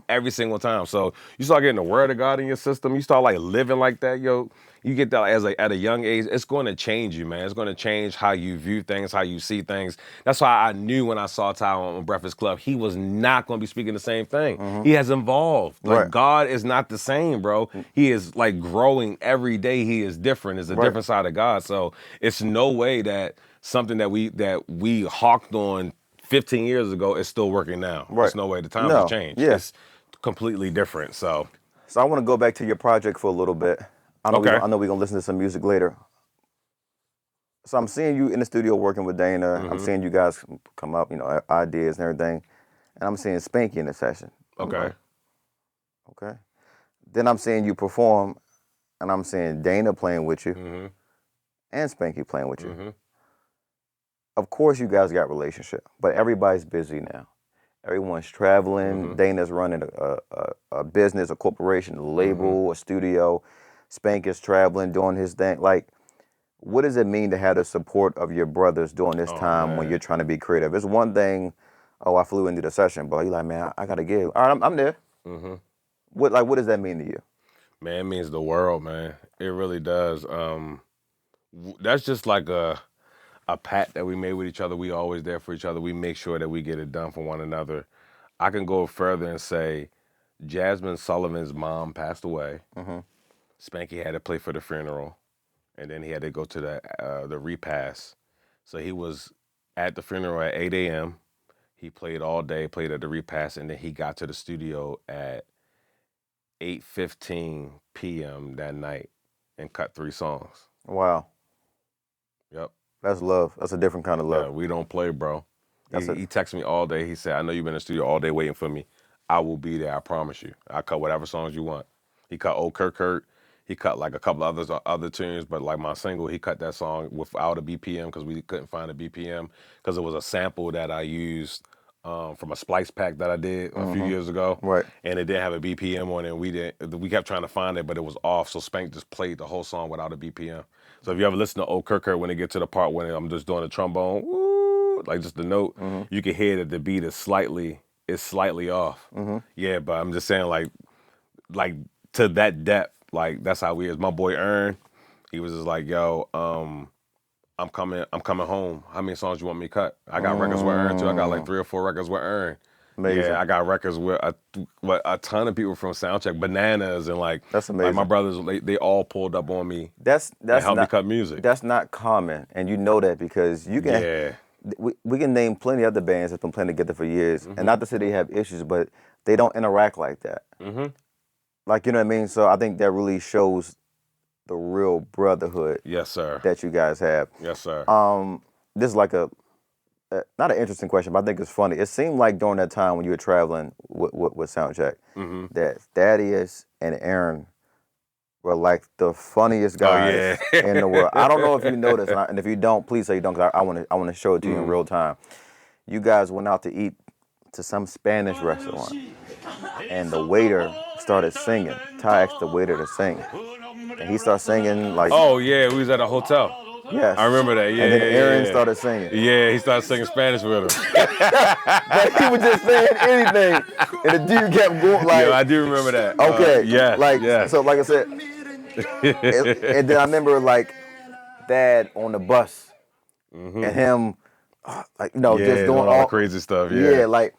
Every single time. So you start getting the word of God in your system. You start like living like that, yo. You get that at a young age. It's going to change you, man. It's going to change how you view things, how you see things. That's why I knew when I saw Tye on Breakfast Club, he was not going to be speaking the same thing. He has evolved. Like God is not the same, bro. He is like growing every day. He is different. It's a different side of God. So it's no way that something that we hawked on 15 years ago is still working now. There's no way. The times have changed. Yeah. It's completely different. So I want to go back to your project for a little bit. I know we're going to listen to some music later. So I'm seeing you in the studio working with Dana. I'm seeing you guys come up, ideas and everything. And I'm seeing Spanky in the session. Okay. Okay. Then I'm seeing you perform, and I'm seeing Dana playing with you and Spanky playing with you. Of course, you guys got a relationship, but everybody's busy now. Everyone's traveling. Dana's running a business, a corporation, a label, a studio. Spank is traveling, doing his thing. Like, what does it mean to have the support of your brothers during this time when you're trying to be creative? It's one thing, I flew into the session, but you're like, man, I got to give. All right, I'm there. What does that mean to you? Man, it means the world, man. It really does. That's just like a pact that we made with each other. We always there for each other. We make sure that we get it done for one another. I can go further and say Jasmine Sullivan's mom passed away. Spanky had to play for the funeral, and then he had to go to the repast. So he was at the funeral at 8 a.m. He played all day, played at the repast, and then he got to the studio at 8:15 p.m. that night and cut 3 songs. Wow. Yep. That's love. That's a different kind of love. Yeah, we don't play, bro. He texted me all day. He said, I know you've been in the studio all day waiting for me. I will be there, I promise you. I'll cut whatever songs you want. He cut Old Kurt. He cut like a couple other tunes, but like my single, he cut that song without a BPM because we couldn't find a BPM because it was a sample that I used from a splice pack that I did a few years ago. Right. And it didn't have a BPM on it. And we kept trying to find it, but it was off. So Spank just played the whole song without a BPM. So if you ever listen to Old Kurt when they get to the part when I'm just doing the trombone, woo, like just the note, you can hear that the beat is slightly off. Yeah, but I'm just saying like to that depth, like that's how we is. My boy Aaron, he was just like, yo, I'm coming home. How many songs you want me to cut? I got records with Aaron too. I got like 3 or 4 records with Aaron. Amazing. Yeah, I got records with a ton of people from Soundcheck, Bananas, and like that's amazing. Like my brothers, they all pulled up on me. That's helped me cut music. That's not common, and you know that because you can. Yeah. We can name plenty of other bands that's been playing together for years, and not to say they have issues, but they don't interact like that. Like, you know what I mean? So I think that really shows the real brotherhood. Yes, sir. That you guys have. Yes, sir. This is like not an interesting question, but I think it's funny. It seemed like during that time when you were traveling with Soundcheck, that Thaddeus and Aaron were like the funniest guys in the world. I don't know if you know this, and if you don't, please say you don't, because I want to show it to you in real time. You guys went out to eat to some Spanish restaurant, and the waiter started singing. Tye asked the waiter to sing, and he started singing like... Oh, yeah, we was at a hotel. Yes. I remember that, yeah. And then Aaron started singing. Yeah, he started singing Spanish with him. But he was just saying anything, and the dude kept going like... Yeah, I do remember that. Okay. Yeah. So like I said, and then I remember like Dad on the bus, and him, just doing all crazy stuff. Yeah, like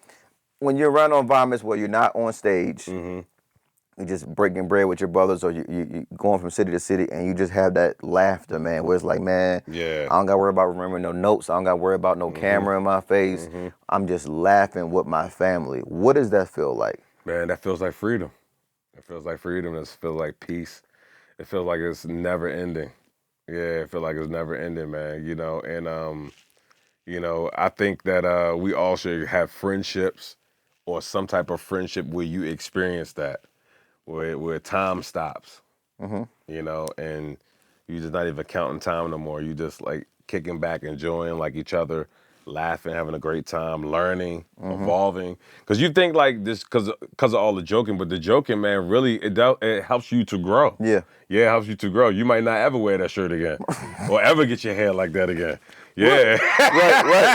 when you're around environments where you're not on stage, you just breaking bread with your brothers, or you going from city to city, and you just have that laughter, man, where it's like, man, I don't got to worry about remembering no notes. I don't got to worry about no camera in my face. I'm just laughing with my family. What does that feel like? Man, that feels like freedom. It feels like freedom. It feels like peace. It feels like it's never ending. Yeah, it feels like it's never ending, man. And I think that we all should have friendships or some type of friendship where you experience that. Where time stops, and you just not even counting time no more. You just like kicking back, enjoying like each other, laughing, having a great time, learning, evolving. Because you think like this, because of all the joking, but the joking, man, really it helps you to grow. Yeah. Yeah, it helps you to grow. You might not ever wear that shirt again, or ever get your hair like that again. Yeah.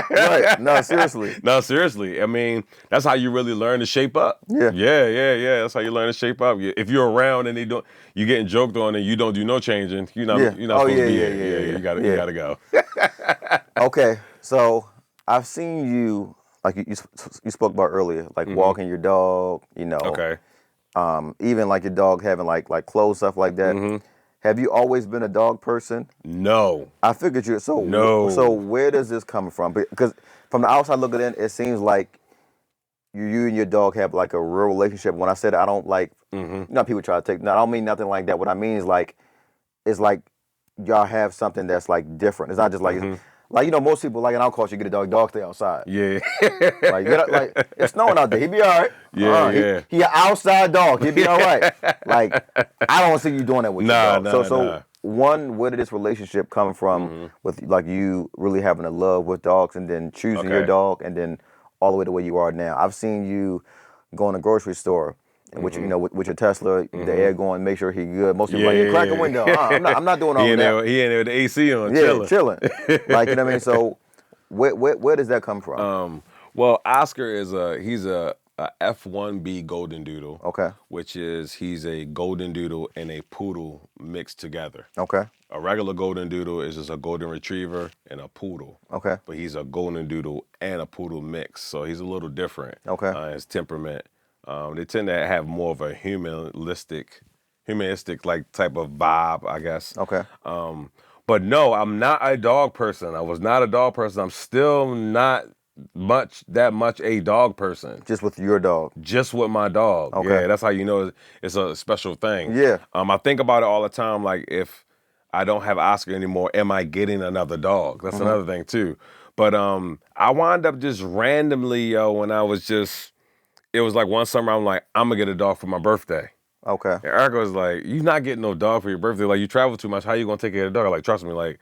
Right. No, seriously. No, seriously. I mean, that's how you really learn to shape up. Yeah. That's how you learn to shape up. If you're around and you getting joked on and you don't do no changing, you're not supposed to be here. You gotta go. Okay, so I've seen you, like you spoke about earlier, like walking your dog, Okay. even like your dog having like clothes, stuff like that. Have you always been a dog person? No. I figured you. So No. So where does this come from? Because from the outside looking in, it seems like you and your dog have like a real relationship. When I said I don't like, people try to take. No, I don't mean nothing like that. What I mean is like, it's like y'all have something that's like different. It's not just like. Like, most people, like in our culture, you get a dog stay outside. Yeah. like it's snowing out there. He'd be all right. Yeah. He an outside dog. He'd be all right. Like, I don't see you doing that with your dog. So one, where did this relationship come from with like you really having a love with dogs and then choosing your dog and then all the way to where you are now? I've seen you go in a grocery store. With your Tesla, the air going, make sure he good. Most people like, crack a window. I'm not doing all that. He ain't there with the AC on, chilling. Like, you know what I mean? So, where does that come from? Well, Oscar he's a F1B Golden Doodle. Okay. Which is he's a Golden Doodle and a Poodle mixed together. Okay. A regular Golden Doodle is just a Golden Retriever and a Poodle. Okay. But he's a Golden Doodle and a Poodle mix, so he's a little different. Okay. His temperament. They tend to have more of a humanistic like type of vibe, I guess. Okay. But no, I'm not a dog person. I was not a dog person. I'm still not that much a dog person. Just with your dog? Just with my dog. Okay. Yeah, that's how you know it's a special thing. Yeah. I think about it all the time, like if I don't have Oscar anymore, am I getting another dog? That's another thing too. But I wound up just randomly, when I was it was like one summer, I'm like, I'm gonna get a dog for my birthday. Okay. And Erica was like, you're not getting no dog for your birthday. Like, you travel too much. How you gonna take care of the dog? Like, trust me, like,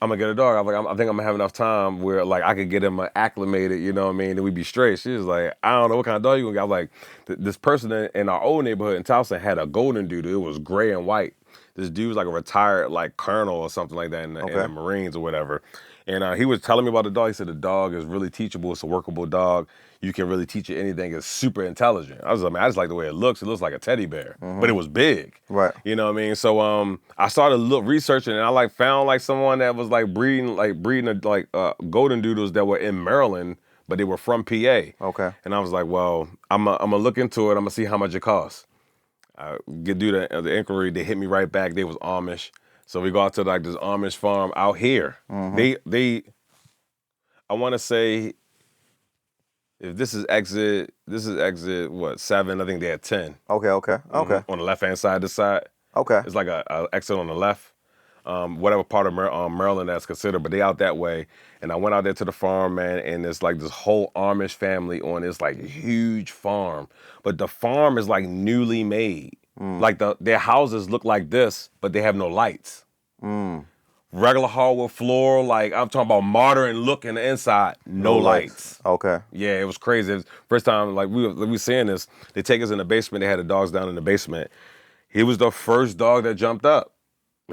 I'm gonna get a dog. I'm like, I think I'm gonna have enough time where like I could get him acclimated, you know what I mean? And we'd be straight. She was like, I don't know what kind of dog you gonna get. I'm like, this person in our old neighborhood in Towson had a Golden Doodle. It was gray and white. This dude was like a retired like colonel or something like that in the Marines or whatever. And he was telling me about the dog. He said the dog is really teachable. It's a workable dog. You can really teach it anything. It's super intelligent. I just like the way it looks. It looks like a teddy bear, but it was big. Right. You know what I mean? So I started researching, and I found someone that was breeding Golden Doodles that were in Maryland, but they were from PA. Okay. And I was like, well, I'm gonna look into it. I'm gonna see how much it costs. Do the inquiry. They hit me right back. They was Amish. So we go out to this Amish farm out here. They I want to say, if this is exit what 7? I think they had 10. Okay. On the left hand side of the side. Okay. It's like a exit on the left. Whatever part of Maryland that's considered, but they out that way. And I went out there to the farm, man, and it's like this whole Amish family on this like huge farm. But the farm is like newly made. Like their houses look like this, but they have no lights. Regular hardwood floor, like I'm talking about modern look in the inside, no lights. Okay. Yeah, it was crazy. It was first time like we were seeing this. They take us in the basement. They had the dogs down in the basement. He was the first dog that jumped up.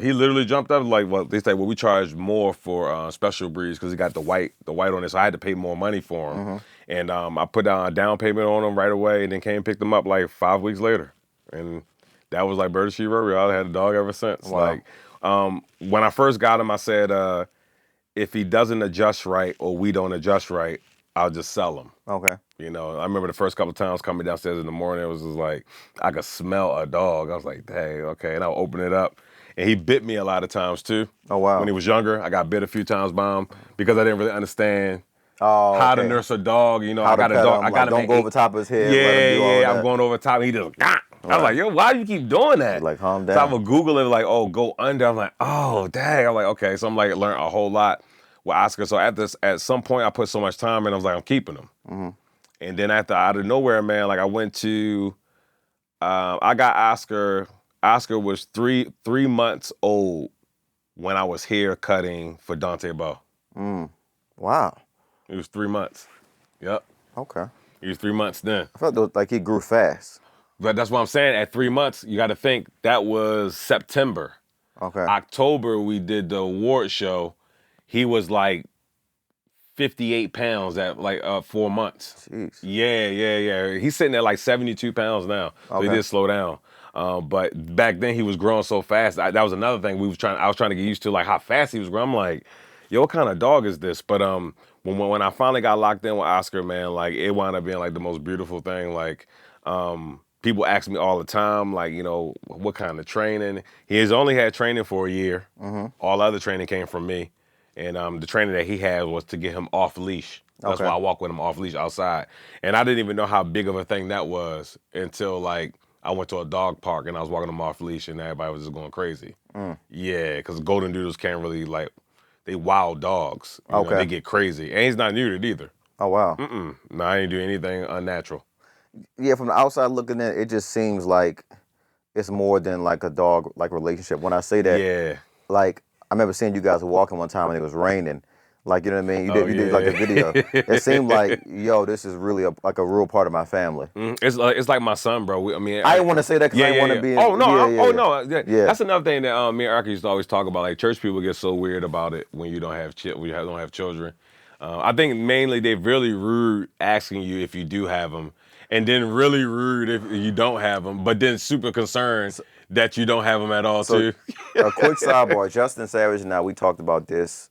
He literally jumped up they say, we charge more for special breeds because he got the white on it, so I had to pay more money for him. And I put down a down payment on him right away, and then came and picked him up like 5 weeks later. And that was like bird she wrote. I had a dog ever since. Wow. When I first got him, I said, if he doesn't adjust right or we don't adjust right, I'll just sell him. Okay. You know, I remember the first couple of times coming downstairs in the morning, it was just like, I could smell a dog. I was like, dang, okay. And I'll open it up. And he bit me a lot of times too. Oh, wow. When he was younger, I got bit a few times by him because I didn't really understand how to nurse a dog. You know, how I got a dog. I got don't go over top of his head. Yeah, I'm going over top. And he just, I was like, yo, why do you keep doing that? Like, calm down. So I would Google it, like, oh, go under. I'm like, oh, dang. I'm like, okay. So I'm like, learned a whole lot with Oscar. So at some point, I put so much time in, I was like, I'm keeping him. And then out of nowhere, man, like I went to, I got Oscar. Oscar was three months old when I was hair cutting for Dante Bow. Wow. It was 3 months. Yep. Okay. He was 3 months then. I felt like he grew fast. But that's what I'm saying. At 3 months, you got to think that was September. Okay. October, we did the award show. He was like 58 pounds at like 4 months. Jeez. Yeah. He's sitting at like 72 pounds now. So he did slow down. But back then he was growing so fast. That was another thing I was trying to get used to, like how fast he was growing. I'm like, yo, what kind of dog is this? But when I finally got locked in with Oscar, man, like it wound up being like the most beautiful thing. Like people ask me all the time, like, you know, what kind of training? He has only had training for a year. All other training came from me. And the training that he had was to get him off leash. That's why I walk with him off leash outside. And I didn't even know how big of a thing that was until like I went to a dog park and I was walking him off leash and everybody was just going crazy. Yeah, because golden doodles can't really like, they wild dogs. You know, they get crazy. And he's not neutered either. Oh, wow. No, I didn't do anything unnatural. Yeah, from the outside looking in, it just seems like it's more than like a dog like relationship. When I say that, like I remember seeing you guys walking one time and it was raining. Like, you know what I mean? You did like a video. It seemed like, yo, this is really like a real part of my family. It's like my son, bro. I mean, I didn't want to say that because I didn't want to be. Oh no, That's another thing that me and Erica used to always talk about. Like church people get so weird about it when you don't have children. I think mainly they're really rude asking you if you do have them, and then really rude if you don't have them, but then super concerned that you don't have them at all too. A quick sidebar: Justin Savage and I, we talked about this.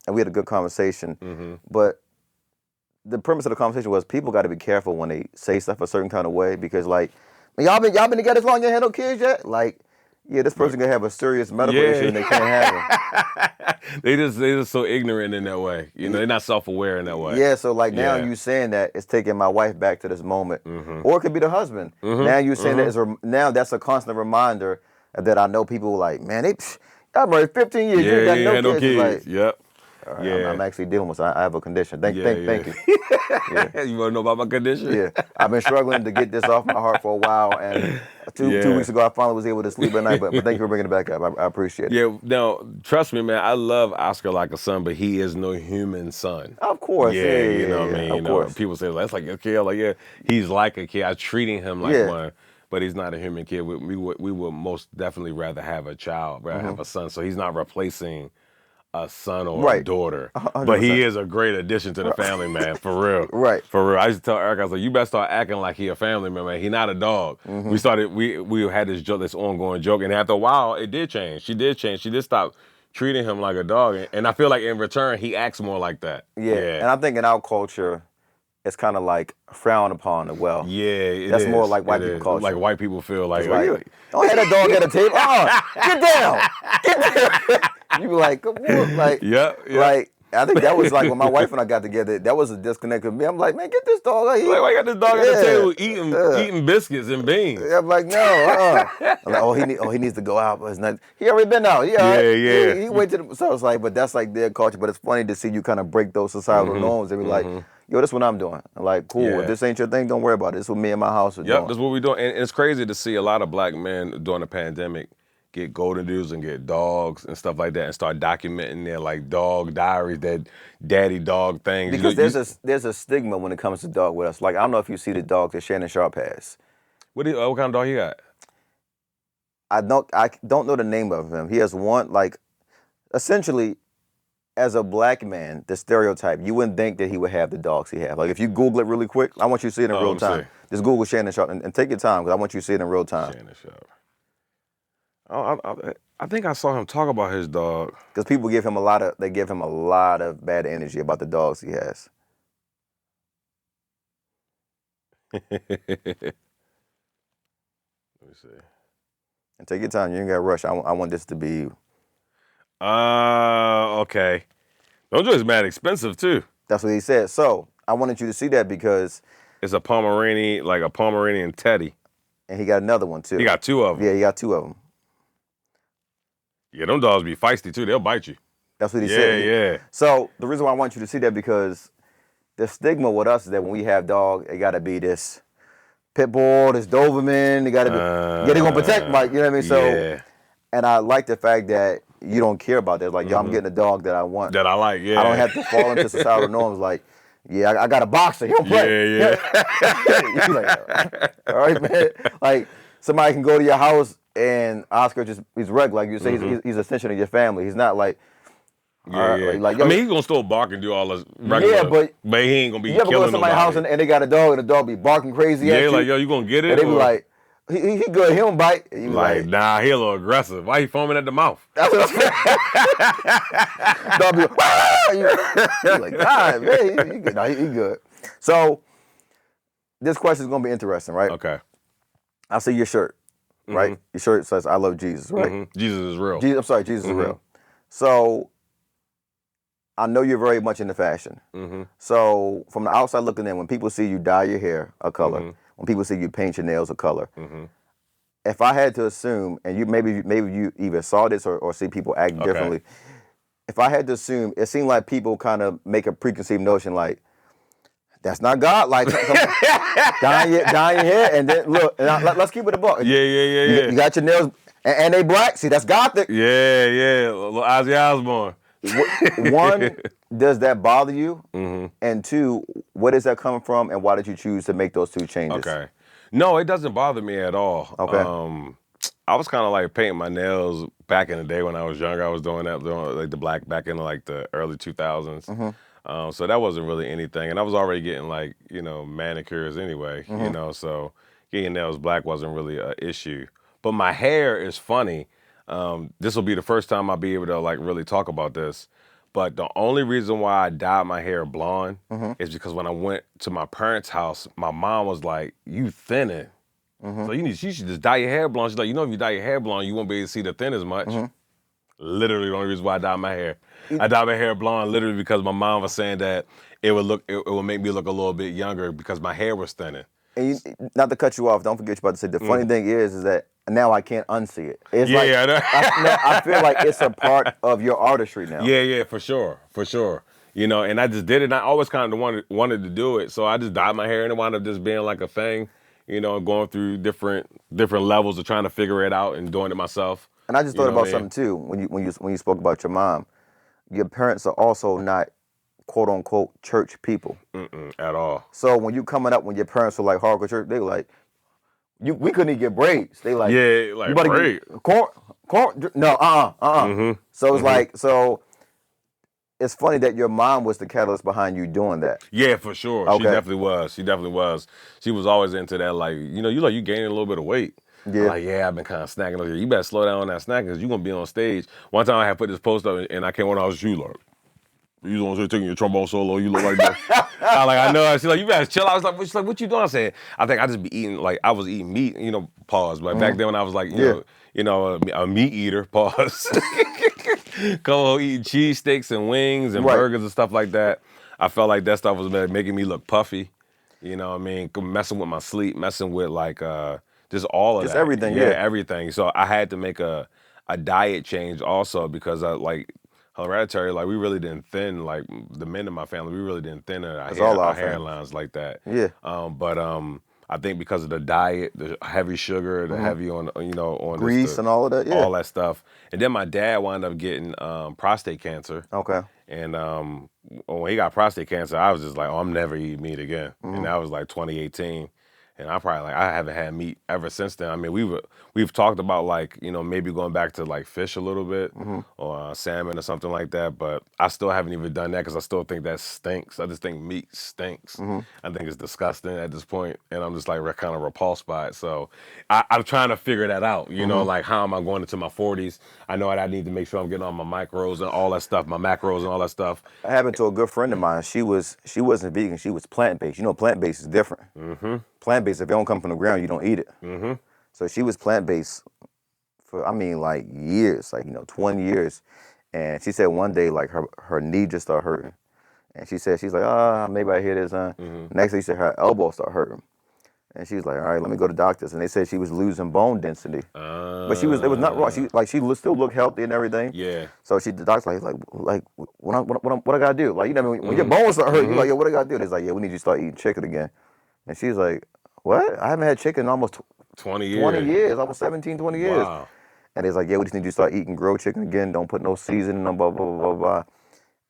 And we had a good conversation, but the premise of the conversation was people got to be careful when they say stuff a certain kind of way because, like, y'all been together as long as you had no kids yet? Like, yeah, this person gonna have a serious medical issue and they can't have them. They just so ignorant in that way. You know, they're not self-aware in that way. Yeah, so like now you saying that it's taking my wife back to this moment, or it could be the husband. Now you saying that now that's a constant reminder that I know people like, man, y'all married 15 years, you ain't got no kids. Like, yep. I'm actually dealing with something. I have a condition. Thank you. You want to know about my condition? Yeah. I've been struggling to get this off my heart for a while, and two weeks ago I finally was able to sleep at night, but thank you for bringing it back up. I appreciate it. Yeah, now, trust me, man, I love Oscar like a son, but he is no human son. Of course. Yeah, you know what I mean? Of course. People say, that's like a kid. Like, yeah, he's like a kid. I'm treating him like one. But he's not a human kid. We would most definitely rather have a child, rather have a son. So he's not replacing a son or a daughter. 100%. But he is a great addition to the family, man, for real. For real. I used to tell Eric, I was like, you better start acting like he a family member, man. He not a dog. We had this joke, this ongoing joke, and after a while, it did change. She did change. She did stop treating him like a dog. And I feel like in return, he acts more like that. Yeah. And I think in our culture, it's kind of like frowned upon as well. Yeah, that's more like white people culture. Like white people feel like, don't have a dog at a table. Get down. You be like, come on, like, like I think that was like when my wife and I got together. That was a disconnect with me. I'm like, man, get this dog. Like, why you got this dog at the table eating biscuits and beans? I'm like, no. I'm like, he needs to go out, but it's not. He already been out. He went to the. So I was like, but that's like their culture. But it's funny to see you kind of break those societal norms and be like, yo, this is what I'm doing. I'm like, cool. If this ain't your thing, don't worry about it. This is what me and my house are doing. That's what we're doing. And it's crazy to see a lot of black men during the pandemic get golden doodles and get dogs and stuff like that and start documenting their like dog diaries, that daddy dog things. Because there's a stigma when it comes to dog with us. Like, I don't know if you see the dog that Shannon Sharp has. What kind of dog he got? I don't know the name of him. He has one, like, essentially, as a black man, the stereotype, you wouldn't think that he would have the dogs he has. Like, if you Google it really quick, I want you to see it in real time. Just Google Shannon Sharp and take your time because I want you to see it in real time. Shannon Sharp. I think I saw him talk about his dog. Because people give him a lot of bad energy about the dogs he has. Let me see. And take your time. You ain't got to rush. I want this to be. Okay. Those joints mad expensive too. That's what he said. So I wanted you to see that because it's a Pomeranian Teddy. And he got another one too. He got two of them. Yeah, he got two of them. Yeah, them dogs be feisty too. They'll bite you. That's what he said. Yeah. So the reason why I want you to see that because the stigma with us is that when we have dogs, it got to be this pit bull, this Doberman. They got to be. They're gonna protect, Mike. You know what I mean? So, and I like the fact that you don't care about that. It's like, yo, I'm getting a dog that I want. That I like, yeah. I don't have to fall into societal norms like, yeah, I got a boxer. He'll play. Yeah. You're like, all right, man. Like, somebody can go to your house and Oscar he's regular. Like you say, he's an extension of your family. He's not like, yeah. Like, I mean, he's going to still bark and do all this regular. Yeah, but he ain't going to be you ever killing go to somebody's house and they got a dog and the dog be barking crazy at you? Yeah, like, yo, you going to get it? And they be like, he good, he don't bite. And you like, nah, he a little aggressive. Why he foaming at the mouth? That's what I'm saying. Dog be like, you're like, God, man, he good. No, he good. So, this question is going to be interesting, right? Okay. I see your shirt, right? Your shirt says, I love Jesus, right? Jesus is real. I'm sorry, Jesus is real. So, I know you're very much into fashion. So, from the outside looking in, when people see you dye your hair a color, when people see you paint your nails a color, if I had to assume, and you maybe you either saw this or see people act differently, if I had to assume, it seemed like people kind of make a preconceived notion like, that's not God. Like, dyeing your hair, and then look, let's keep it a buck. Yeah. You got your nails, and they black. See, that's gothic. Yeah. Little Ozzy Osbourne. One, does that bother you? And two, where does that come from, and why did you choose to make those two changes? Okay. No, it doesn't bother me at all. Okay. I was kind of like painting my nails back in the day when I was younger. I was doing like the black back in like the early 2000s. So that wasn't really anything. And I was already getting like, manicures anyway, so getting nails black wasn't really an issue. But my hair is funny. This will be the first time I'll be able to like really talk about this. But the only reason why I dyed my hair blonde is because when I went to my parents' house, my mom was like, you thinning. So you should just dye your hair blonde. She's like, if you dye your hair blonde, you won't be able to see the thin as much. Literally the only reason why I dyed my hair. I dyed my hair blonde literally because my mom was saying that it would make me look a little bit younger because my hair was thinning. And not to cut you off, don't forget you're about to say, the funny thing is that now I can't unsee it. It's I feel like it's a part of your artistry now. Yeah, for sure. And I just did it, and I always kind of wanted to do it, so I just dyed my hair, and it wound up just being like a thing, going through different levels of trying to figure it out and doing it myself. And I just thought about something too when you spoke about your mom. Your parents are also not quote unquote church people at all. So when you coming up, when your parents were like hardcore church, they were like, we couldn't even get braids. They like, yeah, like braid. Corn, no, So it's like, so it's funny that your mom was the catalyst behind you doing that. Yeah, for sure. Okay. She definitely was. She was always into that, like, you gaining a little bit of weight. Yeah. Like, I've been kind of snacking over here. You better slow down on that snacking because you're going to be on stage. One time I had put this post up and I came on, I was like, you don't say taking your trombone solo, you look like that. I know. She's like, you better chill out. She's like, what you doing? I said, I think I just be eating, like, I was eating meat, pause. But back then when I was like, a meat eater, pause. Come on, eating cheesesteaks and wings and burgers and stuff like that. I felt like that stuff was making me look puffy. You know what I mean? Messing with my sleep, messing with like just all of that. Just everything, yeah. Everything. So I had to make a diet change also because hereditary, like we really didn't thin, like the men in my family, we really didn't thin our hairlines like that. Yeah. But I think because of the diet, the heavy sugar, the heavy on grease and all of that, all that stuff. And then my dad wound up getting prostate cancer. Okay. And when he got prostate cancer, I was just like, I'm never eating meat again. And that was like 2018. And I haven't had meat ever since then. I mean, we've talked about like, maybe going back to like fish a little bit or salmon or something like that. But I still haven't even done that because I still think that stinks. I just think meat stinks. I think it's disgusting at this point, and I'm just like kind of repulsed by it. So I'm trying to figure that out. Like how am I going into my 40s? I know I need to make sure I'm getting on my micros and all that stuff, my macros and all that stuff. I happened to a good friend of mine. She wasn't vegan. She was plant-based. Plant-based is different. Plant-based, if it don't come from the ground, you don't eat it. So she was plant-based for, like years, 20 years. And she said one day, like her knee just started hurting. And she's like, maybe I hear this, huh? Next day, she said her elbow started hurting. And she was like, all right, let me go to doctors. And they said she was losing bone density. But it was not wrong. She still looked healthy and everything. Yeah. So the doctor's like, what I gotta do? Like, when your bones start hurting, you're like, yo, what I gotta do? They're like, yeah, we need you to start eating chicken again. And she's like, what? I haven't had chicken in almost 20 years. 20 years, almost 17, 20 years. Wow. And it's like, yeah, we just need you to start eating grilled chicken again. Don't put no seasoning on blah, blah, blah, blah, blah.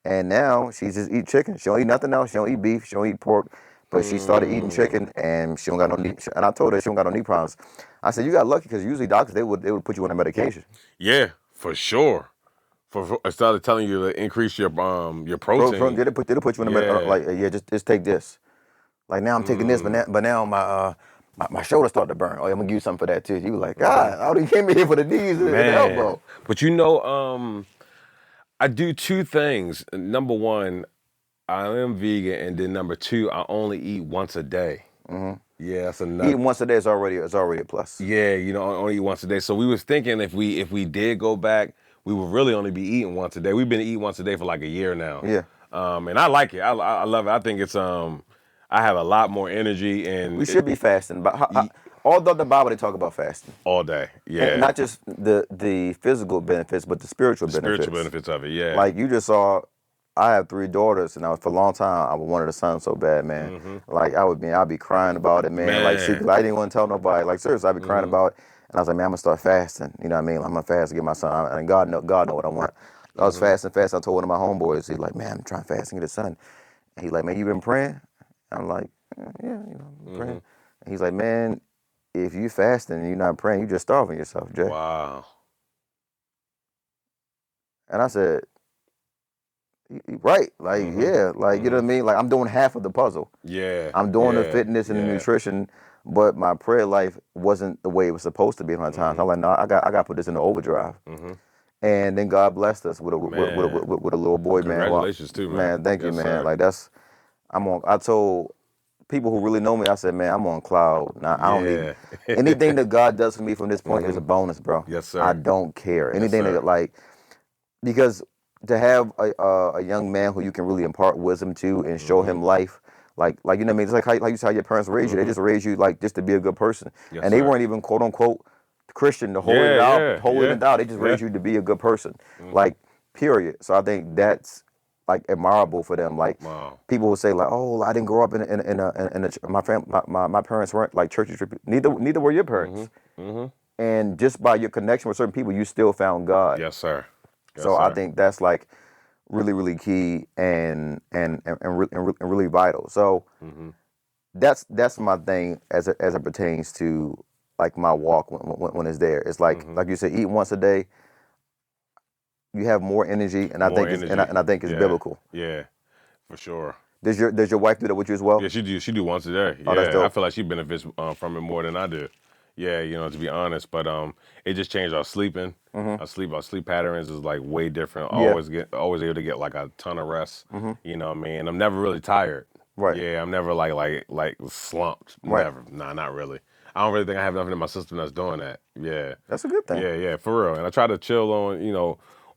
And now she just eat chicken. She don't eat nothing else. She don't eat beef. She don't eat pork. But she started eating chicken, and she don't got no knee. And I told her she don't got no knee problems. I said, you got lucky, because usually doctors, they would put you on a medication. Yeah, for sure. Instead of telling you to increase your protein. They'll put you on a medication. Like, yeah, just take this. Like, now I'm taking this, but now my shoulder started to burn. Oh, I'm gonna give you something for that too. You like, God, I only came in here for the knees and the elbow. But I do two things. Number one, I am vegan, and then number two, I only eat once a day. Yeah, that's enough. Eating once a day is already a plus. Yeah, I only eat once a day. So we was thinking if we did go back, we would really only be eating once a day. We've been eating once a day for like a year now. Yeah. And I like it. I love it. I think it's I have a lot more energy, and we should be fasting. But although the Bible, they talk about fasting all day. Yeah. And not just the physical benefits, but the spiritual benefits. Spiritual benefits of it. Yeah. Like you just saw, I have 3 daughters, and for a long time I wanted a son so bad, man. Like I'd be crying about it, man. Like secretly, I didn't want to tell nobody. Like seriously, I'd be crying about it, and I was like, man, I'm gonna start fasting. You know what I mean? I'm gonna fast to get my son, and God know what I want. I was fasting. I told one of my homeboys, he's like, man, I'm trying to fast and get a son. And he's like, man, you been praying? I'm like, yeah, I'm praying. And he's like, man, if you fasting and you're not praying, you're just starving yourself, Jay. Wow. And I said, right, like, yeah, like, you know what I mean? Like, I'm doing half of the puzzle. Yeah. I'm doing the fitness and the nutrition, but my prayer life wasn't the way it was supposed to be at my time. So I'm like, no, I got to put this in the overdrive. And then God blessed us with a little boy, man. Congratulations too, man. Man, thank you, man. Sir. Like I told people who really know me, I said, man, I'm on cloud. Now I don't need anything that God does for me from this point is a bonus, bro. Yes, sir. I don't care. Anything that, like, because to have a young man who you can really impart wisdom to and show him life, like you know what I mean? It's like how your parents raised you. They just raised you like just to be a good person. Yes, and they weren't even quote unquote Christian to hold it out. They just raised you to be a good person. Like, period. So I think that's like admirable for them. Like people who say like, oh, I didn't grow up in a my parents weren't like churches. Neither were your parents. And just by your connection with certain people, you still found God. Yes, sir. So I think that's like really, really key and really vital. So that's my thing as it pertains to like my walk when it's there. It's like you said, eat once a day. You have more energy, and I think it's biblical. Yeah, for sure. Does your wife do that with you as well? Yeah, she do. She do once a day. Oh, that's dope. I feel like she benefits from it more than I do. Yeah, to be honest, but it just changed our sleeping. Our sleep patterns is like way different. Always able to get like a ton of rest. You know what I mean? I'm never really tired. Right. Yeah, I'm never like slumped. Right. Never. Nah, not really. I don't really think I have nothing in my system that's doing that. Yeah. That's a good thing. Yeah, for real. And I try to chill on,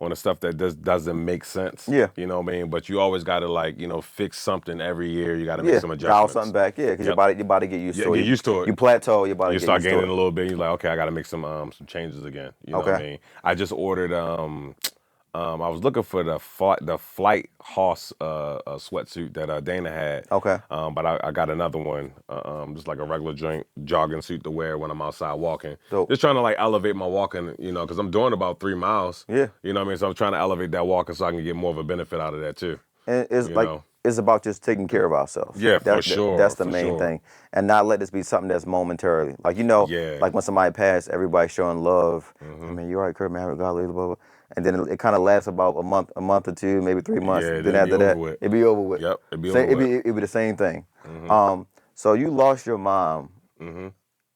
on the stuff that doesn't make sense. Yeah. You know what I mean? But you always got to fix something every year. You got to make some adjustments. Dial something back, because your body get used to it. Get used to it. You plateau, your body you get start used to it. gaining a little bit. You're like, okay, I got to make some changes again. You know what I mean? I just ordered. I was looking for the flight Hoss sweatsuit that Dana had. Okay. But I got another one, just like a regular jogging suit to wear when I'm outside walking. Dope. Just trying to like elevate my walking, because I'm doing about 3 miles. Yeah. You know what I mean? So I'm trying to elevate that walking so I can get more of a benefit out of that too. And it's about just taking care of ourselves. Yeah, for sure. That's the main thing. And not let this be something that's momentarily. Like, like when somebody passed, everybody showing love. I mean, you're right, Kurt, man, God, blah, blah, blah. And then it kind of lasts about a month or two, maybe 3 months. Yeah, then after that, it'd be over with. Yep, it'd be over with. It'd be the same thing. So you lost your mom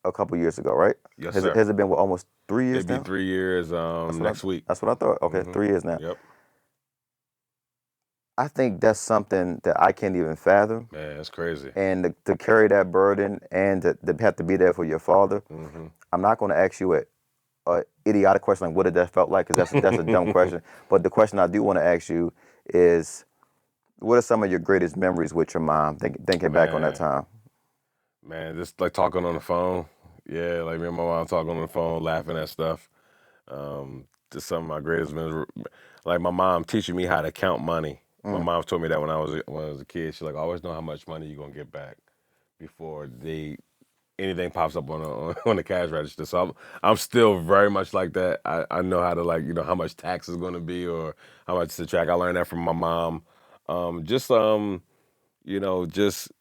a couple years ago, right? Yes, sir. Has it been almost 3 years now? It'd be 3 years next week. That's what I thought. Okay, 3 years now. Yep. I think that's something that I can't even fathom. Man, that's crazy. And to carry that burden and to have to be there for your father, I'm not going to ask you an idiotic question like, what did that felt like? Because that's a dumb question. But the question I do want to ask you is, what are some of your greatest memories with your mom, thinking back on that time? Man, just like talking on the phone. Yeah, like me and my mom talking on the phone, laughing at stuff. Just some of my greatest memories. Like my mom teaching me how to count money. My mom told me that when I was a kid. She's like, always know how much money you're going to get back before they anything pops up on the cash register. So I'm still very much like that. I know how to, like, you know, how much tax is going to be or how much to track. I learned that from my mom. You know, just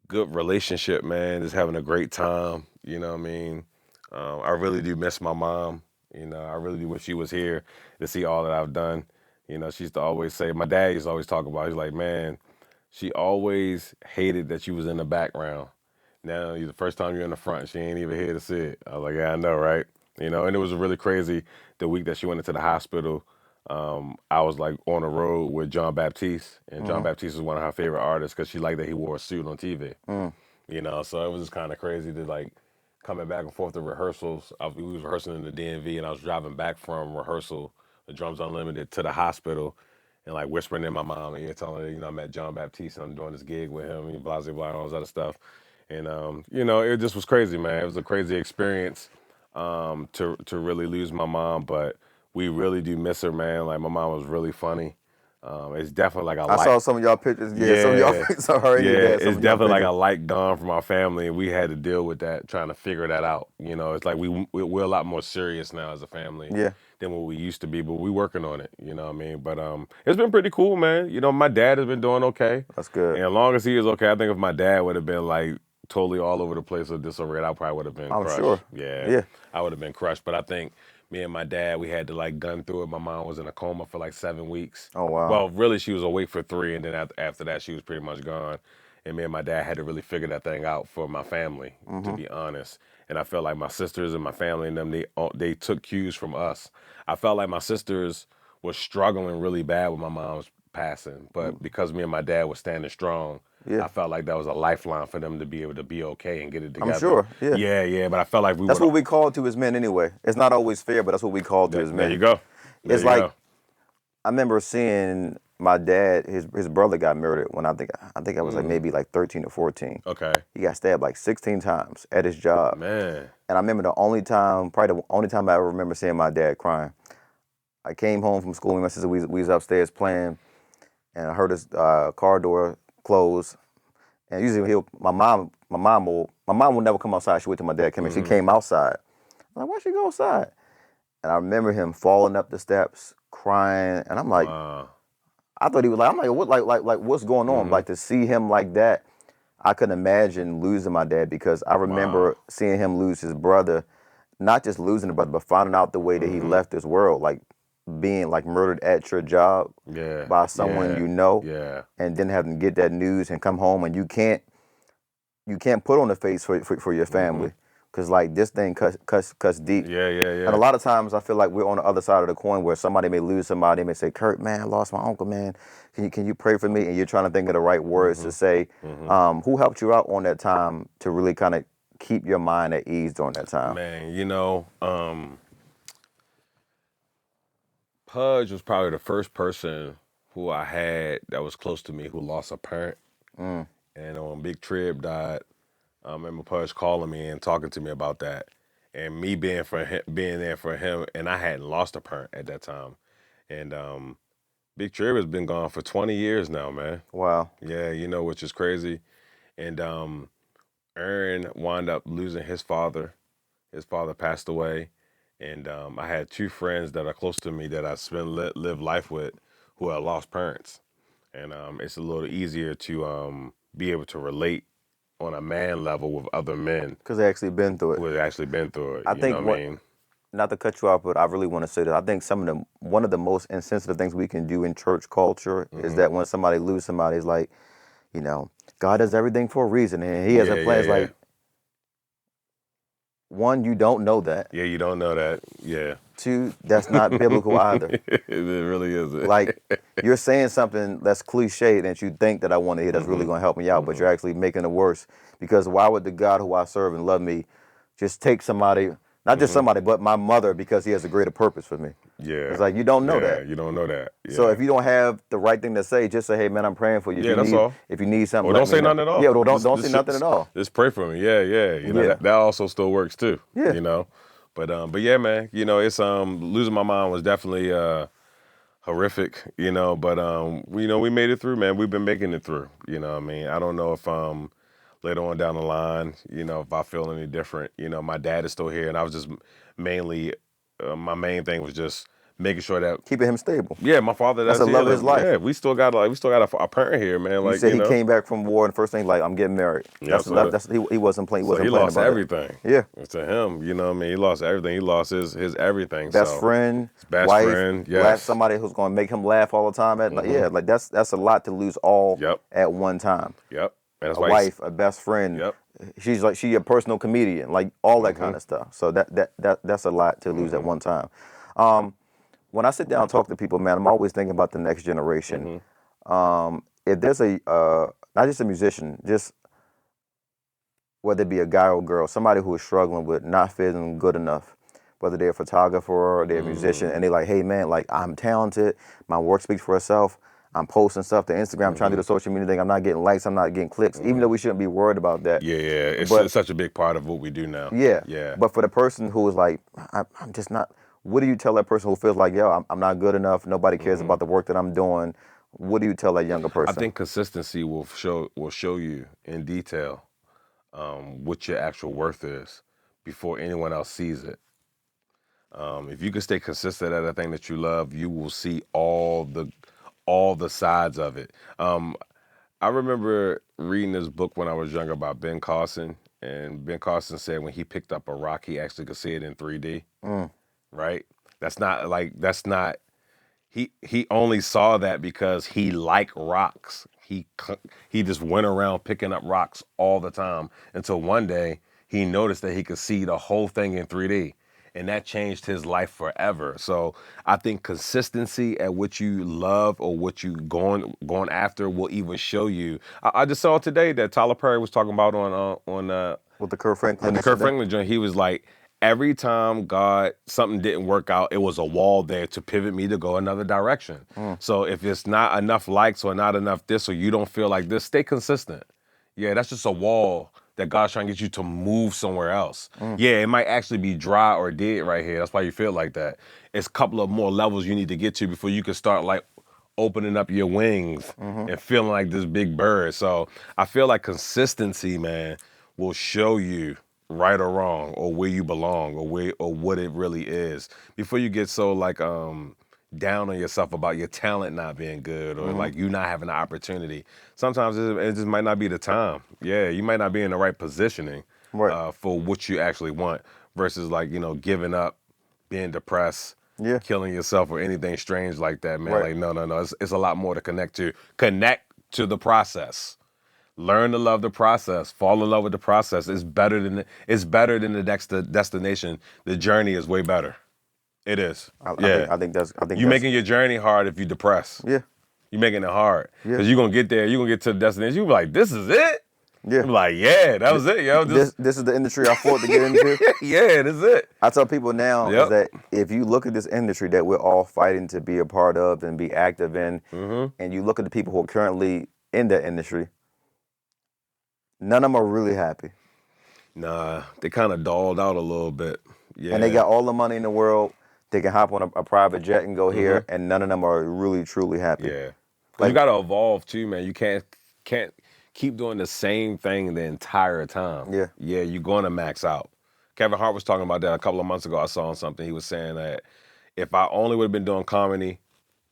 good relationship, man. Just having a great time. You know what I mean? I really do miss my mom. You know, I really do wish she was here to see all that I've done. You know, she used to always say, my dad used to always talk about, he's like, man, she always hated that you was in the background. Now, the first time you're in the front, she ain't even here to see it. I was like, yeah, I know, right? You know, and it was really crazy the week that she went into the hospital. I was like on the road with John Baptiste, and John Baptiste was one of her favorite artists because she liked that he wore a suit on TV. You know, so it was just kind of crazy to, like, coming back and forth to rehearsals. We was rehearsing in the DMV, and I was driving back from rehearsal, the Drums Unlimited, to the hospital, and like whispering in my mom and telling her, you know, I met John Baptiste and I'm doing this gig with him, and blah, blah, blah, and all this other stuff. And, you know, it just was crazy, man. It was a crazy experience to really lose my mom, but we really do miss her, man. Like, my mom was really funny. It's definitely like I saw some of y'all pictures. Yeah, some of y'all pictures. It's definitely like a light gone from our family, and we had to deal with that, trying to figure that out. You know, it's like we're a lot more serious now as a family than what we used to be, but we're working on it. You know what I mean? But it's been pretty cool, man. You know, my dad has been doing okay. That's good. And as long as he is okay, I think if my dad would have been like totally all over the place with disarray, I probably would have been crushed. Sure. Yeah, I would have been crushed. But I think me and my dad, we had to like gun through it. My mom was in a coma for like 7 weeks. Oh, wow. Well, really, she was awake for 3, and then after that, she was pretty much gone. And me and my dad had to really figure that thing out for my family, to be honest. And I felt like my sisters and my family and them, they took cues from us. I felt like my sisters were struggling really bad with my mom's passing, but because me and my dad were standing strong, I felt like that was a lifeline for them to be able to be okay and get it together. I'm sure, Yeah, but I felt like that's what we called to as men anyway. It's not always fair, but that's what we called to as men. There you go. It's like, I remember seeing my dad, his brother got murdered when I think I was like maybe like 13 or 14. Okay. He got stabbed like 16 times at his job. Man. And I remember probably the only time I ever remember seeing my dad crying. I came home from school, and my sister, we was upstairs playing, and I heard his car door close. And usually my mom will never come outside. She wait till my dad came in. She came outside. I'm like, why'd she go outside? And I remember him falling up the steps, crying, and I'm like, I thought he was like, I'm like, what, what's going on? Like, to see him like that, I couldn't imagine losing my dad, because I remember seeing him lose his brother, not just losing the brother, but finding out the way that he left this world, like being like murdered at your job by someone you know, and then having to get that news and come home, and you can't put on a face for your family, because like this thing cuts deep. And a lot of times I feel like we're on the other side of the coin, where somebody may lose somebody, may say, Kurt, man, I lost my uncle, man. Can you pray for me? And you're trying to think of the right words to say. Who helped you out on that time to really kind of keep your mind at ease during that time? Man, you know, Pudge was probably the first person who I had that was close to me who lost a parent. And when Big Trib died, I remember Pudge calling me and talking to me about that, and me being there for him, and I hadn't lost a parent at that time. And Big Trib has been gone for 20 years now, man. Wow. Yeah, you know, which is crazy. And Aaron wound up losing his father. His father passed away. And I had 2 friends that are close to me that I live life with who had lost parents. And it's a little easier to be able to relate on a man level with other men. Because they actually been through it. Who have actually been through it. I think what I mean? Not to cut you off, but I really want to say that I think one of the most insensitive things we can do in church culture is that when somebody loses somebody, it's like, you know, God does everything for a reason, and He has a plan. It's like, one, you don't know that. Yeah, you don't know that. Yeah. 2, that's not biblical either. It really isn't. Like, you're saying something that's cliche that you think that I want to hear that's really going to help me out, but you're actually making it worse. Because why would the God who I serve and love me just take somebody, not just somebody, but my mother, because He has a greater purpose for me? Yeah. It's like, you don't know that. You don't know that. Yeah. So if you don't have the right thing to say, just say, hey, man, I'm praying for you. That's all. If you need something, or don't say nothing at all. Yeah, don't say nothing at all. Just pray for me. Yeah. You know, that also still works too. Yeah. You know, but yeah, man. You know, it's losing my mom was definitely horrific. You know, but we made it through, man. We've been making it through. You know what I mean? I don't know if later on down the line, if I feel any different, my dad is still here, and I was just mainly, my main thing was just making sure that keeping him stable. Yeah, my father. That's the love of his life. Yeah, we still got a parent here, man. You said he came back from war, and first thing I'm getting married. Yeah, he wasn't playing. He lost everything. Yeah, to him, you know what I mean. He lost everything. He lost his everything. Best friend, his best wife, friend. Yes. somebody who's going to make him laugh all the time. That's a lot to lose all at one time. Yep. And a wife, a best friend. Yep. She's a personal comedian, all that kind of stuff. So that's a lot to lose at one time. When I sit down and talk to people, man, I'm always thinking about the next generation. If there's not just a musician, just whether it be a guy or girl, somebody who is struggling with not feeling good enough, whether they're a photographer or they're a musician, and they're like, hey, man, I'm talented, my work speaks for itself, I'm posting stuff to Instagram, I'm trying to do the social media thing, I'm not getting likes, I'm not getting clicks, even though we shouldn't be worried about that. Yeah, it's such a big part of what we do now. Yeah. But for the person who is like, I'm just not, what do you tell that person who feels like, yo, I'm not good enough, nobody cares about the work that I'm doing? What do you tell that younger person? I think consistency will show you in detail what your actual worth is before anyone else sees it. If you can stay consistent at a thing that you love, you will see all the sides of it. I remember reading this book when I was younger about Ben Carson, and Ben Carson said when he picked up a rock, he actually could see it in 3D. Right? That's not. He only saw that because he liked rocks. He just went around picking up rocks all the time until one day he noticed that he could see the whole thing in 3D, and that changed his life forever. So I think consistency at what you love or what you going after will even show you. I just saw today that Tyler Perry was talking about on with the Kirk Franklin. The Kirk Franklin joint. He was like, every time something didn't work out, it was a wall there to pivot me to go another direction. So if it's not enough likes or not enough this, or you don't feel like this, stay consistent. Yeah, that's just a wall that God's trying to get you to move somewhere else. Yeah, it might actually be dry or dead right here. That's why you feel like that. It's a couple of more levels you need to get to before you can start opening up your wings and feeling like this big bird. So I feel like consistency, man, will show you right or wrong, or where you belong, or what it really is, before you get so down on yourself about your talent not being good, or you not having the opportunity. Sometimes it just might not be the time. Yeah, you might not be in the right positioning for what you actually want, versus giving up, being depressed, killing yourself, or anything strange like that, man. No. It's a lot more to connect to the process. Learn to love the process. Fall in love with the process. It's better than the next destination. The journey is way better. It is. I think you're making your journey hard if you depress. Yeah. You're making it hard because you're gonna get there. You're gonna get to the destination. You be like, this is it. Yeah. I'm like, yeah, that was it, yo. This is the industry I fought to get into. Yeah, this is it. I tell people now is that if you look at this industry that we're all fighting to be a part of and be active in, and you look at the people who are currently in that industry, none of them are really happy. Nah, they kind of dulled out a little bit. Yeah. And they got all the money in the world. They can hop on a private jet and go here, and none of them are really, truly happy. Yeah. You got to evolve, too, man. You can't keep doing the same thing the entire time. Yeah. Yeah, you're going to max out. Kevin Hart was talking about that a couple of months ago. I saw something. He was saying that if I only would have been doing comedy,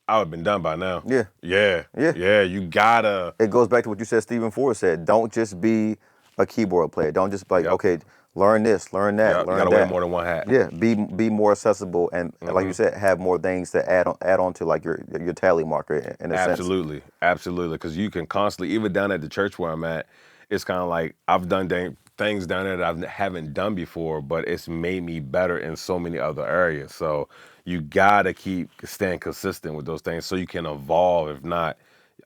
I would have been done by now. Yeah. Yeah, you gotta. It goes back to what you said, Stephen Ford said. Don't just be a keyboard player. Don't just be like, okay, learn this, learn that, learn that. You gotta wear more than one hat. Yeah, be more accessible, and like you said, have more things to add on to your tally marker in a sense. Absolutely. Because you can constantly, even down at the church where I'm at, it's kind of like I've done things down there that I haven't done before, but it's made me better in so many other areas. So you gotta keep staying consistent with those things so you can evolve. If not,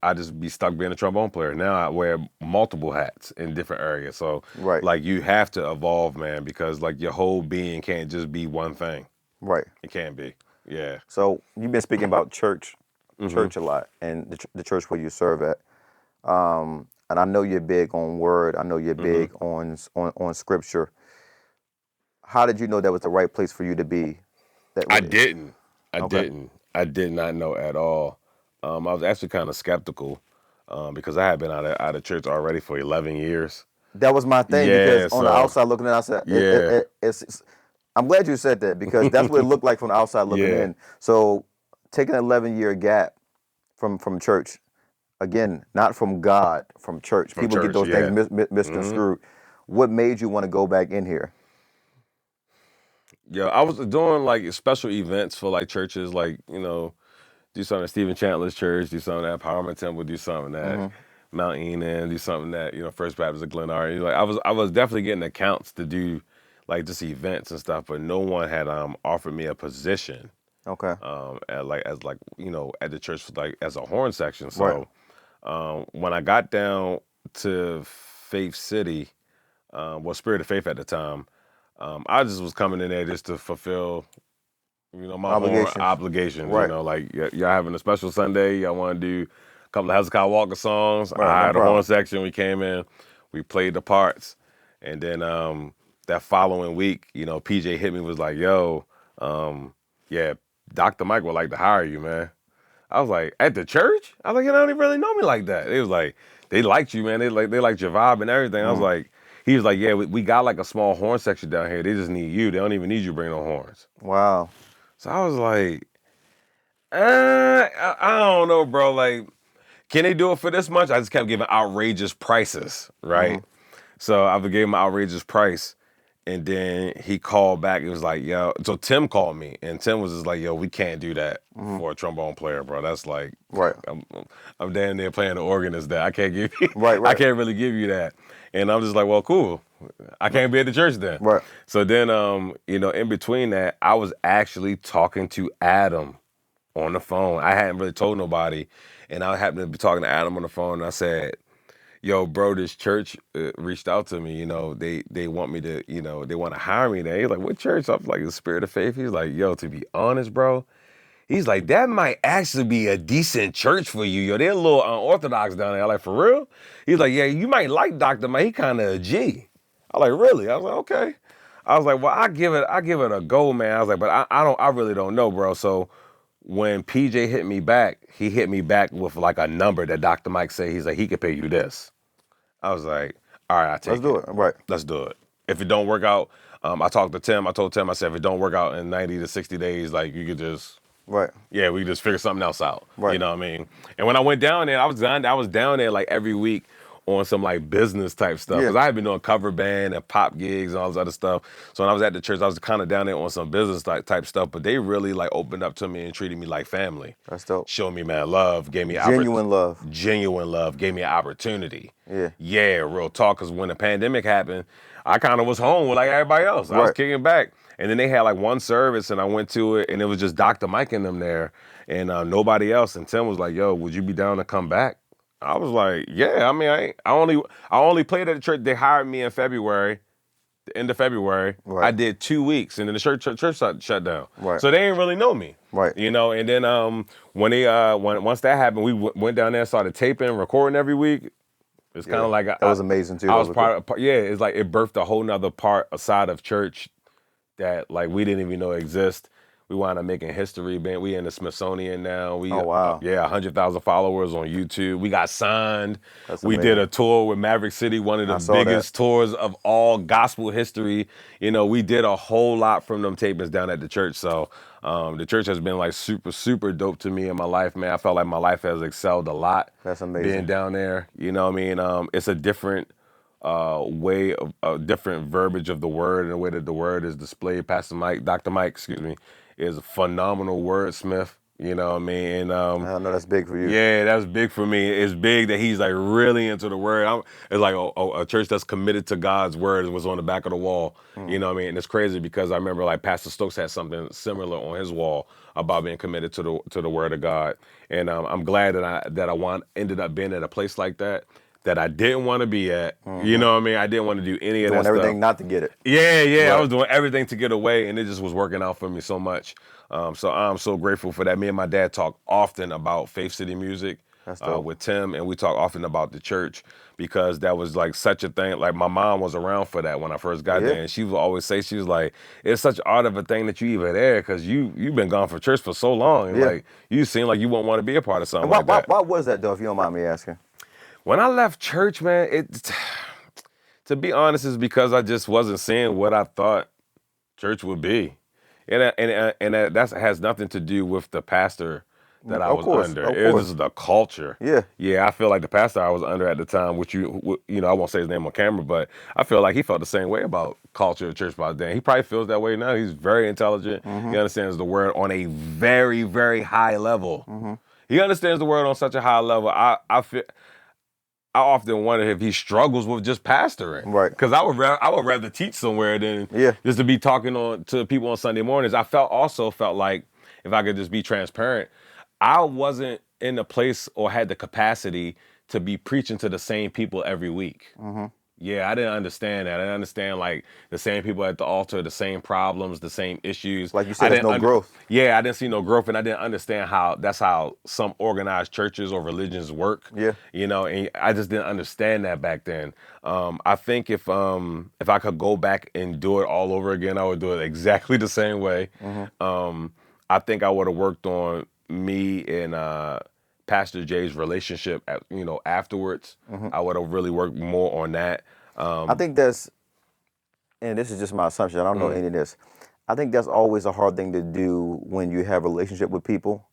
I just be stuck being a trombone player. Now I wear multiple hats in different areas. So you have to evolve, man, because your whole being can't just be one thing. Right. It can't be. Yeah. So you've been speaking about church a lot, and the church where you serve at. And I know you're big on word. I know you're big on scripture. How did you know that was the right place for you to be? I didn't. I did not know at all. I was actually kind of skeptical because I had been out of church already for 11 years. That was my thing, because on the outside looking in, I said, it's I'm glad you said that, because that's what it looked like from the outside looking in. So taking an 11-year gap from church, again, not from God, from church. People get those things misconstrued. What made you want to go back in here? Yeah, I was doing like special events for like churches, like, you know, do something at Stephen Chandler's church, do something at Empowerment Temple, do something at Mount Enon, do something at, you know, First Baptist of Glenardy. Like I was definitely getting accounts to do like just events and stuff, but no one had offered me a position. Okay. As you know, at the church, like as a horn section. So when I got down to Faith City, Spirit of Faith at the time, I just was coming in there just to fulfill, you know, my obligations. You know, like y'all having a special Sunday, y'all want to do a couple of Hezekiah Walker songs. I had a horn section. We came in, we played the parts, and then that following week, you know, PJ hit me, was like, "Yo, yeah, Dr. Mike would like to hire you, man." I was like, "At the church?" I was like, "You don't even really know me like that." It was like, "They liked you, man. They liked your vibe and everything." I was like, he was like, "Yeah, we got like a small horn section down here. They just need you. They don't even need you to bring no horns." Wow. So I was like, I don't know, bro. Like, can they do it for this much? I just kept giving outrageous prices, right? So I gave him an outrageous price. And then he called back. It was like, yo. So Tim called me, and Tim was just like, "Yo, we can't do that for a trombone player, bro. That's like, I'm down there playing the organist. That I can't give you. I can't really give you that." And I'm just like, "Well, cool. I can't be at the church then." Right. So then, you know, in between that, I was actually talking to Adam on the phone. I hadn't really told nobody, and I happened to be talking to Adam on the phone, and I said, "Yo, bro, this church reached out to me. You know, they want me to, you know, they want to hire me there." He's like, "What church?" I was like, "The Spirit of Faith." He's like, "Yo, to be honest, bro," he's like, "that might actually be a decent church for you. Yo, they're a little unorthodox down there." I'm like, "For real?" He's like, "Yeah, you might like Dr. Mike. He kind of a G." I'm like, "Really?" I was like, "Okay." I was like, "Well, I give it a go, man." I was like, "But I really don't know, bro." So when PJ hit me back, he hit me back with like a number that Dr. Mike said. He's like, "He could pay you this." I was like, "All right, Let's do it. Right. Let's do it." If it don't work out, I talked to Tim. I told Tim, I said, "If it don't work out in 90 to 60 days, like you could just, we could just figure something else out." You know what I mean? And when I went down there, I was down there like every week on some like business type stuff, because I had been doing cover band and pop gigs and all this other stuff. So when I was at the church, I was kind of down there on some business type stuff, but they really like opened up to me and treated me like family. That's dope. Showed me, man, love, gave me genuine love, gave me an opportunity. Yeah, real talk. Because when the pandemic happened, I kind of was home with like everybody else. I was kicking back, and then they had like one service, and I went to it, and it was just Dr. Mike and them there, and nobody else. And Tim was like, "Yo, would you be down to come back?" I was like, "Yeah." I mean, I only played at the church. They hired me in February, the end of February. I did 2 weeks, and then the church shut down. So they didn't really know me. You know. And then when they once that happened, we went down there, started taping, recording every week. It's kind of like that was amazing too. I was it's like it birthed a whole nother part aside of church that like we didn't even know exist. We wound up making history. We in the Smithsonian now. We 100,000 followers on YouTube. We got signed. We did a tour with Maverick City, one of the biggest tours of all gospel history. You know, we did a whole lot from them tapings down at the church. So the church has been like super, super dope to me in my life, man. I felt like my life has excelled a lot. That's amazing. Being down there, you know what I mean? It's a different way of a different verbiage of the word and the way that the word is displayed. Dr. Mike, is a phenomenal wordsmith, you know what I mean? And I know that's big for you. Yeah, that's big for me. It's big that he's like really into the word. It's like a church that's committed to God's word was on the back of the wall, you know what I mean? And it's crazy because I remember like Pastor Stokes had something similar on his wall about being committed to the word of God. And I'm glad that I ended up being at a place like that I didn't want to be at. You know what I mean? I didn't want to do any of that stuff. Doing everything not to get it. Yeah. I was doing everything to get away, and it just was working out for me so much. So I'm so grateful for that. Me and my dad talk often about Faith City music with Tim, and we talk often about the church because that was like such a thing. Like my mom was around for that when I first got there, and she would always say, she was like, "It's such odd of a thing that you even there because you've been gone for church for so long, and like you seem like you won't want to be a part of something like that." Why was that though, if you don't mind me asking? When I left church, man, To be honest, is because I just wasn't seeing what I thought church would be, and that has nothing to do with the pastor that I was under. It was the culture. Yeah. I feel like the pastor I was under at the time, which I won't say his name on camera, but I feel like he felt the same way about culture of church by then. He probably feels that way now. He's very intelligent. He understands the word on a very, very high level. He understands the word on such a high level. I often wonder if he struggles with just pastoring. Right. Because I would rather teach somewhere than just to be talking to people on Sunday mornings. I also felt like, if I could just be transparent, I wasn't in a place or had the capacity to be preaching to the same people every week. Yeah, I didn't understand that. I didn't understand like the same people at the altar, the same problems, the same issues. Like you said, there's no growth. Yeah, I didn't see no growth, and I didn't understand that's how some organized churches or religions work. Yeah. And I just didn't understand that back then. I think if I could go back and do it all over again, I would do it exactly the same way. I think I would have worked on me and Pastor Jay's relationship, afterwards. I would have really worked more on that. I think that's, and this is just my assumption, I don't know any of this. I think that's always a hard thing to do when you have a relationship with people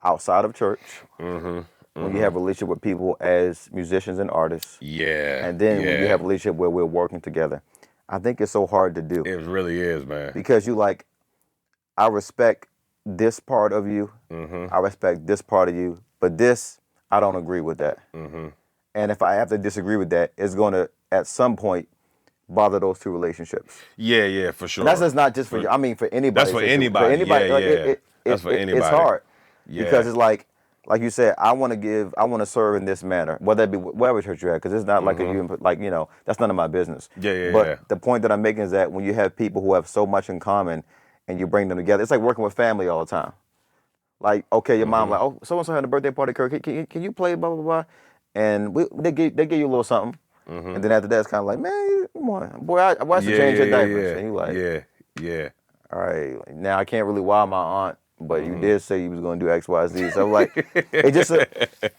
outside of church. When you have a relationship with people as musicians and artists. Yeah. And then when you have a relationship where we're working together. I think it's so hard to do. It really is, man. Because I respect this part of you. I respect this part of you. But this, I don't agree with that. And if I have to disagree with that, it's going to, at some point, bother those two relationships. Yeah, for sure. And that's just not just for you. I mean, for anybody. That's for anybody. For anybody. That's for anybody. It's hard. Because it's like you said, I want to serve in this manner, whether it be wherever church you're at, because it's not like that's none of my business. But the point that I'm making is that when you have people who have so much in common and you bring them together, it's like working with family all the time. Like, okay, your mom like, oh, so-and-so had a birthday party, Kirk. Can you play blah, blah, blah? And they give you a little something. And then after that, it's kind of like, man, come on. Boy, I watched you change your diapers. And you like, yeah. All right, now I can't really wow my aunt, but you did say you was going to do X, Y, Z. So like, it just,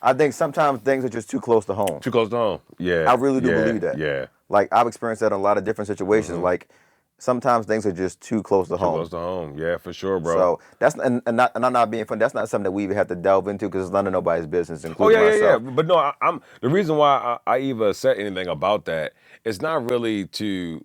I think sometimes things are just too close to home. Too close to home, yeah. I really do believe that. Yeah. Like, I've experienced that in a lot of different situations. Like, sometimes things are just too close to home. Too close to home, yeah, for sure, bro. So that's and I'm not being funny. That's not something that we even have to delve into because it's none of nobody's business, including myself. Yeah. But no, I'm the reason why I even said anything about that. It's not really to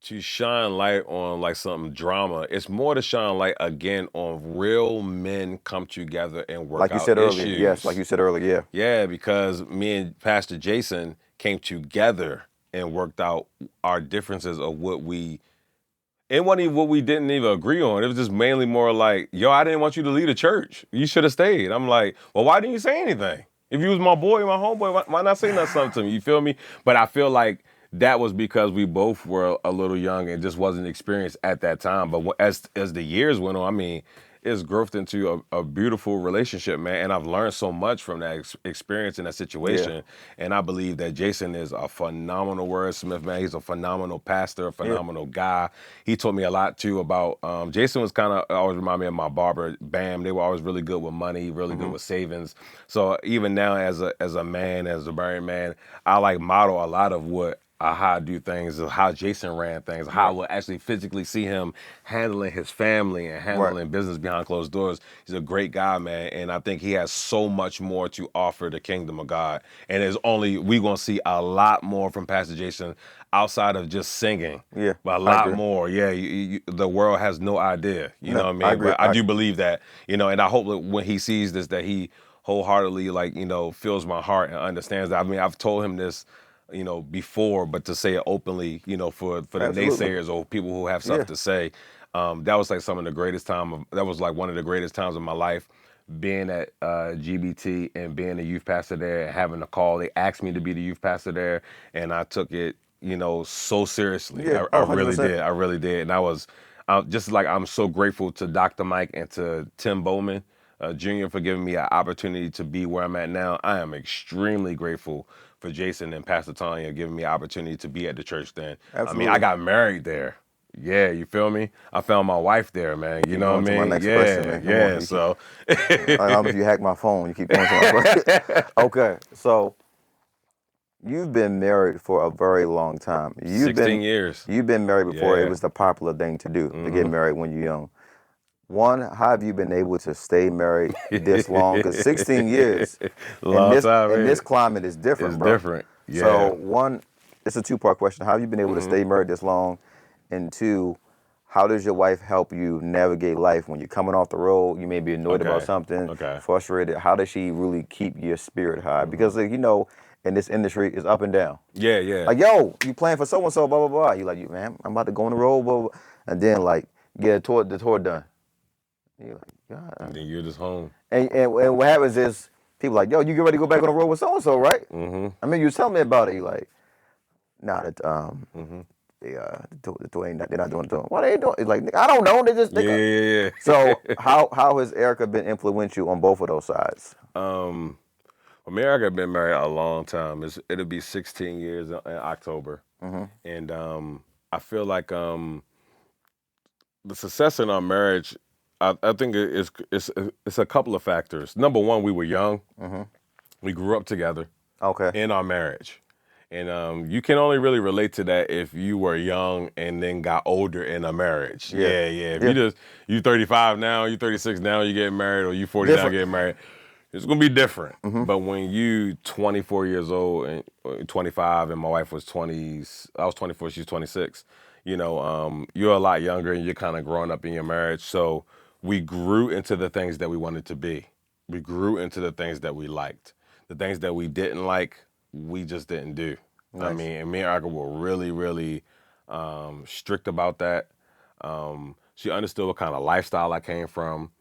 shine light on like some drama. It's more to shine light again on real men come together and work out like you said earlier. issues. Yes, like you said earlier. Yeah, because me and Pastor Jason came together and worked out our differences of it wasn't even what we didn't even agree on. It was just mainly more like, yo, I didn't want you to lead a church. You should have stayed. I'm like, well, why didn't you say anything? If you was my boy, my homeboy, why not say something to me? You feel me? But I feel like that was because we both were a little young and just wasn't experienced at that time. But as the years went on, I mean, it's growth into a beautiful relationship, man. And I've learned so much from that experience in that situation. Yeah. And I believe that Jason is a phenomenal wordsmith, man. He's a phenomenal pastor, a phenomenal guy. He taught me a lot, too, about Jason was kind of always remind me of my barber, Bam. They were always really good with money, really good with savings. So even now as a man, as a married man, I like model a lot of how I do things, how Jason ran things, how I would actually physically see him handling his family and handling business behind closed doors. He's a great guy, man, and I think he has so much more to offer the kingdom of God. And we're going to see a lot more from Pastor Jason outside of just singing. Yeah, but a lot more. Yeah, the world has no idea. You know what I mean? But I do believe that, and I hope that when he sees this, that he wholeheartedly, feels my heart and understands that. I mean, I've told him this, before, but to say it openly, for the naysayers or people who have stuff to say, that was like that was like one of the greatest times of my life, being at GBT and being a youth pastor there and having a call. They asked me to be the youth pastor there, and I took it, so seriously. Yeah, I really did. And I'm so grateful to Dr. Mike and to Tim Bowman, Jr. for giving me an opportunity to be where I'm at now. I am extremely grateful for Jason and Pastor Tanya giving me an opportunity to be at the church then. Absolutely. I mean, I got married there. Yeah, you feel me? I found my wife there, man. You know what I mean? My next question, man. Yeah, so. I don't know if you hacked my phone. You keep going to my question. Okay, so You've been married for a very long time. 16 years. You've been married before it was the popular thing to do, to get married when you're young. One, how have you been able to stay married this long? Because 16 years in this climate is different, bro. It's different, yeah. So one, it's a two-part question. How have you been able to stay married this long? And two, how does your wife help you navigate life when you're coming off the road? You may be annoyed about something, frustrated. How does she really keep your spirit high? Because, like, you know, in this industry, it's up and down. Yeah, yeah. Like, yo, you playing for so-and-so, blah, blah, blah. You like, man, I'm about to go on the road, blah, blah. And then, like, get the tour done. You're like, God. And then you're just home. And what happens is, people like, yo, you get ready to go back on the road with so-and-so, right? I mean, you was telling me about it. You're like, nah, the tour ain't, they're not doing it. Why they ain't doing it? It's like, I don't know. They just, yeah. So how has Erica been influential on both of those sides? Well, me and Erica have been married a long time. It'll be 16 years in October. And I feel like the success in our marriage, I think it's a couple of factors. Number one, we were young. We grew up together. In our marriage. And you can only really relate to that if you were young and then got older in a marriage. Yeah. If you 35 now, you 36 now, you get married, or you 40 now, get married, it's gonna be different. But when you 24 years old and 25, and my wife was 20, I was 24, she's 26. You know, you're a lot younger and you're kind of growing up in your marriage. So we grew into the things that we wanted to be. We grew into the things that we liked. The things that we didn't like, we just didn't do. Nice. I mean, and me and Erica were really, really strict about that. She understood what kind of lifestyle I came from.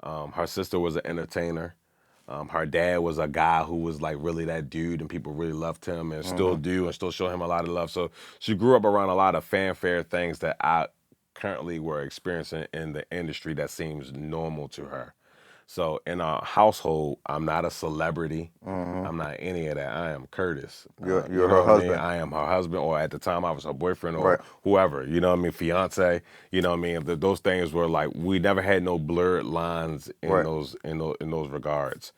Her sister was an entertainer. Her dad was a guy who was like really that dude, and people really loved him and still do, and still show him a lot of love. So she grew up around a lot of fanfare things that I currently were experiencing in the industry that seems normal to her. So in our household, I'm not a celebrity. I'm not any of that. I am Curtis. You're her husband. I am her husband, or at the time I was her boyfriend, or whoever. You know what I mean? Fiance. You know what I mean? Those things were like, we never had no blurred lines in those regards.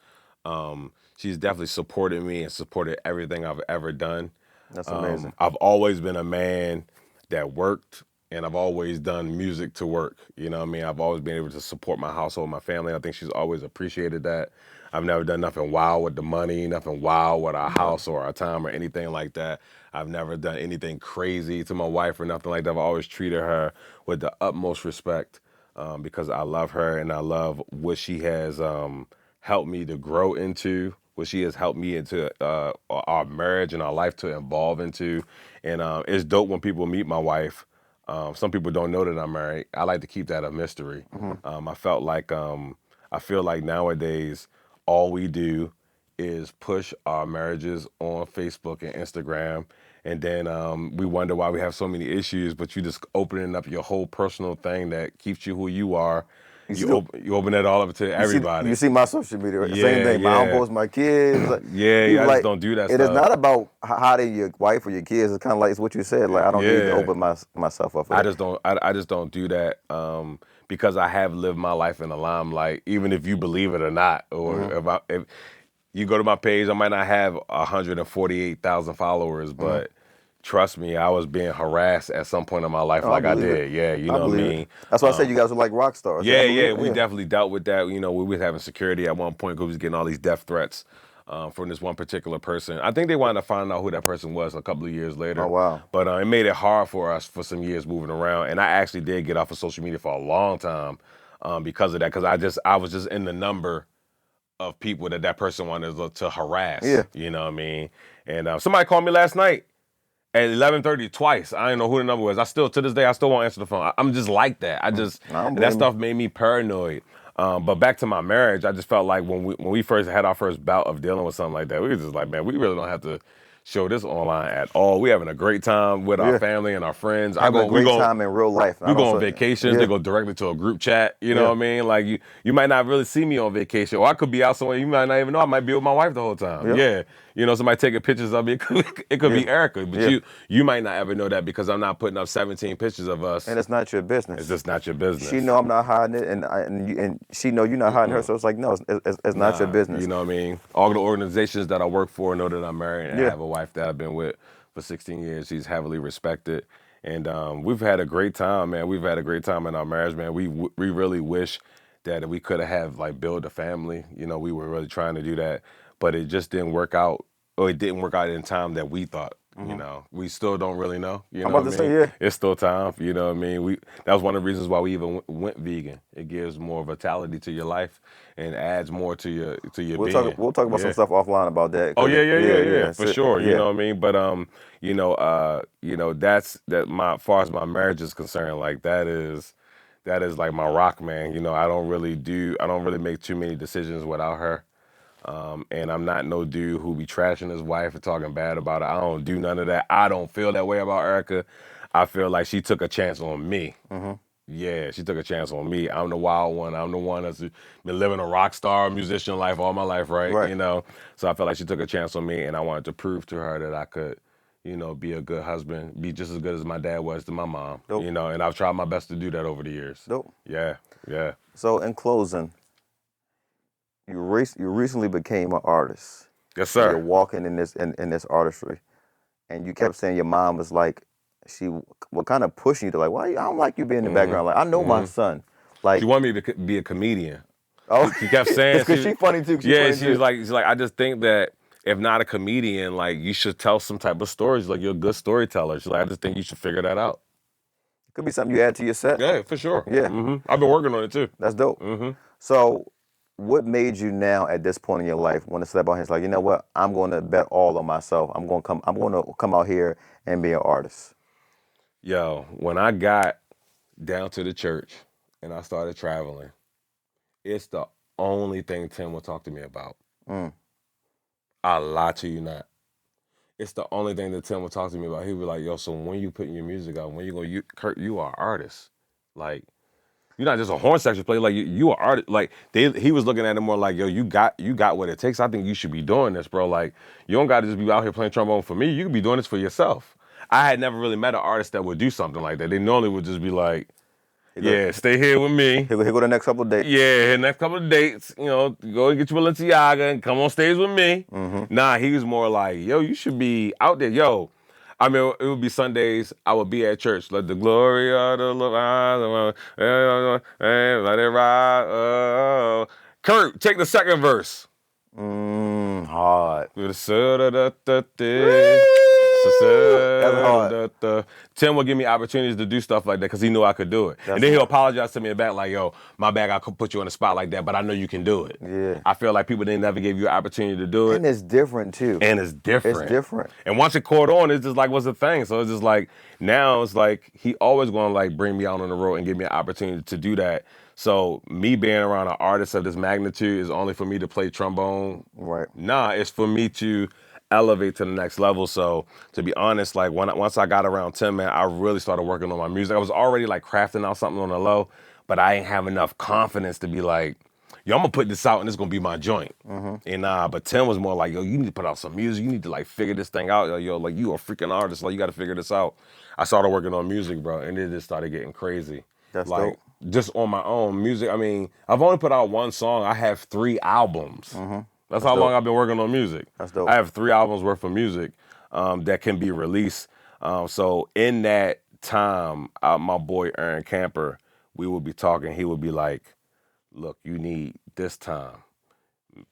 She's definitely supported me and supported everything I've ever done. That's amazing. I've always been a man that worked. And I've always done music to work. You know what I mean? I've always been able to support my household, my family. I think she's always appreciated that. I've never done nothing wild with the money, nothing wild with our house or our time or anything like that. I've never done anything crazy to my wife or nothing like that. I've always treated her with the utmost respect because I love her and I love what she has helped me to grow into, what she has helped me into our marriage and our life to evolve into. And it's dope when people meet my wife. Some people don't know that I'm married. I like to keep that a mystery. I feel like nowadays all we do is push our marriages on Facebook and Instagram, and then we wonder why we have so many issues. But you just opening up your whole personal thing that keeps you who you are. You open that all up to everybody. You see my social media, right? Same thing. My uncles, my kids. I just don't do that stuff. It is not about hiding your wife or your kids. It's kind of like it's what you said. Like I don't need to open myself up. I just don't do that because I have lived my life in the limelight, even if you believe it or not. Or if you go to my page, I might not have 148,000 followers, but trust me, I was being harassed at some point in my life I did. Yeah, you know what I mean? That's why I said you guys were like rock stars. Yeah, we definitely dealt with that. You know, we was having security at one point because we was getting all these death threats from this one particular person. I think they wanted to find out who that person was a couple of years later. Oh, wow. But it made it hard for us for some years moving around. And I actually did get off of social media for a long time because of that, because I was just in the number of people that person wanted to harass. Yeah. You know what I mean? And somebody called me last night at 11:30 twice. I didn't know who the number was. To this day, I still won't answer the phone. I'm just like that. That stuff made me paranoid. But back to my marriage, I just felt like when we first had our first bout of dealing with something like that, we were just like, man, we really don't have to show this online at all. We having a great time with our family and our friends. Having a great time in real life. We go on vacations. They go directly to a group chat. You know what I mean? Like you might not really see me on vacation, or I could be out somewhere. You might not even know. I might be with my wife the whole time. Yeah. You know, somebody taking pictures of me. It could be Erica, but you might not ever know that because I'm not putting up 17 pictures of us. And it's not your business. It's just not your business. She know I'm not hiding it, and she know you're not hiding her. So it's like, no, it's not your business. You know what I mean? All the organizations that I work for know that I'm married and I have a wife. wife that I've been with for 16 years. She's heavily respected. And we've had a great time, man. We've had a great time in our marriage, man. We really wish that we could have like build a family. You know, we were really trying to do that, but it just didn't work out. Or it didn't work out in time that we thought. You know, we still don't really know. You know I'm about to say, yeah. It's still time. You know what I mean? That was one of the reasons why we even went vegan. It gives more vitality to your life and adds more to your being. We'll talk about some stuff offline about that. Oh yeah, for sure. Yeah. You know what I mean? But that's as far as my marriage is concerned, like that is like my rock, man. You know, I don't really make too many decisions without her. And I'm not no dude who be trashing his wife and talking bad about her. I don't do none of that. I don't feel that way about Erica. I feel like she took a chance on me. Yeah, she took a chance on me. I'm the wild one. I'm the one that's been living a rock star musician life all my life, right? You know, so I felt like she took a chance on me, and I wanted to prove to her that I could, you know, be a good husband, be just as good as my dad was to my mom. Dope. You know, and I've tried my best to do that over the years. Dope. Yeah. So in closing, you recently became an artist. Yes, sir. You're walking in this artistry, and you kept saying your mom was like, she was kind of pushing you to like, why? I don't like you being in the background. Like, I know my son. Like, she wanted me to be a comedian. Oh, she kept saying, because she's funny too. She's like, I just think that if not a comedian, like you should tell some type of stories. Like you're a good storyteller. She's like, I just think you should figure that out. Could be something you add to your set. Yeah, for sure. Yeah, I've been working on it too. That's dope. So, what made you now at this point in your life want to step out here? It's like, you know what? I'm going to bet all on myself. I'm going to come out here and be an artist. Yo, when I got down to the church and I started traveling, it's the only thing Tim will talk to me about. I lie to you not. It's the only thing that Tim will talk to me about. He'll be like, yo, so when you putting your music out, when you go, Kurt, you are an artist. Like, you're not just a horn section player. Like, you are artist. Like, he was looking at it more like, yo, you got what it takes. I think you should be doing this, bro. Like, you don't got to just be out here playing trombone for me. You can be doing this for yourself. I had never really met an artist that would do something like that. They normally would just be like, stay here with me. Here go the next couple of dates. Yeah, next couple of dates. You know, go and get your Balenciaga and come on stage with me. Nah, he was more like, yo, you should be out there. Yo, I mean, it would be Sundays. I would be at church. Let the glory of the Lord, let it ride. Kurt, take the second verse. Hard. That's hard. Tim will give me opportunities to do stuff like that because he knew I could do it. And then he'll apologize to me back like, yo, my bad, I could put you on the spot like that, but I know you can do it. Yeah. I feel like people didn't never give you an opportunity to do it. And it's different too. It's different. And once it caught on, it's just like, what's the thing? So it's just like, now it's like, he always going to like bring me out on the road and give me an opportunity to do that. So me being around an artist of this magnitude is only for me to play trombone. Right. Nah, it's for me to elevate to the next level. So to be honest, like once I got around Tim, man, I really started working on my music. I was already like crafting out something on the low, but I ain't have enough confidence to be like, yo, I'm gonna put this out and it's gonna be my joint. And but Tim was more like, yo, you need to put out some music. You need to like figure this thing out. Yo, like you a freaking artist. Like you gotta figure this out. I started working on music, bro, and it just started getting crazy. That's like dope. Just on my own music. I mean, I've only put out one song. I have 3 albums. That's how long I've been working on music. That's dope. I have 3 albums worth of music that can be released. So in that time, my boy Aaron Camper, we would be talking. He would be like, look, you need this time.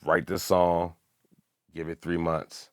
Write this song, give it 3 months,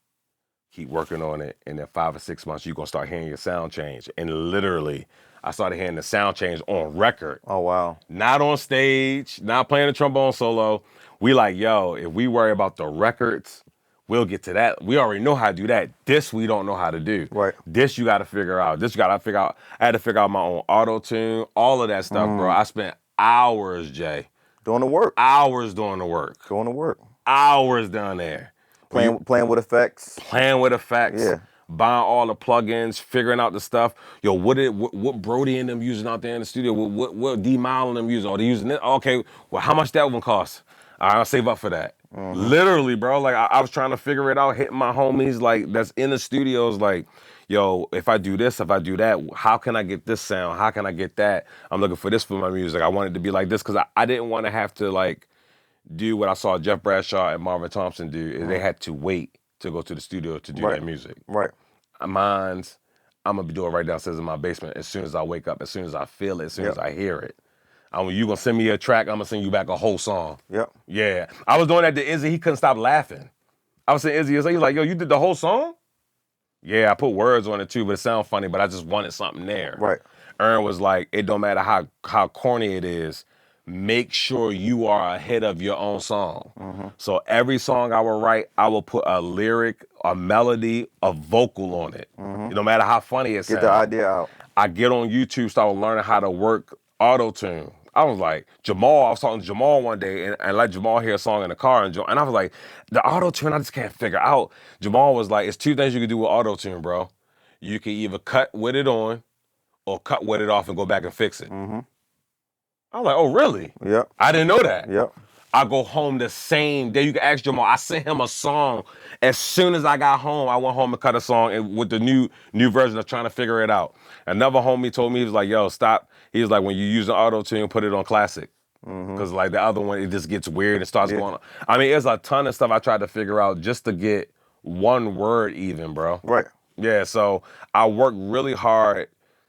keep working on it, and then 5 or 6 months, you're going to start hearing your sound change. And literally, I started hearing the sound change on record. Oh, wow. Not on stage, not playing the trombone solo. We like, yo, if we worry about the records, we'll get to that. We already know how to do that. This we don't know how to do. Right. This you got to figure out. This you got to figure out. I had to figure out my own auto-tune, all of that stuff, bro. I spent hours, Jay. Doing the work. Hours doing the work. Doing the work. Hours down there. Playing with effects. Playing with effects. Yeah. Buying all the plugins, figuring out the stuff. Yo, what Brody and them using out there in the studio? What D-Mile and them using? Oh, they using it? Okay, well, how much that one cost? All right, I'll save up for that. Literally, bro. Like, I was trying to figure it out, hitting my homies, like, that's in the studios, like, yo, if I do this, if I do that, how can I get this sound? How can I get that? I'm looking for this for my music. I want it to be like this because I didn't want to have to, like, do what I saw Jeff Bradshaw and Marvin Thompson do. Is they had to wait to go to the studio to do that music. Right. Mine's, I'm going to do it right downstairs in my basement as soon as I wake up, as soon as I feel it, as soon as I hear it. You going to send me a track, I'm going to send you back a whole song. Yep. Yeah. I was doing that to Izzy. He couldn't stop laughing. I was saying, Izzy, he was like, yo, you did the whole song? Yeah, I put words on it too, but it sounds funny, but I just wanted something there. Right. Aaron was like, it don't matter how corny it is, make sure you are ahead of your own song. So every song I will write, I will put a lyric, a melody, a vocal on it. No matter how funny it sounds. Get the idea out. I get on YouTube, start learning how to work auto-tune. I was like, I was talking to Jamal one day and let Jamal hear a song in the car. And I was like, the auto-tune, I just can't figure out. Jamal was like, it's two things you can do with auto-tune, bro. You can either cut with it on or cut with it off and go back and fix it. I was like, oh, really? Yep. I didn't know that. Yep. I go home the same day. You can ask Jamal. I sent him a song. As soon as I got home, I went home and cut a song with the new version of trying to figure it out. Another homie told me, he was like, yo, stop. He was like, when you use an auto-tune, put it on classic. Because like the other one, it just gets weird and starts going on. I mean, there's a ton of stuff I tried to figure out just to get one word even, bro. Right. Yeah, so I worked really hard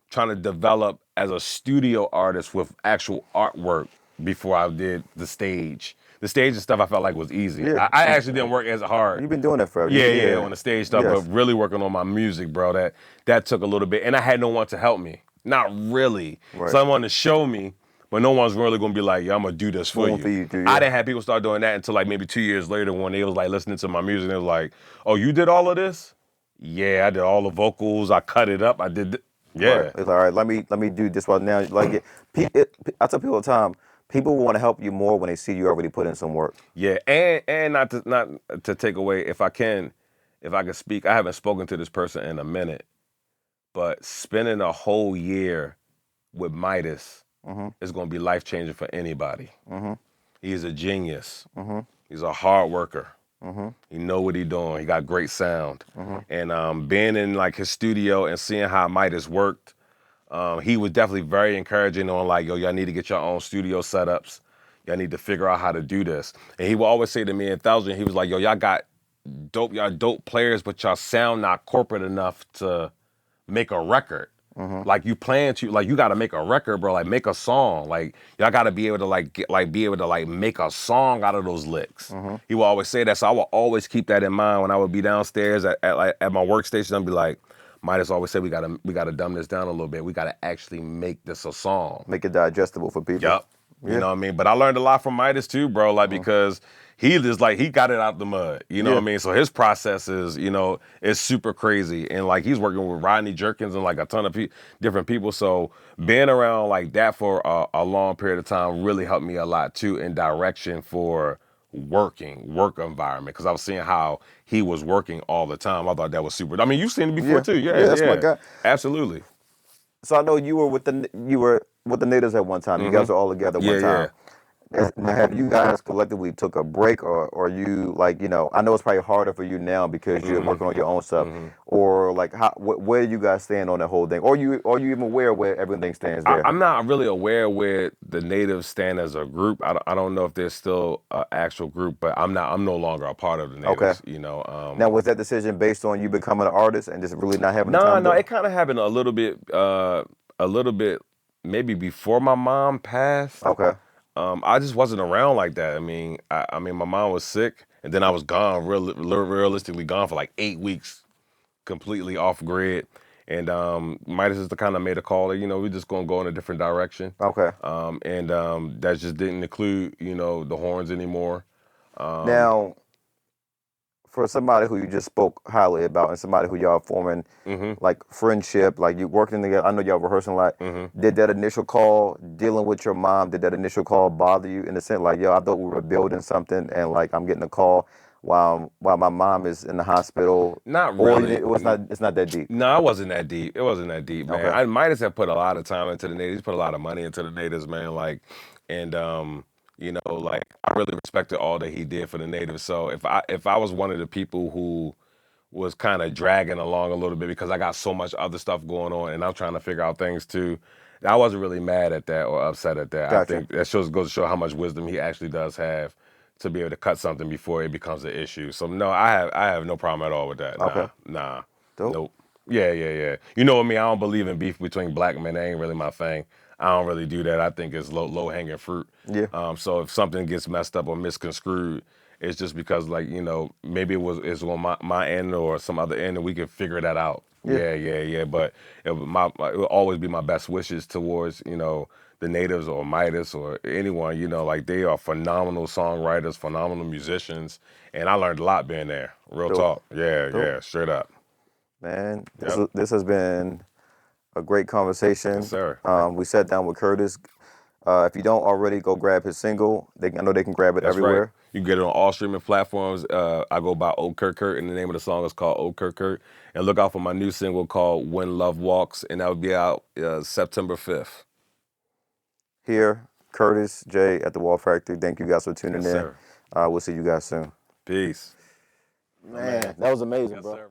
trying to develop as a studio artist with actual artwork before I did the stage. The stage and stuff I felt like was easy. Yeah. I actually didn't work as hard. You've been doing that forever. Yeah, on the stage stuff, but really working on my music, bro, that took a little bit. And I had no one to help me. Not really. Right. Someone to show me, but no one's really going to be like, yeah, I'm going to do this for you. I didn't have people start doing that until like maybe 2 years later when they was like listening to my music. They was like, oh, you did all of this? Yeah, I did all the vocals. I cut it up. I did yeah. Right. It's like, all right, let me do this one now. Like I tell people all the time, people want to help you more when they see you already put in some work. Yeah, and not to take away, if I can speak, I haven't spoken to this person in a minute, but spending a whole year with Midas is going to be life-changing for anybody. He's a genius. He's a hard worker. He know what he doing. He got great sound. And being in like his studio and seeing how Midas worked, he was definitely very encouraging on like, yo, y'all need to get your own studio setups. Y'all need to figure out how to do this. And he would always say to me in Thousand, he was like, yo, y'all dope players, but y'all sound not corporate enough to make a record. Like you plan to, like you got to make a record, bro. Like make a song. Like y'all got to be able to make a song out of those licks. He will always say that, so I will always keep that in mind when I would be downstairs at my workstation. I'd be like, Midas always said we gotta dumb this down a little bit. We gotta actually make this a song. Make it digestible for people. Yep. You know what I mean? But I learned a lot from Midas too, bro. Like because he just like he got it out the mud. You know what I mean? So his process is, is super crazy. And like he's working with Rodney Jerkins and like a ton of different people. So being around like that for a long period of time really helped me a lot too in direction for work environment, because I was seeing how he was working all the time. I thought that was super. I mean, you've seen it before too. Yeah, that's my guy. Absolutely. So I know you were with the natives at one time. You guys were all together one time. Now, have you guys collectively took a break, or you like, I know it's probably harder for you now because you're working on your own stuff, or like where do you guys stand on that whole thing, or are you even aware where everything stands there? I'm not really aware where the natives stand as a group. I don't know if there's still an actual group, but I'm no longer a part of the natives. Okay. Now, was that decision based on you becoming an artist and just really not having time? No, it kind of happened a little bit maybe before my mom passed. Okay. I just wasn't around like that. I mean, my mom was sick, and then I was gone, realistically gone for like 8 weeks, completely off grid. And Midas just kind of made a call that, we're just gonna go in a different direction. Okay. And that just didn't include, the horns anymore. Now, for somebody who you just spoke highly about and somebody who y'all forming like friendship, like you working together, I know y'all rehearsing a lot. Did that initial call, dealing with your mom, did that initial call bother you in the sense like, yo, I thought we were building something and like I'm getting a call while my mom is in the hospital? Not really. Or it's not that deep? No, it wasn't that deep. It wasn't that deep, man. Okay. I might have put a lot of time into the natives, put a lot of money into the natives, man. Like, and like I really respected all that he did for the natives. So if I was one of the people who was kind of dragging along a little bit because I got so much other stuff going on and I'm trying to figure out things too, I wasn't really mad at that or upset at that. Gotcha. I think that goes to show how much wisdom he actually does have to be able to cut something before it becomes an issue. So no, I have no problem at all with that. Okay. Nah. Dope. Nope. Yeah. You know what I mean? I don't believe in beef between black men. That ain't really my thing. I don't really do that. I think it's low hanging fruit. Yeah. So if something gets messed up or misconstrued, it's just because, like, you know, maybe it's on my end or some other end, and we can figure that out. Yeah. But it will always be my best wishes towards, you know, the natives or Midas or anyone, you know, like they are phenomenal songwriters, phenomenal musicians, and I learned a lot being there. Real talk. Yeah, straight up. Man, this has been a great conversation. Yes, sir. We sat down with Curtis. If you don't already, go grab his single. I know they can grab it everywhere. Right. You can get it on all streaming platforms. I go by Old Kurt, and the name of the song is called Old Kurt. And look out for my new single called When Love Walks, and that will be out September 5th. Here, Curtis J at the Wall Factory. Thank you guys for tuning in. Sir. We'll see you guys soon. Peace. Man, that was amazing, bro. Sir.